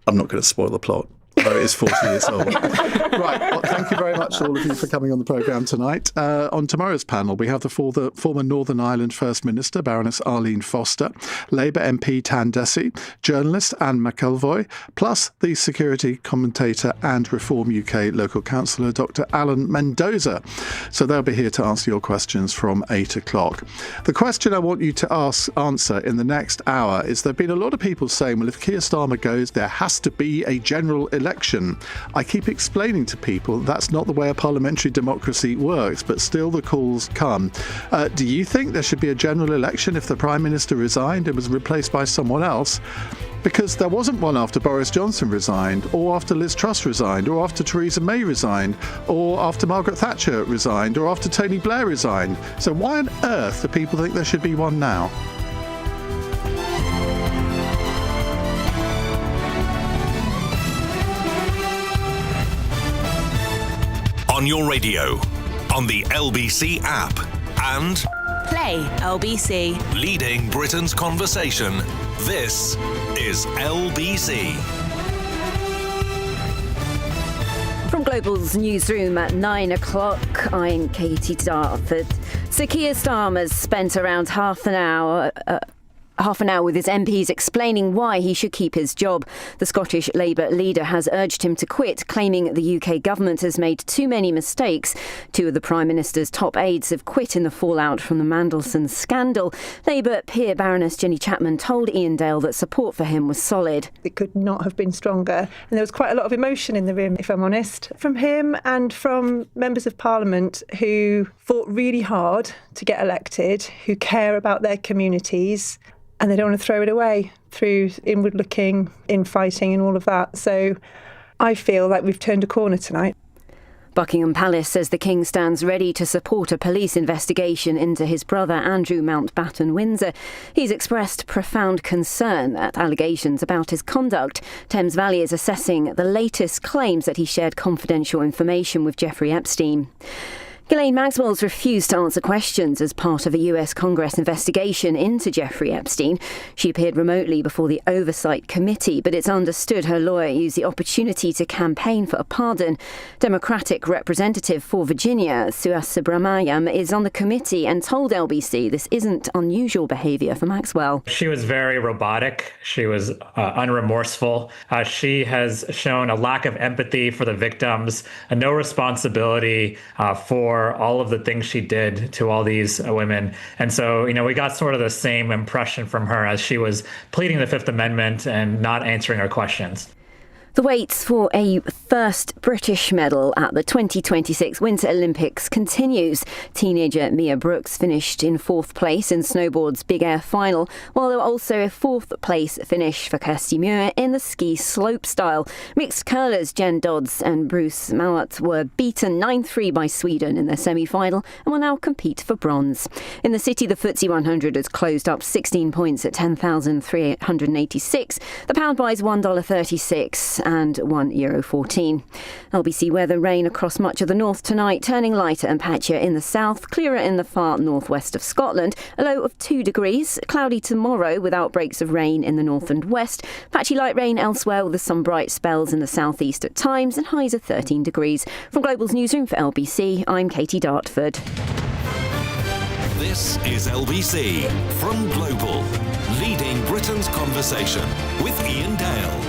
going to spoil the plot. Though it is 40 years old. Right, well, thank you very much, all of you, for coming on the programme tonight. On tomorrow's panel, we have the former Northern Ireland First Minister, Baroness Arlene Foster, Labour MP Tan Dessy, journalist Anne McElvoy, plus the security commentator and Reform UK local councillor, Dr Alan Mendoza. So they'll be here to answer your questions from 8 o'clock. The question I want you to answer in the next hour is, there have been a lot of people saying, well, if Keir Starmer goes, there has to be a general election. I keep explaining to people that's not the way a parliamentary democracy works, but still the calls come. Do you think there should be a general election if the Prime Minister resigned and was replaced by someone else? Because there wasn't one after Boris Johnson resigned, or after Liz Truss resigned, or after Theresa May resigned, or after Margaret Thatcher resigned, or after Tony Blair resigned. So why on earth do people think there should be one now? On your radio, on the LBC app, and Play LBC. Leading Britain's conversation. This is LBC. From Global's newsroom at 9 o'clock, I'm Katie Dartford. Sir Keir Starmer's spent around half an hour with his MPs explaining why he should keep his job. The Scottish Labour leader has urged him to quit, claiming the UK government has made too many mistakes. Two of the Prime Minister's top aides have quit in the fallout from the Mandelson scandal. Labour peer Baroness Jenny Chapman told Iain Dale that support for him was solid. It could not have been stronger. And there was quite a lot of emotion in the room, if I'm honest, from him and from members of Parliament who fought really hard to get elected, who care about their communities, and they don't want to throw it away through inward looking, infighting and all of that. So I feel like we've turned a corner tonight. Buckingham Palace says the King stands ready to support a police investigation into his brother Andrew Mountbatten Windsor. He's expressed profound concern at allegations about his conduct. Thames Valley is assessing the latest claims that he shared confidential information with Jeffrey Epstein. Ghislaine Maxwell's refused to answer questions as part of a US Congress investigation into Jeffrey Epstein. She appeared remotely before the Oversight Committee, but it's understood her lawyer used the opportunity to campaign for a pardon. Democratic representative for Virginia, Suhas Subramaniam, is on the committee and told LBC this isn't unusual behaviour for Maxwell. She was very robotic. She was unremorseful. She has shown a lack of empathy for the victims, and no responsibility for all of the things she did to all these women. And so, we got sort of the same impression from her as she was pleading the Fifth Amendment and not answering our questions. The wait for a first British medal at the 2026 Winter Olympics continues. Teenager Mia Brooks finished in 4th place in snowboard's big air final, while there were also a 4th place finish for Kirsty Muir in the ski slopestyle. Mixed curlers Jen Dodds and Bruce Mowat were beaten 9-3 by Sweden in their semi-final and will now compete for bronze. In the city, the FTSE 100 has closed up 16 points at 10,386. The pound buys $1.36 and €1.14. LBC weather: rain across much of the north tonight, turning lighter and patchier in the south, clearer in the far northwest of Scotland, a low of 2 degrees. Cloudy tomorrow with outbreaks of rain in the north and west, patchy light rain elsewhere with some bright spells in the southeast at times, and highs of 13 degrees. From Global's newsroom for LBC, I'm Katie Dartford. This is LBC from Global, leading Britain's conversation with Iain Dale.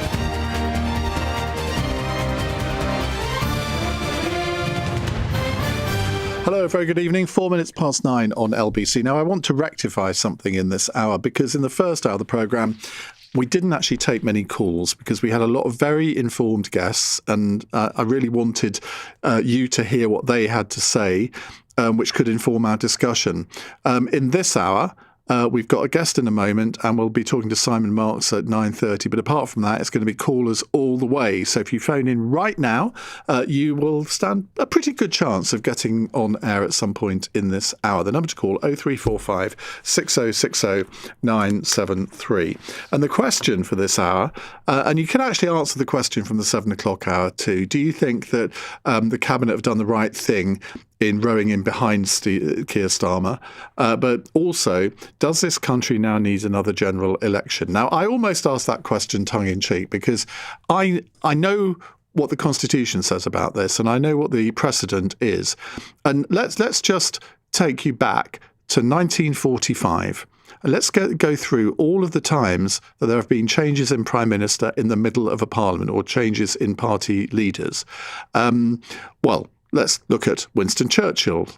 Hello, very good evening. 4 minutes past 9 on LBC. Now, I want to rectify something in this hour, because in the first hour of the programme, we didn't actually take many calls because we had a lot of very informed guests, and I really wanted you to hear what they had to say, which could inform our discussion. In this hour, we've got a guest in a moment, and we'll be talking to Simon Marks at 9:30. But apart from that, it's going to be callers all the way. So if you phone in right now, you will stand a pretty good chance of getting on air at some point in this hour. The number to call, 0345 6060 973. And the question for this hour, and you can actually answer the question from the 7 o'clock hour too. Do you think that the Cabinet have done the right thing in rowing in behind Keir Starmer? But also, does this country now need another general election? Now, I almost asked that question tongue-in-cheek because I know what the Constitution says about this, and I know what the precedent is. And let's just take you back to 1945. Let's go through all of the times that there have been changes in Prime Minister in the middle of a parliament, or changes in party leaders. Well, let's look at Winston Churchill,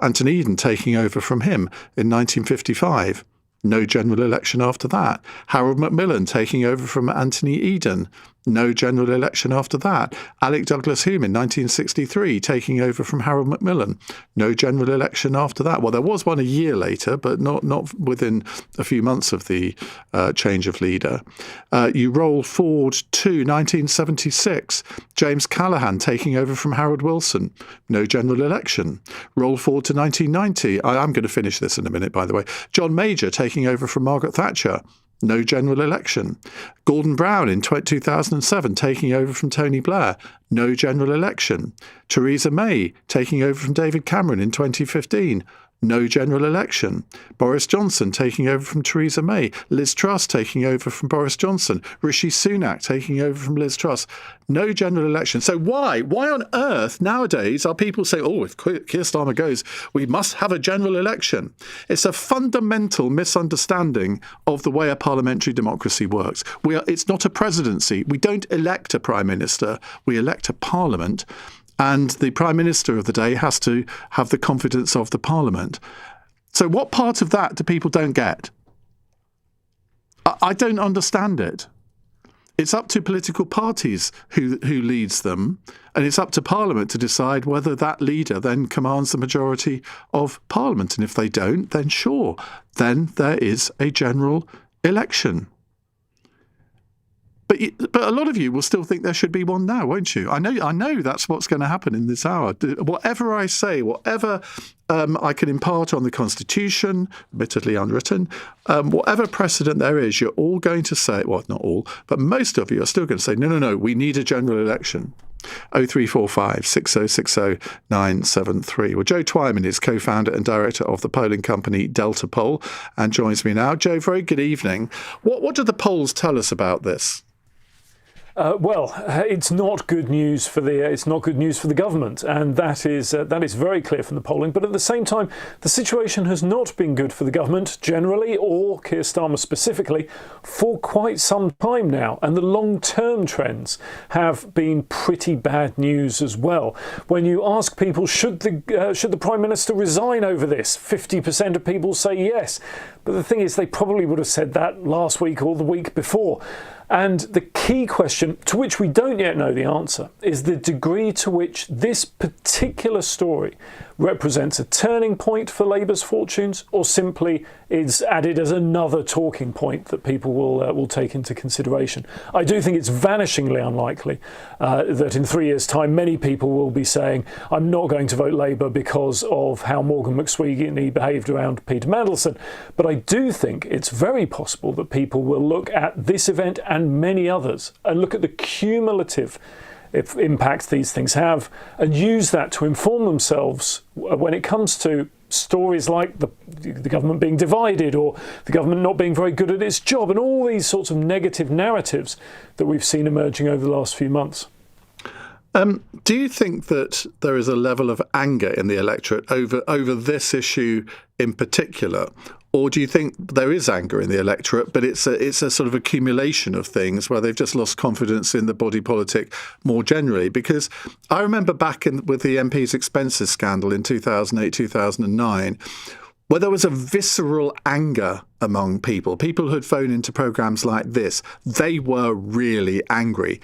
Anthony Eden taking over from him in 1955. No general election after that. Harold Macmillan taking over from Anthony Eden. No general election after that. Alec Douglas-Home in 1963 taking over from Harold Macmillan. No general election after that. Well, there was one a year later, but not within a few months of the change of leader. You roll forward to 1976. James Callaghan taking over from Harold Wilson. No general election. Roll forward to 1990. I'm going to finish this in a minute, by the way. John Major taking over from Margaret Thatcher. No general election. Gordon Brown in 2007 taking over from Tony Blair. No general election. Theresa May taking over from David Cameron in 2015. No general election. Boris Johnson taking over from Theresa May. Liz Truss taking over from Boris Johnson. Rishi Sunak taking over from Liz Truss. No general election. So why on earth nowadays are people saying, oh, if Keir Starmer goes, we must have a general election? It's a fundamental misunderstanding of the way a parliamentary democracy works. It's not a presidency. We don't elect a prime minister. We elect a parliament. And the Prime Minister of the day has to have the confidence of the Parliament. So what part of that do people don't get? I don't understand it. It's up to political parties who leads them, and it's up to Parliament to decide whether that leader then commands the majority of Parliament. And if they don't, then sure, then there is a general election. But a lot of you will still think there should be one now, won't you? I know that's what's going to happen in this hour. Whatever I say, whatever I can impart on the Constitution, admittedly unwritten, whatever precedent there is, you're all going to say, well, not all, but most of you are still going to say, no, we need a general election. 0345 6060 973. Well, Joe Twyman is co-founder and director of the polling company Delta Poll and joins me now. Joe, very good evening. What do the polls tell us about this? Well, it's not good news for the government, and that is very clear from the polling. But at the same time, the situation has not been good for the government generally, or Keir Starmer specifically, for quite some time now. And the long-term trends have been pretty bad news as well. When you ask people, should the Prime Minister resign over this, 50% of people say yes. But the thing is, they probably would have said that last week or the week before. And the key question, to which we don't yet know the answer, is the degree to which this particular story represents a turning point for Labour's fortunes, or simply is added as another talking point that people will take into consideration. I do think it's vanishingly unlikely that in 3 years' time many people will be saying, I'm not going to vote Labour because of how Morgan McSweeney behaved around Peter Mandelson. But I do think it's very possible that people will look at this event and many others and look at the cumulative impact these things have and use that to inform themselves when it comes to stories like the government being divided or the government not being very good at its job and all these sorts of negative narratives that we've seen emerging over the last few months. Do you think that there is a level of anger in the electorate over this issue in particular? Or do you think there is anger in the electorate, but it's a sort of accumulation of things where they've just lost confidence in the body politic more generally? Because I remember back with the MP's expenses scandal in 2008, 2009, where there was a visceral anger among people who'd phone into programmes like this. They were really angry.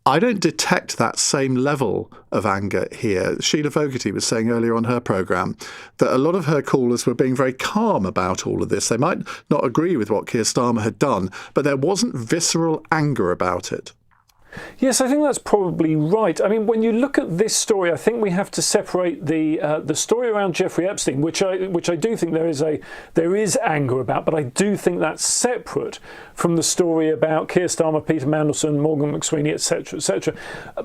I don't detect that same level of anger here. Sheila Fogarty was saying earlier on her programme that a lot of her callers were being very calm about all of this. They might not agree with what Keir Starmer had done, but there wasn't visceral anger about it. Yes, I think that's probably right. I mean, when you look at this story, I think we have to separate the story around Jeffrey Epstein, which I do think there is anger about, but I do think that's separate from the story about Keir Starmer, Peter Mandelson, Morgan McSweeney, etc., etc.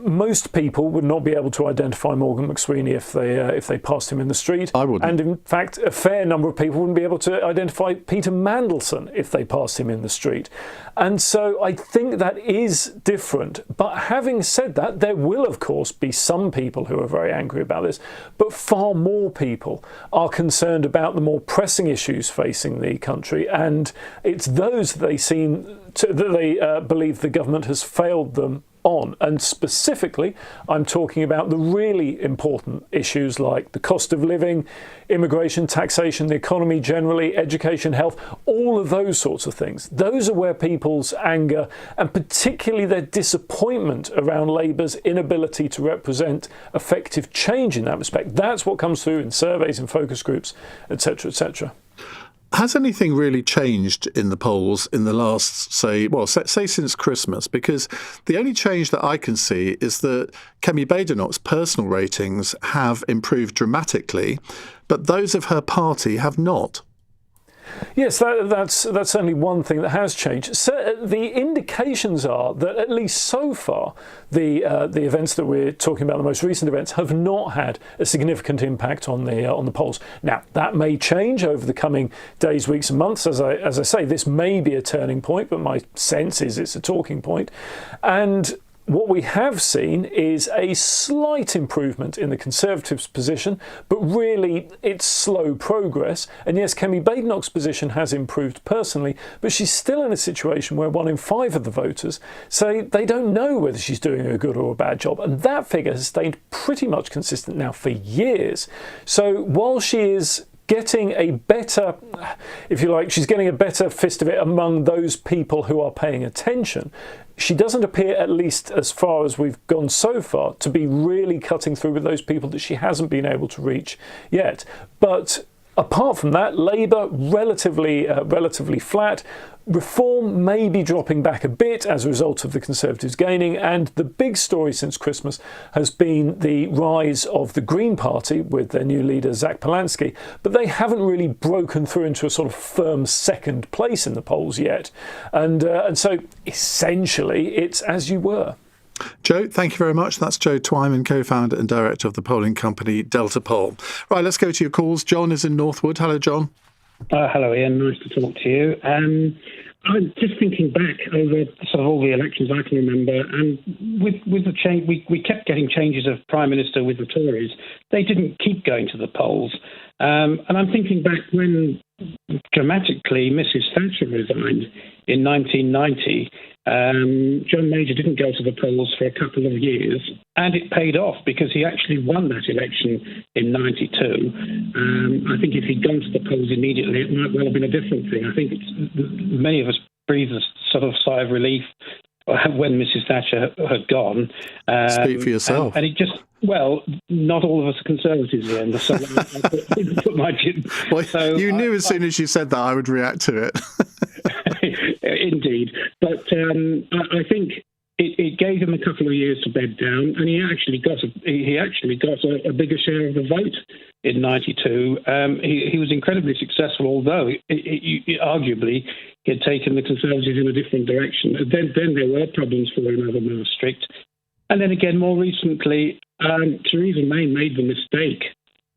Most people would not be able to identify Morgan McSweeney if they passed him in the street. I wouldn't. And in fact, a fair number of people wouldn't be able to identify Peter Mandelson if they passed him in the street. And so I think that is different. But having said that, there will, of course, be some people who are very angry about this, but far more people are concerned about the more pressing issues facing the country, and it's those that they believe the government has failed them on. And specifically, I'm talking about the really important issues like the cost of living, immigration, taxation, the economy generally, education, health, all of those sorts of things. Those are where people's anger and particularly their disappointment around Labour's inability to represent effective change in that respect. That's what comes through in surveys and focus groups, etc., etc. Has anything really changed in the polls in the last, say since Christmas? Because the only change that I can see is that Kemi Badenoch's personal ratings have improved dramatically, but those of her party have not. Yes, that's certainly one thing that has changed. So, the indications are that at least so far, the events that we're talking about, the most recent events, have not had a significant impact on the polls. Now, that may change over the coming days, weeks, and months. As I say, this may be a turning point, but my sense is it's a talking point. And what we have seen is a slight improvement in the Conservatives' position, but really it's slow progress. And yes, Kemi Badenoch's position has improved personally, but she's still in a situation where 1 in 5 of the voters say they don't know whether she's doing a good or a bad job. And that figure has stayed pretty much consistent now for years. So while she is getting a better, if you like, she's getting a better fist of it among those people who are paying attention, she doesn't appear, at least as far as we've gone so far, to be really cutting through with those people that she hasn't been able to reach yet. But apart from that, Labour relatively flat. Reform may be dropping back a bit as a result of the Conservatives gaining, and the big story since Christmas has been the rise of the Green Party with their new leader Zach Polanski, but they haven't really broken through into a sort of firm second place in the polls yet, and so essentially it's as you were. Joe, thank you very much. That's Joe Twyman, co-founder and director of the polling company Delta Poll. Right, let's go to your calls. John is in Northwood. Hello, John. Hello, Ian. Nice to talk to you. I was just thinking back over sort of all the elections I can remember, and with the change, we kept getting changes of Prime Minister with the Tories. They didn't keep going to the polls. And I'm thinking back when dramatically Mrs. Thatcher resigned in 1990. John Major didn't go to the polls for a couple of years, and it paid off because he actually won that election in 92. I think if he'd gone to the polls immediately, it might well have been a different thing. I think many of us breathed a sort of sigh of relief when Mrs. Thatcher had gone. Speak for yourself. And it just, well, not all of us are Conservatives in the end, so I put my chin. Well, so you knew as soon as you said that I would react to it. Indeed. But I think it gave him a couple of years to bed down, and he actually got a bigger share of the vote in '92. He was incredibly successful, although arguably he had taken the Conservatives in a different direction. Then there were problems for him over Maastricht, and then again more recently, Theresa May made the mistake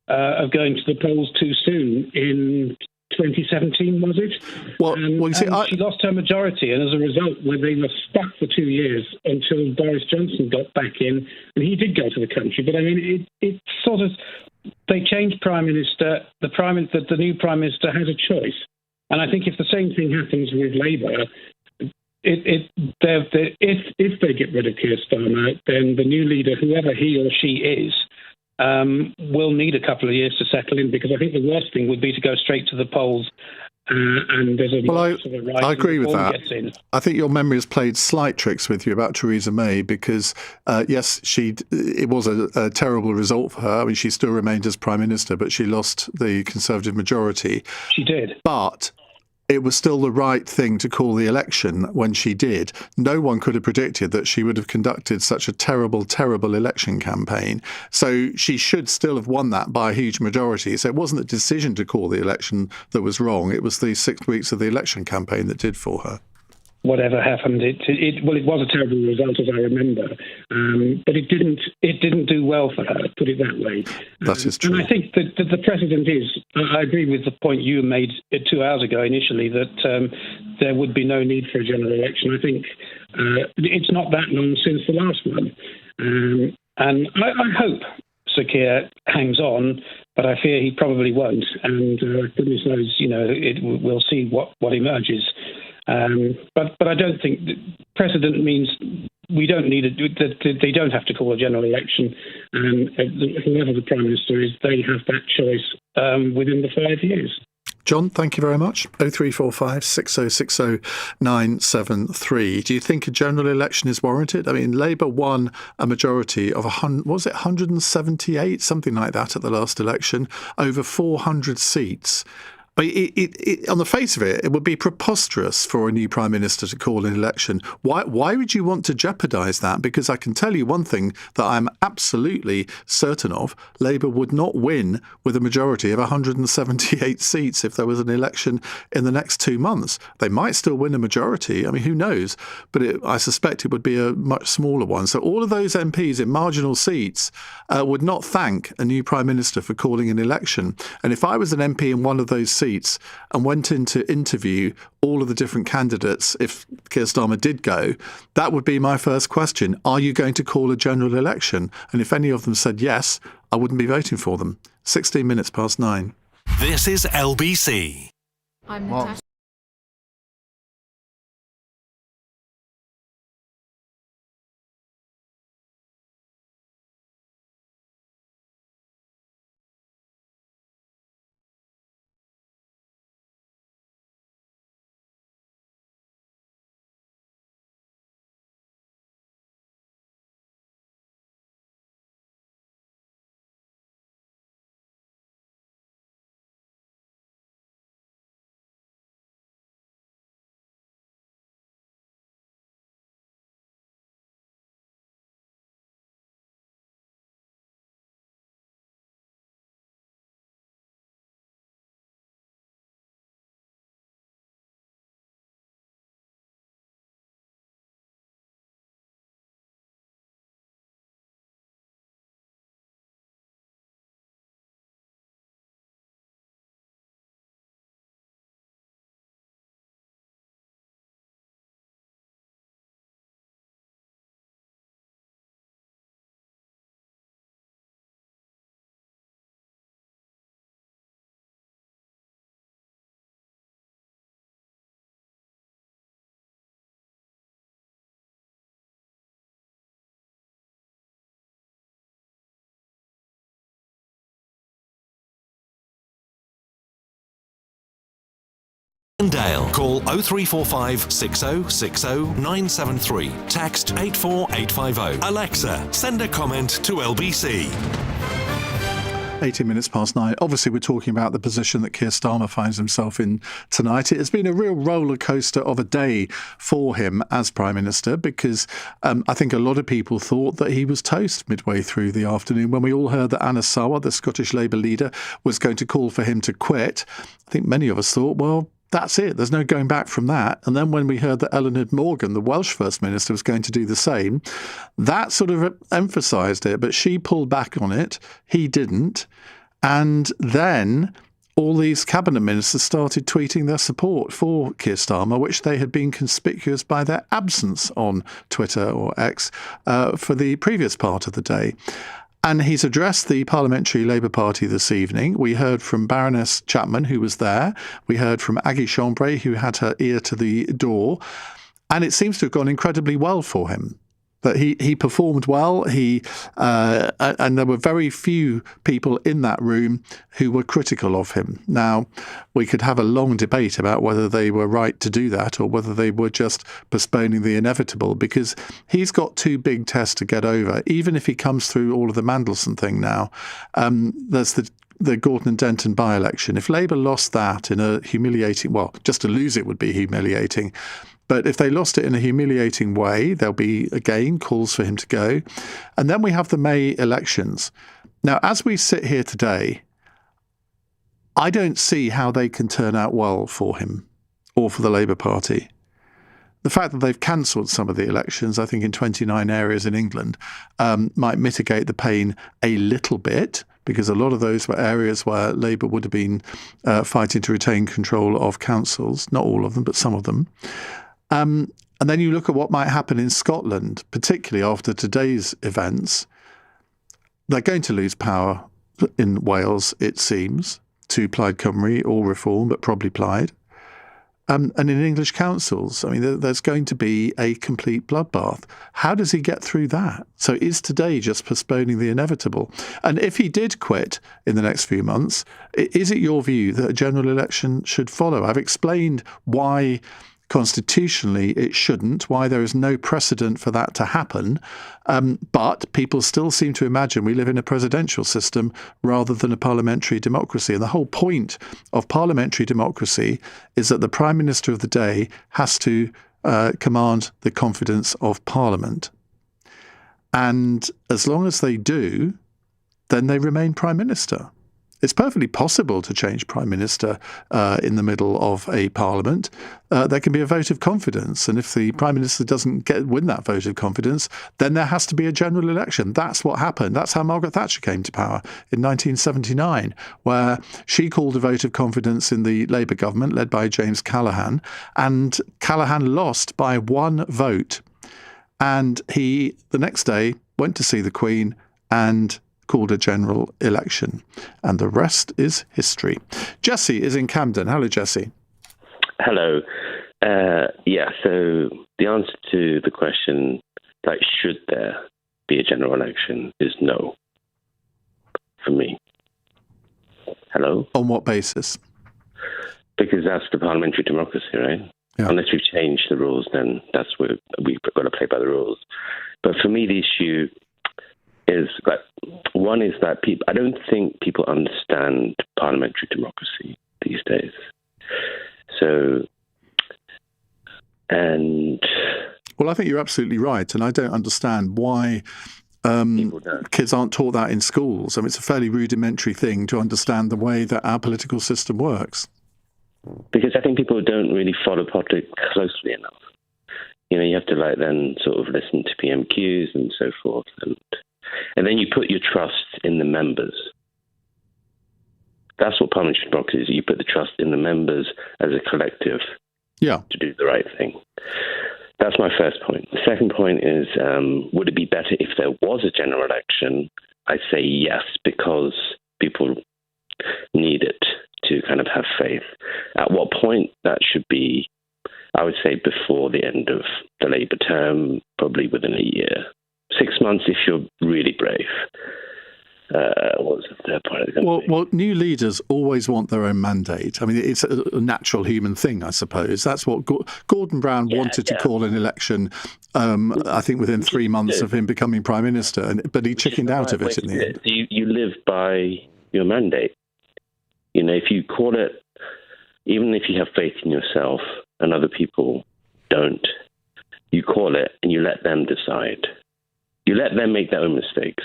of going to the polls too soon in 2017, was it? Well, you see, she lost her majority, and as a result, they were stuck for 2 years until Boris Johnson got back in, and he did go to the country. But I mean, it sort of, they changed prime minister. The new prime minister has a choice, and I think if the same thing happens with Labour, if they get rid of Keir Starmer, then the new leader, whoever he or she is, will need a couple of years to settle in, because I think the worst thing would be to go straight to the polls and there's a lot of right. I agree with that. I think your memory has played slight tricks with you about Theresa May, because yes, it was a terrible result for her. I mean, she still remained as Prime Minister, but she lost the Conservative majority. She did. But it was still the right thing to call the election when she did. No one could have predicted that she would have conducted such a terrible, terrible election campaign. So she should still have won that by a huge majority. So it wasn't the decision to call the election that was wrong. It was the 6 weeks of the election campaign that did for her. Whatever happened, it was a terrible result, as I remember, but it didn't do well for her. Put it that way. That is true. And I think that the precedent is. I agree with the point you made 2 hours ago initially, that there would be no need for a general election. I think it's not that long since the last one, and I hope Sir Keir hangs on, but I fear he probably won't. And goodness knows, we'll see what emerges. But I don't think precedent means we don't need they don't have to call a general election, and whoever the Prime Minister is, they have that choice within the 5 years. John, thank you very much. 0345 6060 973. Do you think a general election is warranted? I mean, Labour won a majority of 178, something like that, at the last election, over 400 seats. On the face of it, it would be preposterous for a new Prime Minister to call an election. Why would you want to jeopardise that? Because I can tell you one thing that I'm absolutely certain of. Labour would not win with a majority of 178 seats if there was an election in the next 2 months. They might still win a majority. I mean, who knows? But I suspect it would be a much smaller one. So all of those MPs in marginal seats would not thank a new Prime Minister for calling an election. And if I was an MP in one of those seats and went in to interview all of the different candidates, if Keir Starmer did go, that would be my first question. Are you going to call a general election? And if any of them said yes, I wouldn't be voting for them. 16 minutes past 9. This is LBC. I'm Natasha. Iain Dale. Call 0345 6060 973. Text 84850. Alexa, send a comment to LBC. 18 minutes past 9. Obviously, we're talking about the position that Keir Starmer finds himself in tonight. It has been a real roller coaster of a day for him as Prime Minister because I think a lot of people thought that he was toast midway through the afternoon when we all heard that Anna Sarwar, the Scottish Labour leader, was going to call for him to quit. I think many of us thought, well, that's it. There's no going back from that. And then when we heard that Eleanor Morgan, the Welsh First Minister, was going to do the same, that sort of emphasised it. But she pulled back on it. He didn't. And then all these cabinet ministers started tweeting their support for Keir Starmer, which they had been conspicuous by their absence on Twitter or X for the previous part of the day. And he's addressed the Parliamentary Labour Party this evening. We heard from Baroness Chapman, who was there. We heard from Aggie Chambray, who had her ear to the door. And it seems to have gone incredibly well for him. That he performed well. And there were very few people in that room who were critical of him. Now, we could have a long debate about whether they were right to do that or whether they were just postponing the inevitable, because he's got two big tests to get over. Even if he comes through all of the Mandelson thing now, there's the Gorton and Denton by-election. If Labour lost that in a humiliating, well, just to lose it would be humiliating. But if they lost it in a humiliating way, there'll be, again, calls for him to go. And then we have the May elections. Now, as we sit here today, I don't see how they can turn out well for him or for the Labour Party. The fact that they've cancelled some of the elections, I think in 29 areas in England, might mitigate the pain a little bit, because a lot of those were areas where Labour would have been fighting to retain control of councils. Not all of them, but some of them. And then you look at what might happen in Scotland, particularly after today's events. They're going to lose power in Wales, it seems, to Plaid Cymru or Reform, but probably Plaid. And in English councils, I mean, there's going to be a complete bloodbath. How does he get through that? So is today just postponing the inevitable? And if he did quit in the next few months, is it your view that a general election should follow? I've explained why constitutionally it shouldn't, why there is no precedent for that to happen. But people still seem to imagine we live in a presidential system rather than a parliamentary democracy. And the whole point of parliamentary democracy is that the Prime Minister of the day has to command the confidence of Parliament. And as long as they do, then they remain Prime Minister. It's perfectly possible to change Prime Minister in the middle of a Parliament. There can be a vote of confidence. And if the Prime Minister doesn't win that vote of confidence, then there has to be a general election. That's what happened. That's how Margaret Thatcher came to power in 1979, where she called a vote of confidence in the Labour government led by James Callaghan. And Callaghan lost by one vote. And he, the next day, went to see the Queen and called a general election. And the rest is history. Jesse is in Camden. Hello, Jesse. Hello. So the answer to the question, like, should there be a general election, is no, for me. Hello? On what basis? Because that's the parliamentary democracy, right? Yeah. Unless we've changed the rules, then that's where we've got to play by the rules. But for me, the issue is that one is that I don't think people understand parliamentary democracy these days. Well, I think you're absolutely right, and I don't understand why kids aren't taught that in schools. I mean, it's a fairly rudimentary thing to understand the way that our political system works. Because I think people don't really follow politics closely enough. You know, you have to then sort of listen to PMQs and so forth, and then you put your trust in the members. That's what parliamentary democracy is. You put the trust in the members as a collective to do the right thing. That's my first point. The second point is, would it be better if there was a general election? I'd say yes, because people need it to kind of have faith. At what point that should be, I would say before the end of the Labour term, probably within a year. 6 months if you're really brave. What was the third point? Well, new leaders always want their own mandate. I mean, it's a natural human thing, I suppose. That's what Gordon Brown wanted to call an election, I think, within 3 months of him becoming Prime Minister, but he chickened out of it in the end. You live by your mandate. You know, if you call it, even if you have faith in yourself and other people don't, you call it and you let them decide. You let them make their own mistakes.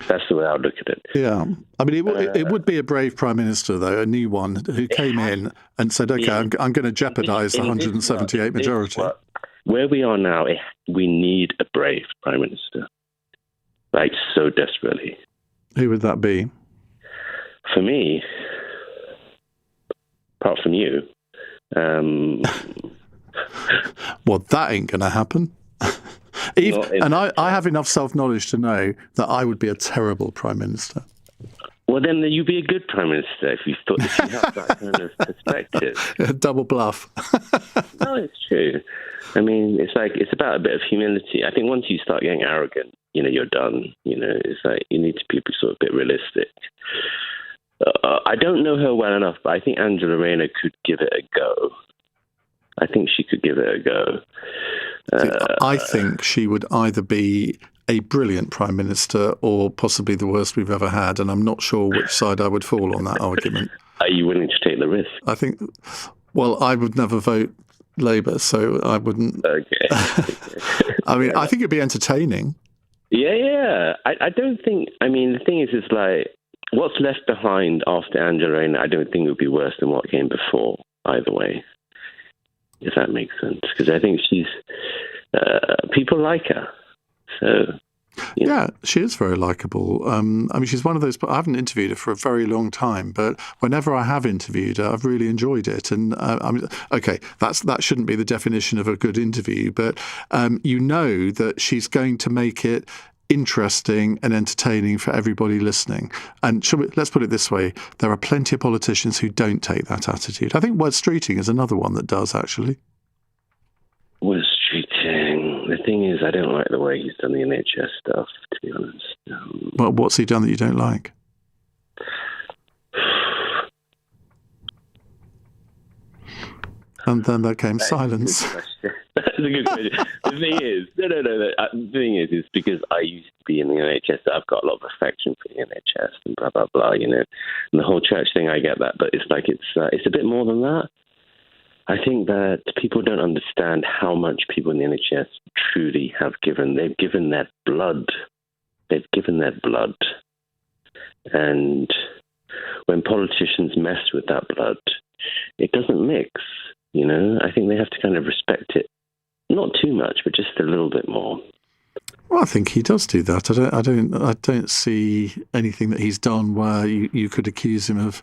That's the way I would look at it. Yeah. I mean, it would be a brave Prime Minister, though, a new one, who came in and said, OK, I'm going to jeopardise the 178 majority. Where we are now, we need a brave Prime Minister, like so desperately. Who would that be? For me, apart from you. Well, that ain't going to happen. And I have enough self-knowledge to know that I would be a terrible Prime Minister. Well, then you'd be a good Prime Minister if you have that kind of perspective. Double bluff. No, it's true. I mean, it's about a bit of humility. I think once you start getting arrogant, you're done. It's like you need to be sort of a bit realistic. I don't know her well enough, but I think Angela Rayner could give it a go. I think she could give it a go. I think she would either be a brilliant Prime Minister or possibly the worst we've ever had, and I'm not sure which side I would fall on that argument. Are you willing to take the risk? I think, well, I would never vote Labour, so I wouldn't. Okay. I mean, I think it'd be entertaining. Yeah. I don't think, the thing is, it's like, what's left behind after Angela Rayner, I don't think it would be worse than what came before, either way. If that makes sense, because I think she's people like her. So yeah, she is very likable. She's one of those. I haven't interviewed her for a very long time, but whenever I have interviewed her, I've really enjoyed it. And okay, that shouldn't be the definition of a good interview, but that she's going to make it interesting and entertaining for everybody listening. And let's put it this way, there are plenty of politicians who don't take that attitude. I think word streeting is another one that does, actually. Word streeting. The thing is, I don't like the way he's done the NHS stuff, to be honest. Well, what's he done that you don't like? And then there came silence. That's a good question. The thing is, the thing is because I used to be in the NHS, so I've got a lot of affection for the NHS and blah, blah, blah, and the whole church thing, I get that, but it's like it's a bit more than that. I think that people don't understand how much people in the NHS truly have given. They've given their blood. And when politicians mess with that blood, it doesn't mix. I think they have to kind of respect it, not too much, but just a little bit more. Well, I think he does do that. I don't see anything that he's done where you could accuse him of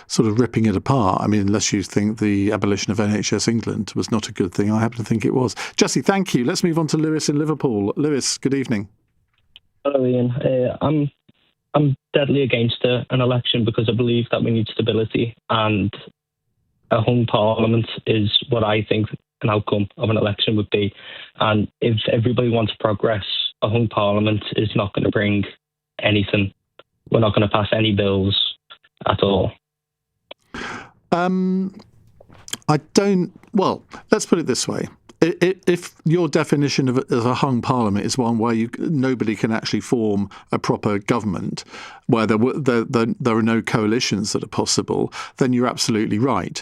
sort of ripping it apart. I mean, unless you think the abolition of NHS England was not a good thing. I happen to think it was. Jesse, thank you. Let's move on to Lewis in Liverpool. Lewis, good evening. Hello, Iain. I'm deadly against an election because I believe that we need stability, and a hung parliament is what I think an outcome of an election would be. And if everybody wants progress, a hung parliament is not going to bring anything. We're not going to pass any bills at all. Well, let's put it this way. If your definition of a hung parliament is one where nobody can actually form a proper government, where there are no coalitions that are possible, then you're absolutely right.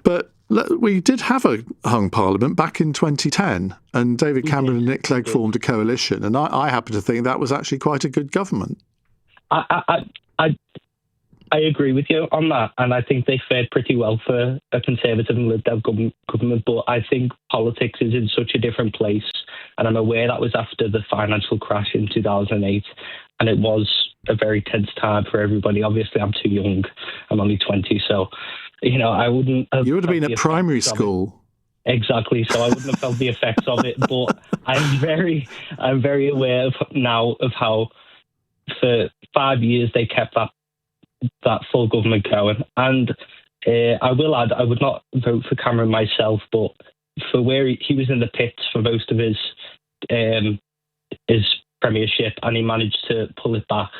But we did have a hung parliament back in 2010, and David Cameron and Nick Clegg formed a coalition, and I happen to think that was actually quite a good government. I agree with you on that, and I think they fared pretty well for a Conservative and Lib Dem government, but I think politics is in such a different place, and I'm aware that was after the financial crash in 2008, and it was a very tense time for everybody. Obviously, I'm too young. I'm only 20, so, I wouldn't have... You would have been at primary school. Exactly, so I wouldn't have felt the effects of it, but I'm very aware now of how for 5 years they kept that full government going. And I will add, I would not vote for Cameron myself, but for where he was in the pits for most of his premiership, and he managed to pull it back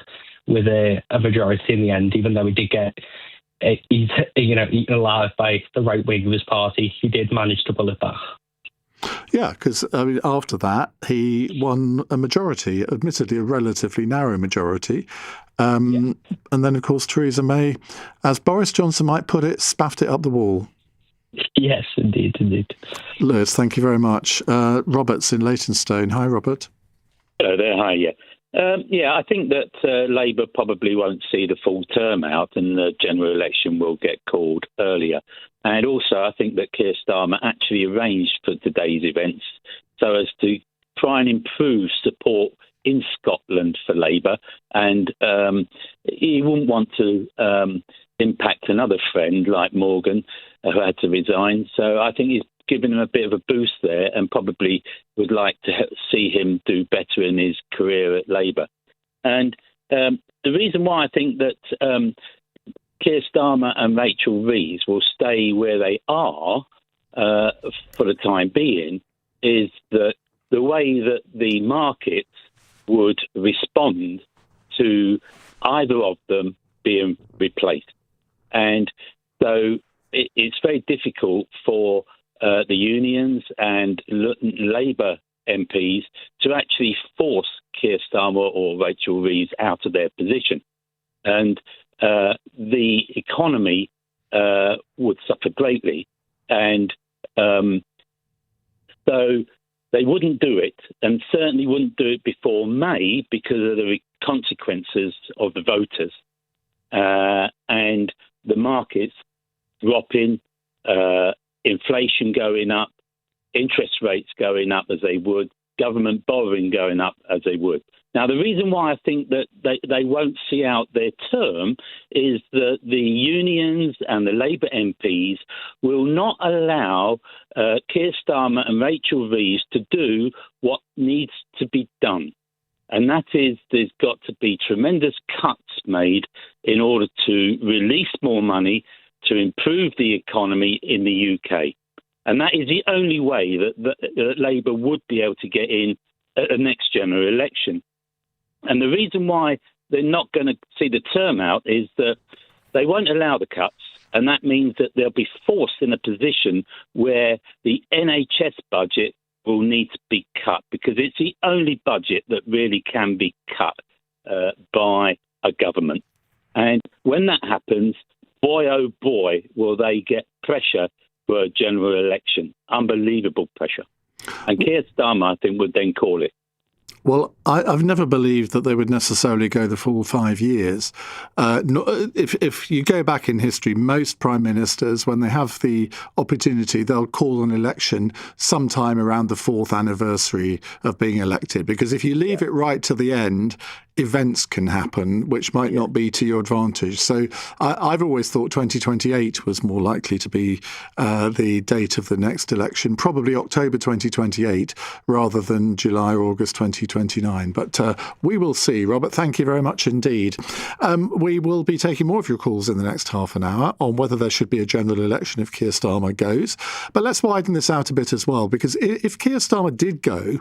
with a majority in the end, even though he did get eaten alive by the right wing of his party. He did manage to pull it back. Yeah, because after that, he won a majority, admittedly a relatively narrow majority. And then, of course, Theresa May, as Boris Johnson might put it, spaffed it up the wall. Yes, indeed. Lewis, thank you very much. Robert's in Leytonstone. Hi, Robert. Hello there. Hi, I think that Labour probably won't see the full term out and the general election will get called earlier. And also, I think that Keir Starmer actually arranged for today's events so as to try and improve support in Scotland for Labour. And he wouldn't want to impact another friend like Morgan, who had to resign. So I think he's given him a bit of a boost there and probably would like to see him do better in his career at Labour. And the reason why I think that Keir Starmer and Rachel Reeves will stay where they are for the time being is that the way that the markets would respond to either of them being replaced. And so it's very difficult for the unions and Labour MPs to actually force Keir Starmer or Rachel Reeves out of their position. And the economy would suffer greatly. And so they wouldn't do it, and certainly wouldn't do it before May because of the consequences of the voters. And the markets dropping, inflation going up, interest rates going up as they would, government borrowing going up as they would. Now, the reason why I think that they won't see out their term is that the unions and the Labour MPs will not allow Keir Starmer and Rachel Reeves to do what needs to be done. And that is, there's got to be tremendous cuts made in order to release more money to improve the economy in the UK. And that is the only way that Labour would be able to get in at the next general election. And the reason why they're not going to see the term out is that they won't allow the cuts. And that means that they'll be forced in a position where the NHS budget will need to be cut, because it's the only budget that really can be cut by a government. And when that happens, boy, oh boy, will they get pressure for a general election. Unbelievable pressure. And Keir Starmer, I think, would then call it. Well, I've never believed that they would necessarily go the full 5 years. If you go back in history, most prime ministers, when they have the opportunity, they'll call an election sometime around the 4th anniversary of being elected. Because if you leave it right to the end, events can happen which might not be to your advantage. So I've always thought 2028 was more likely to be the date of the next election, probably October 2028 rather than July or August 2029. But we will see. Robert, thank you very much indeed. We will be taking more of your calls in the next half an hour on whether there should be a general election if Keir Starmer goes. But let's widen this out a bit as well, because if Keir Starmer did go,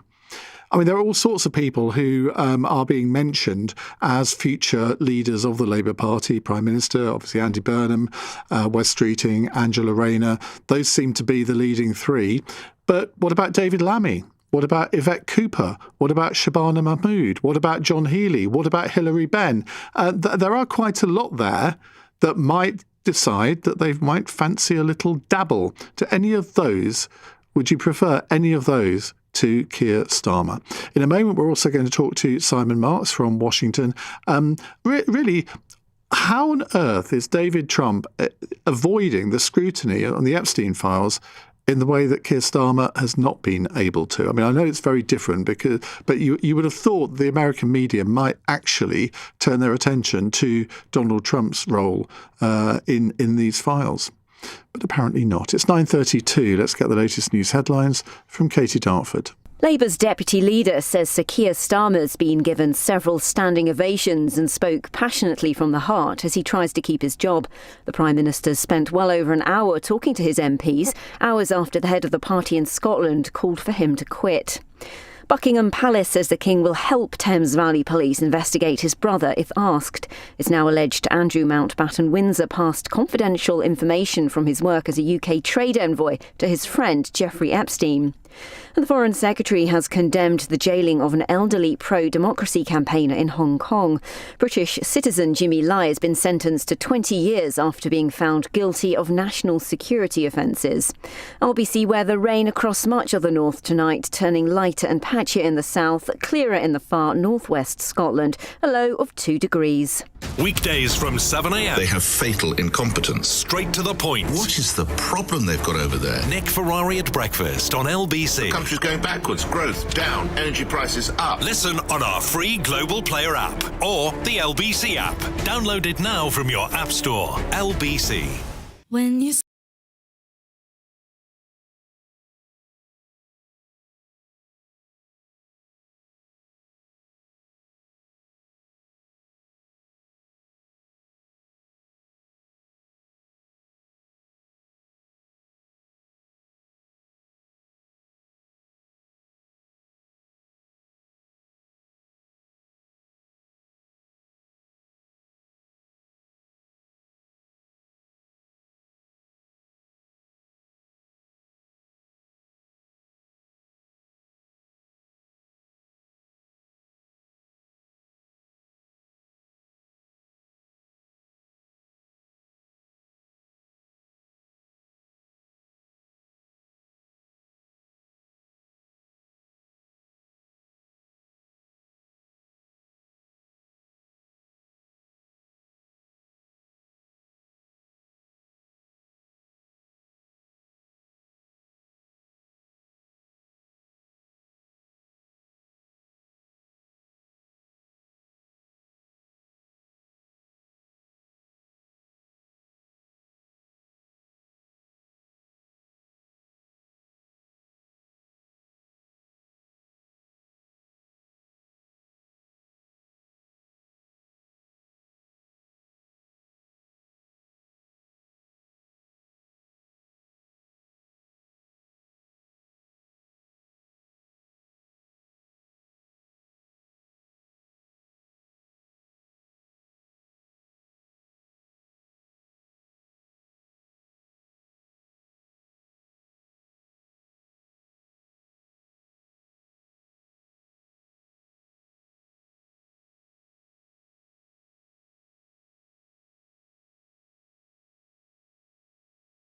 I mean, there are all sorts of people who are being mentioned as future leaders of the Labour Party. Prime Minister, obviously Andy Burnham, Wes Streeting, Angela Rayner. Those seem to be the leading three. But what about David Lammy? What about Yvette Cooper? What about Shabana Mahmood? What about John Healey? What about Hilary Benn? There are quite a lot there that might decide that they might fancy a little dabble. To any of those, would you prefer any of those to Keir Starmer? In a moment, we're also going to talk to Simon Marks from Washington. Really, how on earth is David Trump avoiding the scrutiny on the Epstein files in the way that Keir Starmer has not been able to? I mean, I know it's very different, but you would have thought the American media might actually turn their attention to Donald Trump's role in these files. But apparently not. It's 9:32. Let's get the latest news headlines from Katie Dartford. Labour's deputy leader says Sir Keir Starmer's been given several standing ovations and spoke passionately from the heart as he tries to keep his job. The Prime Minister spent well over an hour talking to his MPs, hours after the head of the party in Scotland called for him to quit. Buckingham Palace says the King will help Thames Valley Police investigate his brother if asked. It's now alleged Andrew Mountbatten Windsor passed confidential information from his work as a UK trade envoy to his friend Jeffrey Epstein. And the Foreign Secretary has condemned the jailing of an elderly pro-democracy campaigner in Hong Kong. British citizen Jimmy Lai has been sentenced to 20 years after being found guilty of national security offences. LBC weather: rain across much of the north tonight, turning lighter and patchier in the south, clearer in the far northwest Scotland, a low of 2 degrees. Weekdays from 7 a.m. They have fatal incompetence. Straight to the point. What is the problem they've got over there? Nick Ferrari at breakfast on LBC. The country's going backwards, growth down, energy prices up. Listen on our free Global Player app or the LBC app. Download it now from your app store. LBC. When you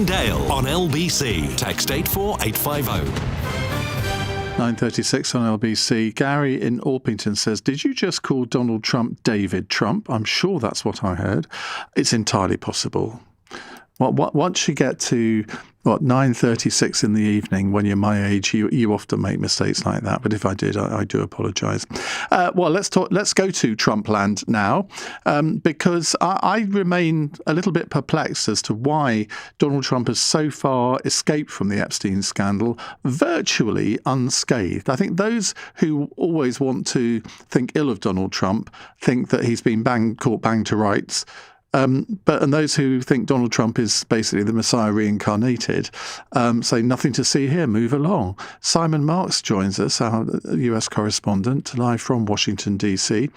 Dale on LBC. Text 84850. 9:36 on LBC. Gary in Orpington says, did you just call Donald Trump David Trump? I'm sure that's what I heard. It's entirely possible. Once you get to 9:36 in the evening, when you're my age, you often make mistakes like that. But if I did, I do apologise. Let's go to Trumpland now, because I remain a little bit perplexed as to why Donald Trump has so far escaped from the Epstein scandal virtually unscathed. I think those who always want to think ill of Donald Trump think that he's been caught bang to rights. And those who think Donald Trump is basically the Messiah reincarnated say nothing to see here, move along. Simon Marks joins us, our US correspondent, live from Washington, D.C.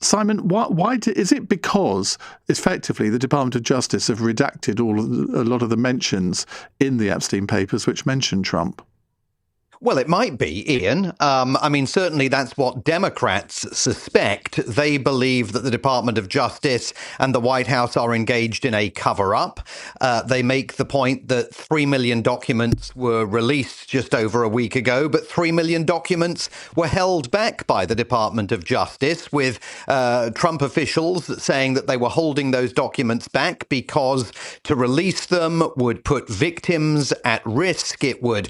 Simon, why is it because effectively the Department of Justice have redacted a lot of the mentions in the Epstein papers which mention Trump? Well, it might be, Ian. Certainly that's what Democrats suspect. They believe that the Department of Justice and the White House are engaged in a cover-up. They make the point that 3 million documents were released just over a week ago, but 3 million documents were held back by the Department of Justice, with Trump officials saying that they were holding those documents back because to release them would put victims at risk. It would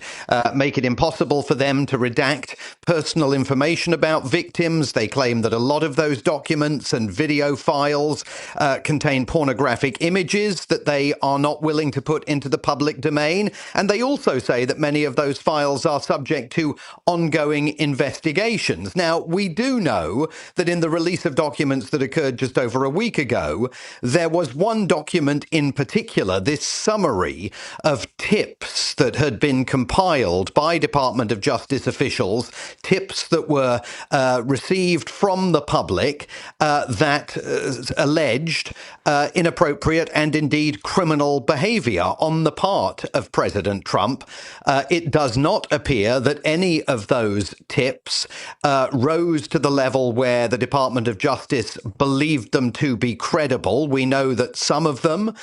make it impossible for them to redact personal information about victims. They claim that a lot of those documents and video files contain pornographic images that they are not willing to put into the public domain. And they also say that many of those files are subject to ongoing investigations. Now, we do know that in the release of documents that occurred just over a week ago, there was one document in particular, this summary of tips that had been compiled by Department Department of Justice officials, tips that were received from the public that alleged inappropriate and indeed criminal behaviour on the part of President Trump. It does not appear that any of those tips rose to the level where the Department of Justice believed them to be credible. We know that some of them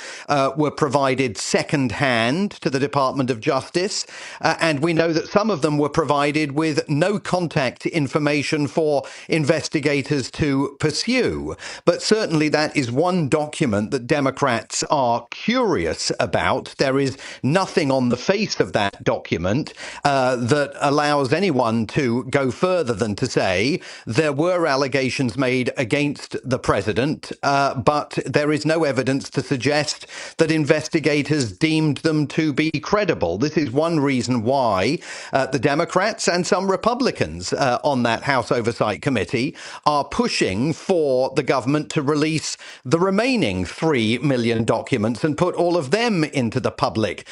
were provided second-hand to the Department of Justice, and we know that some of them were provided with no contact information for investigators to pursue. But certainly that is one document that Democrats are curious about. There is nothing on the face of that document that allows anyone to go further than to say there were allegations made against the president, but there is no evidence to suggest that investigators deemed them to be credible. This is one reason why the Democrats and some Republicans on that House Oversight Committee are pushing for the government to release the remaining 3 million documents and put all of them into the public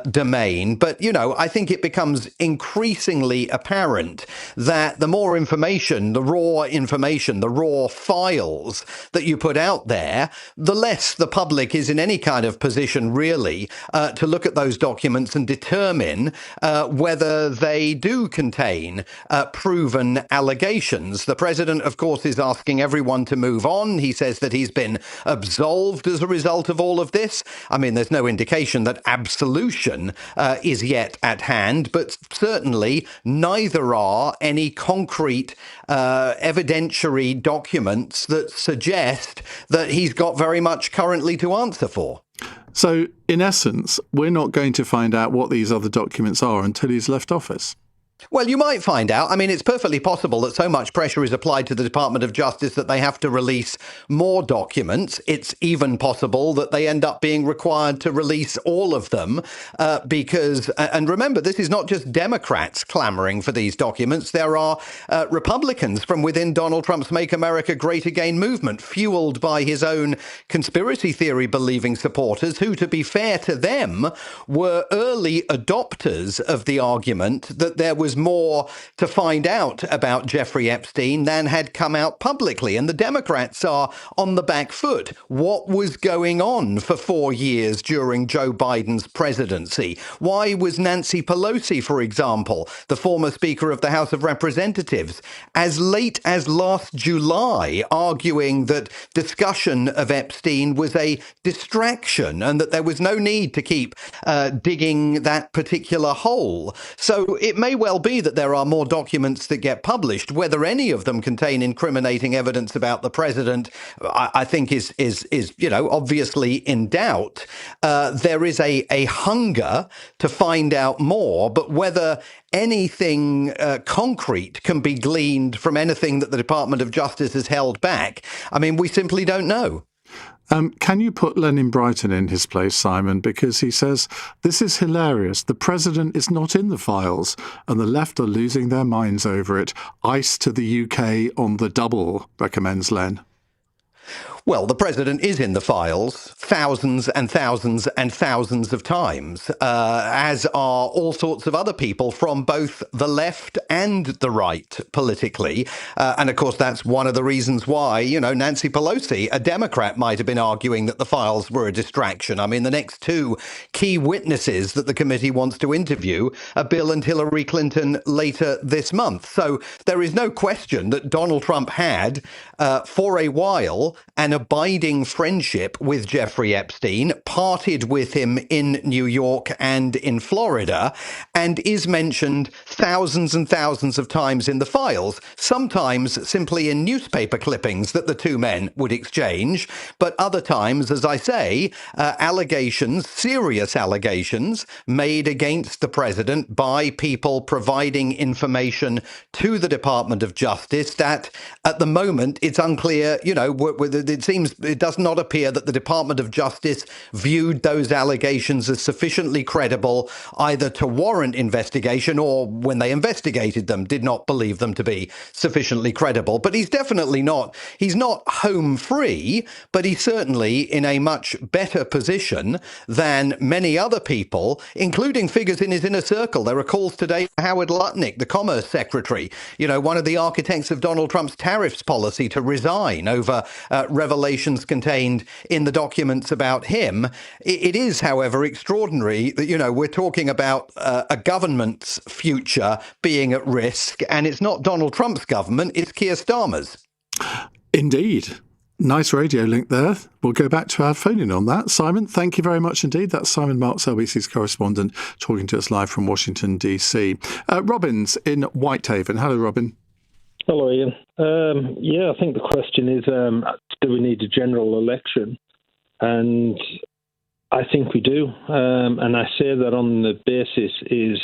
domain. But, you know, I think it becomes increasingly apparent that the more information, the raw files that you put out there, the less the public is in any kind of position really to look at those documents and determine whether they do contain proven allegations. The president, of course, is asking everyone to move on. He says that he's been absolved as a result of all of this. I mean, there's no indication that absolution is yet at hand, but certainly neither are any concrete evidentiary documents that suggest that he's got very much currently to answer for. So, in essence, we're not going to find out what these other documents are until he's left office. Well, you might find out. I mean, it's perfectly possible that so much pressure is applied to the Department of Justice that they have to release more documents. It's even possible that they end up being required to release all of them because, and remember, this is not just Democrats clamoring for these documents. There are Republicans from within Donald Trump's Make America Great Again movement, fueled by his own conspiracy theory believing supporters who, to be fair to them, were early adopters of the argument that there was more to find out about Jeffrey Epstein than had come out publicly. And the Democrats are on the back foot. What was going on for 4 years during Joe Biden's presidency? Why was Nancy Pelosi, for example, the former Speaker of the House of Representatives, as late as last July arguing that discussion of Epstein was a distraction and that there was no need to keep digging that particular hole? So it may well be that there are more documents that get published. Whether any of them contain incriminating evidence about the president, I think is you know, obviously in doubt. There is a hunger to find out more, but whether anything concrete can be gleaned from anything that the Department of Justice has held back, I mean, we simply don't know. Can you put Lenin Brighton in his place, Simon? Because he says, this is hilarious. The president is not in the files and the left are losing their minds over it. ICE to the UK on the double, recommends Len. Well, the president is in the files thousands and thousands and thousands of times, as are all sorts of other people from both the left and the right politically. And of course, that's one of the reasons why, you know, Nancy Pelosi, a Democrat, might have been arguing that the files were a distraction. I mean, the next two key witnesses that the committee wants to interview are Bill and Hillary Clinton later this month. So there is no question that Donald Trump had, for a while, an abiding friendship with Jeffrey Epstein, parted with him in New York and in Florida, and is mentioned thousands and thousands of times in the files, sometimes simply in newspaper clippings that the two men would exchange, but other times, as I say, allegations, serious allegations made against the president by people providing information to the Department of Justice that at the moment it's unclear, you know, it's it does not appear that the Department of Justice viewed those allegations as sufficiently credible either to warrant investigation or, when they investigated them, did not believe them to be sufficiently credible. But he's definitely not, he's not home free, but he's certainly in a much better position than many other people, including figures in his inner circle. There are calls today, Howard Lutnick, the Commerce Secretary, one of the architects of Donald Trump's tariffs policy, to resign over revelations contained in the documents about him. It is, however, extraordinary that, we're talking about a government's future being at risk, and it's not Donald Trump's government, it's Keir Starmer's. Indeed. Nice radio link there. We'll go back to our phone-in on that. Simon, thank you very much indeed. That's Simon Marks, LBC's correspondent, talking to us live from Washington, D.C. Robin's in Whitehaven. Hello, Robin. Hello, Ian. I think the question is, do we need a general election? And I think we do. And I say that on the basis is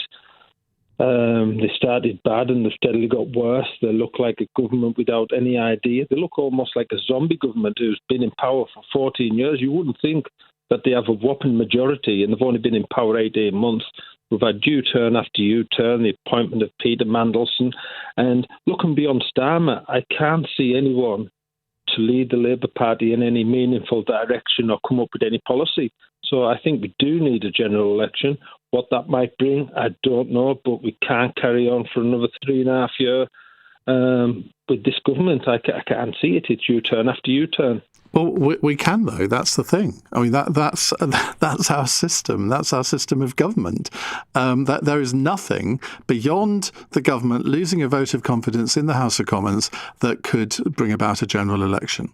they started bad and they've steadily got worse. They look like a government without any idea. They look almost like a zombie government who's been in power for 14 years. You wouldn't think that they have a whopping majority, and they've only been in power 18 months. We've had U-turn after U-turn, the appointment of Peter Mandelson. And looking beyond Starmer, I can't see anyone to lead the Labour Party in any meaningful direction or come up with any policy. So I think we do need a general election. What that might bring, I don't know, but we can't carry on for another 3.5 years with this government. I can't see it. It's U-turn after U-turn. Well, we can, though. That's the thing. I mean, that's our system. That's our system of government. That there is nothing beyond the government losing a vote of confidence in the House of Commons that could bring about a general election.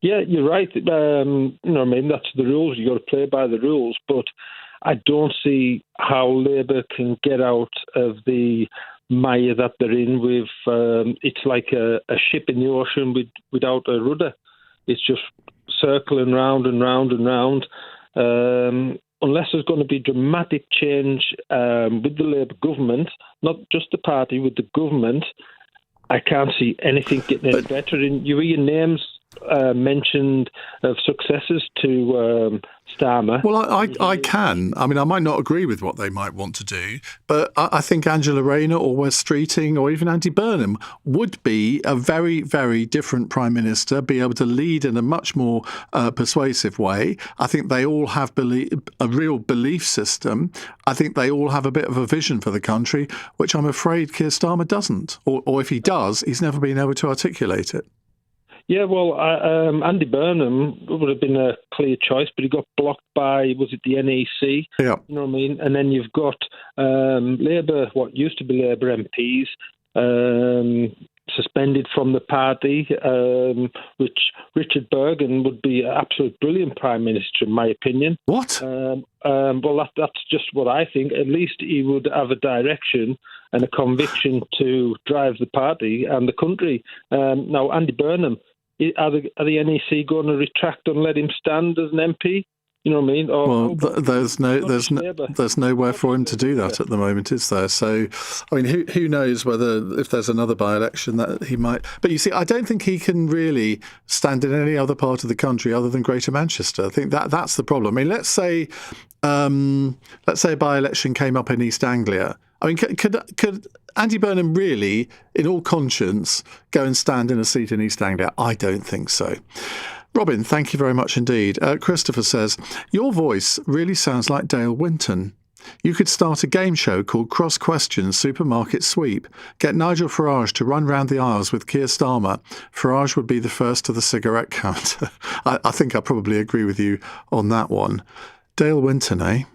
Yeah, you're right. That's the rules. You've got to play by the rules. But I don't see how Labour can get out of the mire that they're in with. It's like a ship in the ocean without a rudder. It's just circling round and round and round. Unless there's going to be dramatic change with the Labour government, not just the party, with the government, I can't see anything getting any better. And you hear names mentioned of successors to Starmer. Well, I can. I mean, I might not agree with what they might want to do, but I think Angela Rayner or Wes Streeting or even Andy Burnham would be a very, very different Prime Minister, be able to lead in a much more persuasive way. I think they all have a real belief system. I think they all have a bit of a vision for the country, which I'm afraid Keir Starmer doesn't. Or if he does, he's never been able to articulate it. Yeah, well, Andy Burnham would have been a clear choice, but he got blocked by, was it the NEC? Yeah. You know what I mean? And then you've got Labour, what used to be Labour MPs, suspended from the party, which Richard Bergen would be an absolute brilliant Prime Minister, in my opinion. What? Well, that's just what I think. At least he would have a direction and a conviction to drive the party and the country. Now, Andy Burnham, are the NEC going to retract and let him stand as an MP? You know what I mean? There's nowhere for him to do that at the moment, is there? So, I mean, who knows whether if there's another by-election that he might. But you see, I don't think he can really stand in any other part of the country other than Greater Manchester. I think that's the problem. I mean, let's say a by-election came up in East Anglia. I mean, could Andy Burnham really, in all conscience, go and stand in a seat in East Anglia? I don't think so. Robin, thank you very much indeed. Christopher says, your voice really sounds like Dale Winton. You could start a game show called Cross Questions Supermarket Sweep. Get Nigel Farage to run round the aisles with Keir Starmer. Farage would be the first to the cigarette counter. I think I probably agree with you on that one. Dale Winton, eh?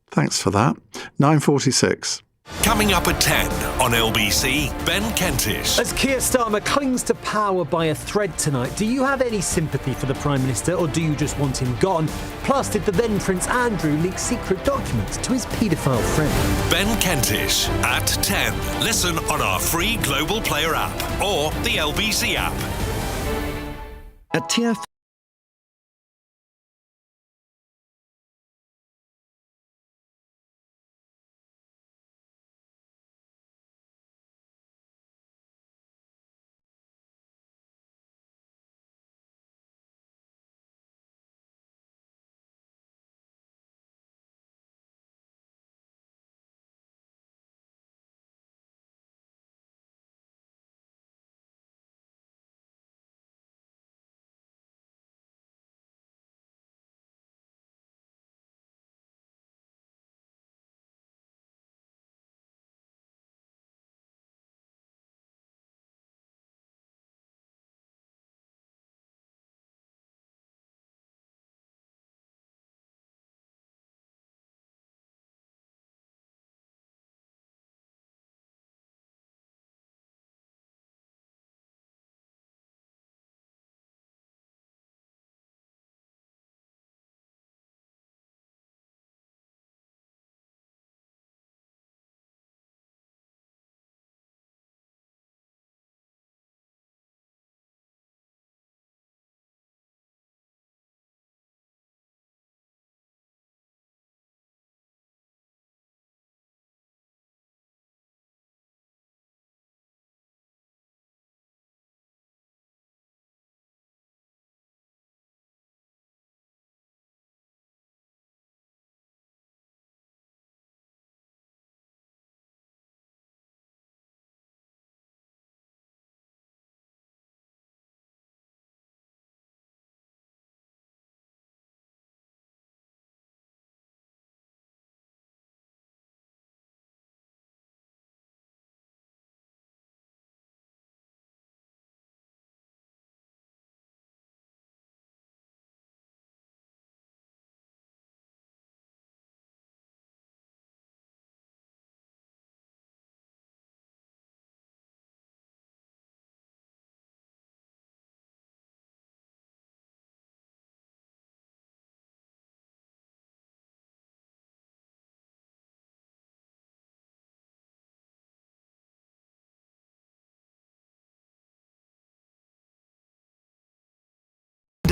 Thanks for that. 9:46. Coming up at 10 on LBC, Ben Kentish. As Keir Starmer clings to power by a thread tonight, do you have any sympathy for the Prime Minister or do you just want him gone? Plus, did the then Prince Andrew leak secret documents to his paedophile friend? Ben Kentish at 10. Listen on our free Global Player app or the LBC app. At Tier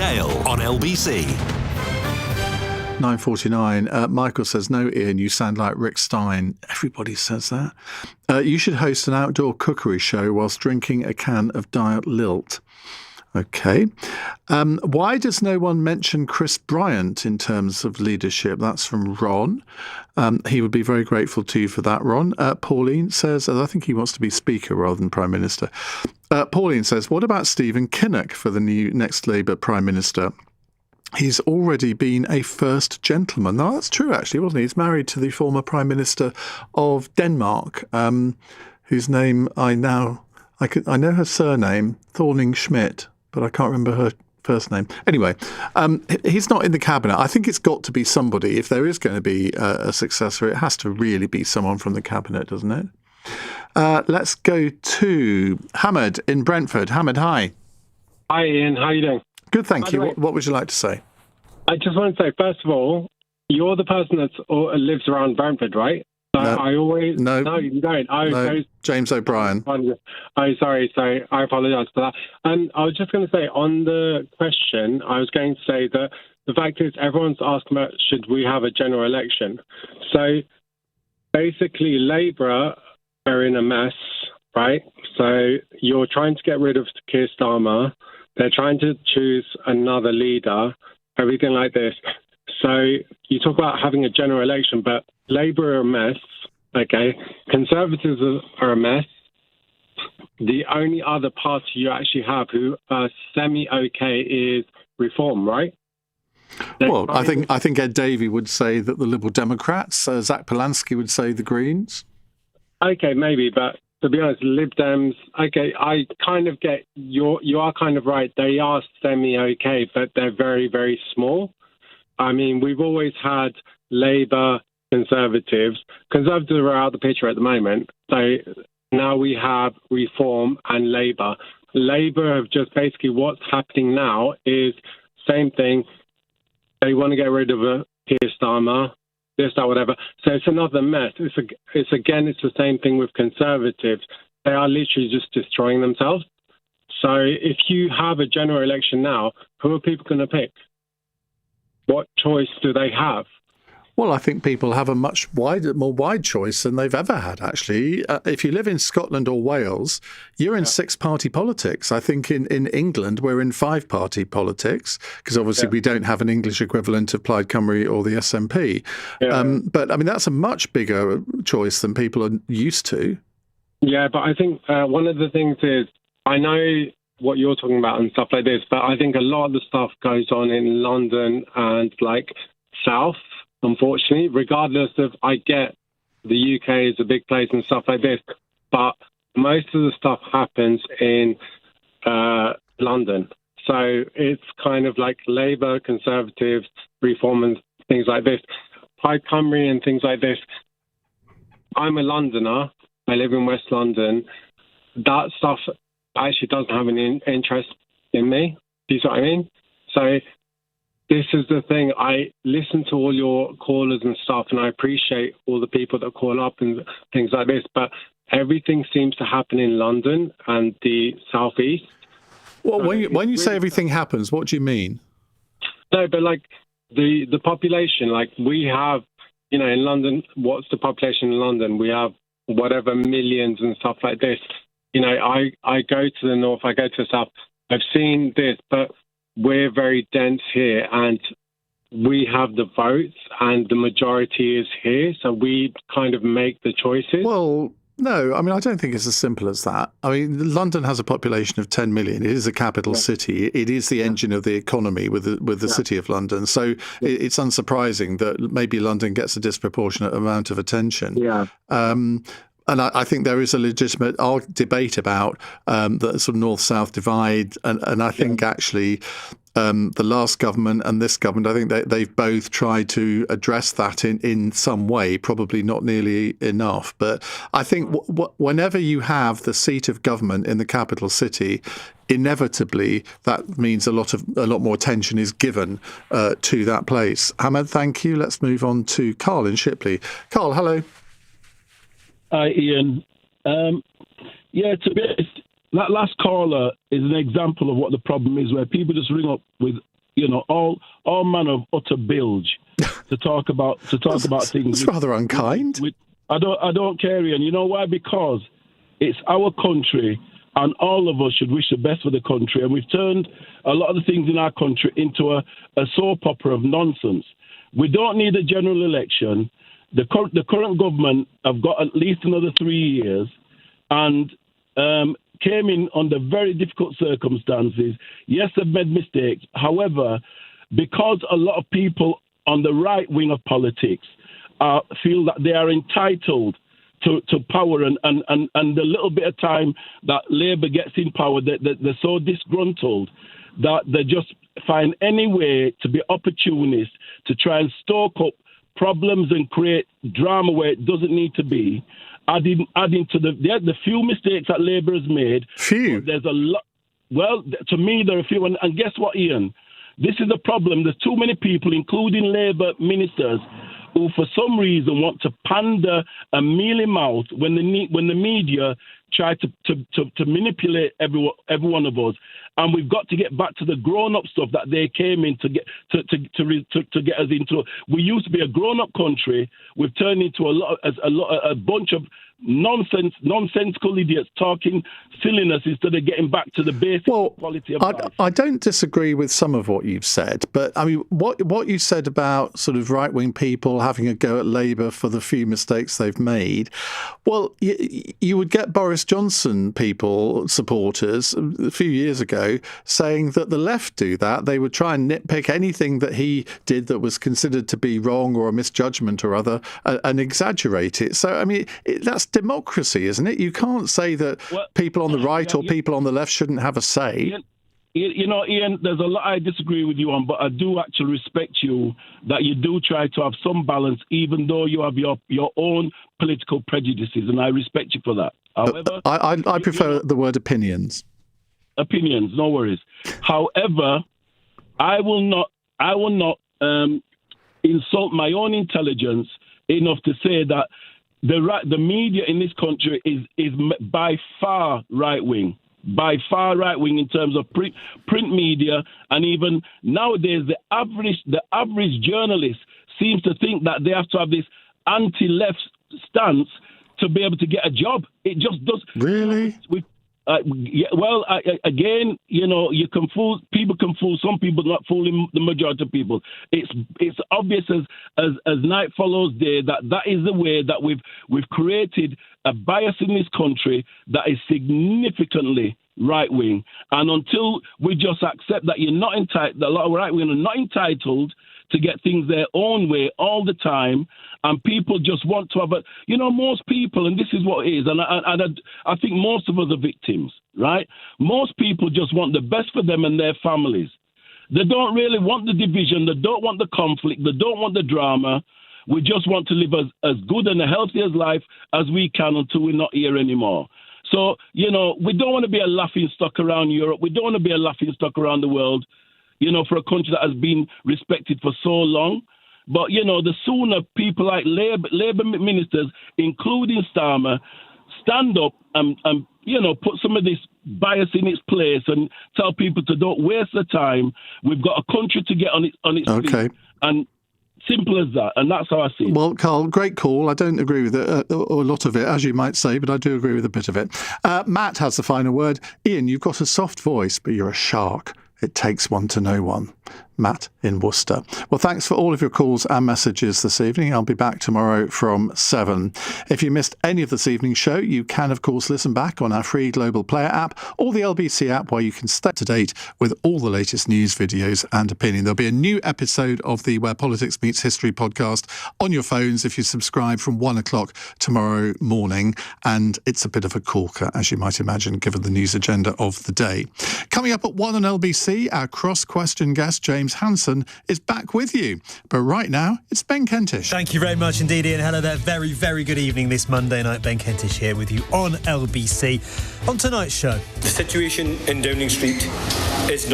Dale on LBC. 9:49. Michael says, no, Ian, you sound like Rick Stein. Everybody says that. You should host an outdoor cookery show whilst drinking a can of Diet Lilt. Okay. Why does no one mention Chris Bryant in terms of leadership? That's from Ron. He would be very grateful to you for that, Ron. Pauline says, I think he wants to be Speaker rather than Prime Minister. Pauline says, what about Stephen Kinnock for the next Labour Prime Minister? He's already been a first gentleman. No, that's true, actually, wasn't he? He's married to the former Prime Minister of Denmark, whose name I know her surname, Thorning-Schmidt, but I can't remember her first name. Anyway, he's not in the cabinet. I think it's got to be somebody. If there is going to be a successor, it has to really be someone from the cabinet, doesn't it? Let's go to Hamid in Brentford. Hamid, hi. Hi, Ian. How are you doing? Good, thank you. What would you like to say? I just want to say, first of all, you're the person that lives around Brentford, right? So No, you don't. James O'Brien. Oh, sorry. I apologise for that. And I was just going to say, on the question, I was going to say that the fact is everyone's asking about should we have a general election. So basically, Labour are in a mess, right? So you're trying to get rid of Keir Starmer. They're trying to choose another leader, everything like this. So you talk about having a general election, but Labour are a mess, okay? Conservatives are a mess. The only other party you actually have who are semi-okay is Reform, right? Well, I think Ed Davey would say that the Liberal Democrats, Zach Polanski would say the Greens. Okay, maybe, but to be honest, Lib Dems, okay, I kind of get, you are kind of right, they are semi-okay, but they're very, very small. I mean, we've always had Labour, Conservatives. Conservatives are out of the picture at the moment, so now we have Reform and Labour. Labour have just basically, what's happening now is same thing. They want to get rid of Keir Starmer, this, that, whatever. So it's another mess. It's the same thing with Conservatives. They are literally just destroying themselves. So if you have a general election now, who are people going to pick? What choice do they have? Well, I think people have a much more wide choice than they've ever had, actually. If you live in Scotland or Wales, you're in six-party politics. I think in England, we're in five-party politics, because obviously we don't have an English equivalent of Plaid Cymru or the SNP. But, I mean, that's a much bigger choice than people are used to. Yeah, but I think one of the things is, I know what you're talking about and stuff like this, but I think a lot of the stuff goes on in London and, like, South. Unfortunately, regardless of, I get the UK is a big place and stuff like this, but most of the stuff happens in London. So it's kind of like Labour, Conservatives, Reform and things like this. Plaid Cymru and things like this. I'm a Londoner. I live in West London. That stuff actually doesn't have any interest in me. Do you see what I mean? So this is the thing. I listen to all your callers and stuff, and I appreciate all the people that call up and things like this, but everything seems to happen in London and the southeast. Well, when you say everything happens, what do you mean? No, but like the population, like we have, in London, what's the population in London? We have whatever millions and stuff like this. I go to the north, I go to the south. I've seen this, but we're very dense here and we have the votes and the majority is here. So we kind of make the choices. Well, no, I mean, I don't think it's as simple as that. I mean, London has a population of 10 million. It is a capital city. It is the engine of the economy with the city of London. So it's unsurprising that maybe London gets a disproportionate amount of attention. Yeah. And I think there is a legitimate debate about the sort of north-south divide. And I think actually the last government and this government, I think they've both tried to address that in some way, probably not nearly enough. But I think whenever you have the seat of government in the capital city, inevitably that means a lot more attention is given to that place. Hamid, thank you. Let's move on to Carl in Shipley. Carl, hello. Hi, Ian. To be honest, that last caller is an example of what the problem is, where people just ring up with all manner of utter bilge to talk about things. It's rather unkind. I don't care, Ian. You know why? Because it's our country, and all of us should wish the best for the country. And we've turned a lot of the things in our country into a soap opera of nonsense. We don't need a general election. The current government have got at least another 3 years, and came in under very difficult circumstances. Yes, they've made mistakes. However, because a lot of people on the right wing of politics feel that they are entitled to power, and the little bit of time that Labour gets in power, they're so disgruntled that they just find any way to be opportunists, to try and stoke up problems and create drama where it doesn't need to be. Adding to the few mistakes that Labour has made. Few? There's a lot. Well, to me, there are a few. And guess what, Ian? This is the problem. There's too many people, including Labour ministers, who for some reason want to pander and mealy mouth when the media try to manipulate every one of us. And we've got to get back to the grown-up stuff that they came in to get us into. We used to be a grown-up country. We've turned into a bunch of nonsensical idiots talking silliness instead of getting back to the basic quality of life. I don't disagree with some of what you've said, but I mean, what you said about sort of right-wing people having a go at Labour for the few mistakes they've made, well, you would get Boris Johnson supporters a few years ago saying that the left do that. They would try and nitpick anything that he did that was considered to be wrong or a misjudgment or other and exaggerate it. So, I mean, that's democracy, isn't it? You can't say that people on the right or people on the left shouldn't have a say. Ian, there's a lot I disagree with you on, but I do actually respect you that you do try to have some balance, even though you have your own political prejudices, and I respect you for that. However, I prefer the word opinions. Opinions, no worries. However, I will not insult my own intelligence enough to say that the media in this country is by far right wing. By far right wing in terms of print media, and even nowadays the average journalist seems to think that they have to have this anti-left stance to be able to get a job. It just does. Really? Again, you can fool people. Can fool some people, not fooling the majority of people. It's obvious as night follows day that is the way that we've created a bias in this country that is significantly right wing. And until we just accept that you're not entitled, that a lot of right wing are not entitled to get things their own way all the time, and people just want to have most people, and this is what it is, and I think most of us are victims, right? Most people just want the best for them and their families. They don't really want the division, they don't want the conflict, they don't want the drama. We just want to live as good and as healthy as life as we can until we're not here anymore. So, we don't want to be a laughing stock around Europe. We don't want to be a laughing stock around the world, for a country that has been respected for so long. But, the sooner people like Labour ministers, including Starmer, stand up and put some of this bias in its place and tell people to don't waste their time. We've got a country to get on its feet. And simple as that, and that's how I see it. Well, Carl, great call. I don't agree with it, or a lot of it, as you might say, but I do agree with a bit of it. Matt has the final word. Ian, you've got a soft voice, but you're a shark. It takes one to know one. Matt in Worcester. Well, thanks for all of your calls and messages this evening. I'll be back tomorrow from 7. If you missed any of this evening's show, you can, of course, listen back on our free Global Player app or the LBC app, where you can stay up to date with all the latest news, videos and opinion. There'll be a new episode of the Where Politics Meets History podcast on your phones if you subscribe from 1 o'clock tomorrow morning. And it's a bit of a corker, as you might imagine, given the news agenda of the day. Coming up at 1 on LBC, our cross-question guest, James Hansen, is back with you. But right now, it's Ben Kentish. Thank you very much indeed, Ian. Hello there. Very, very good evening this Monday night. Ben Kentish here with you on LBC. On tonight's show, the situation in Downing Street is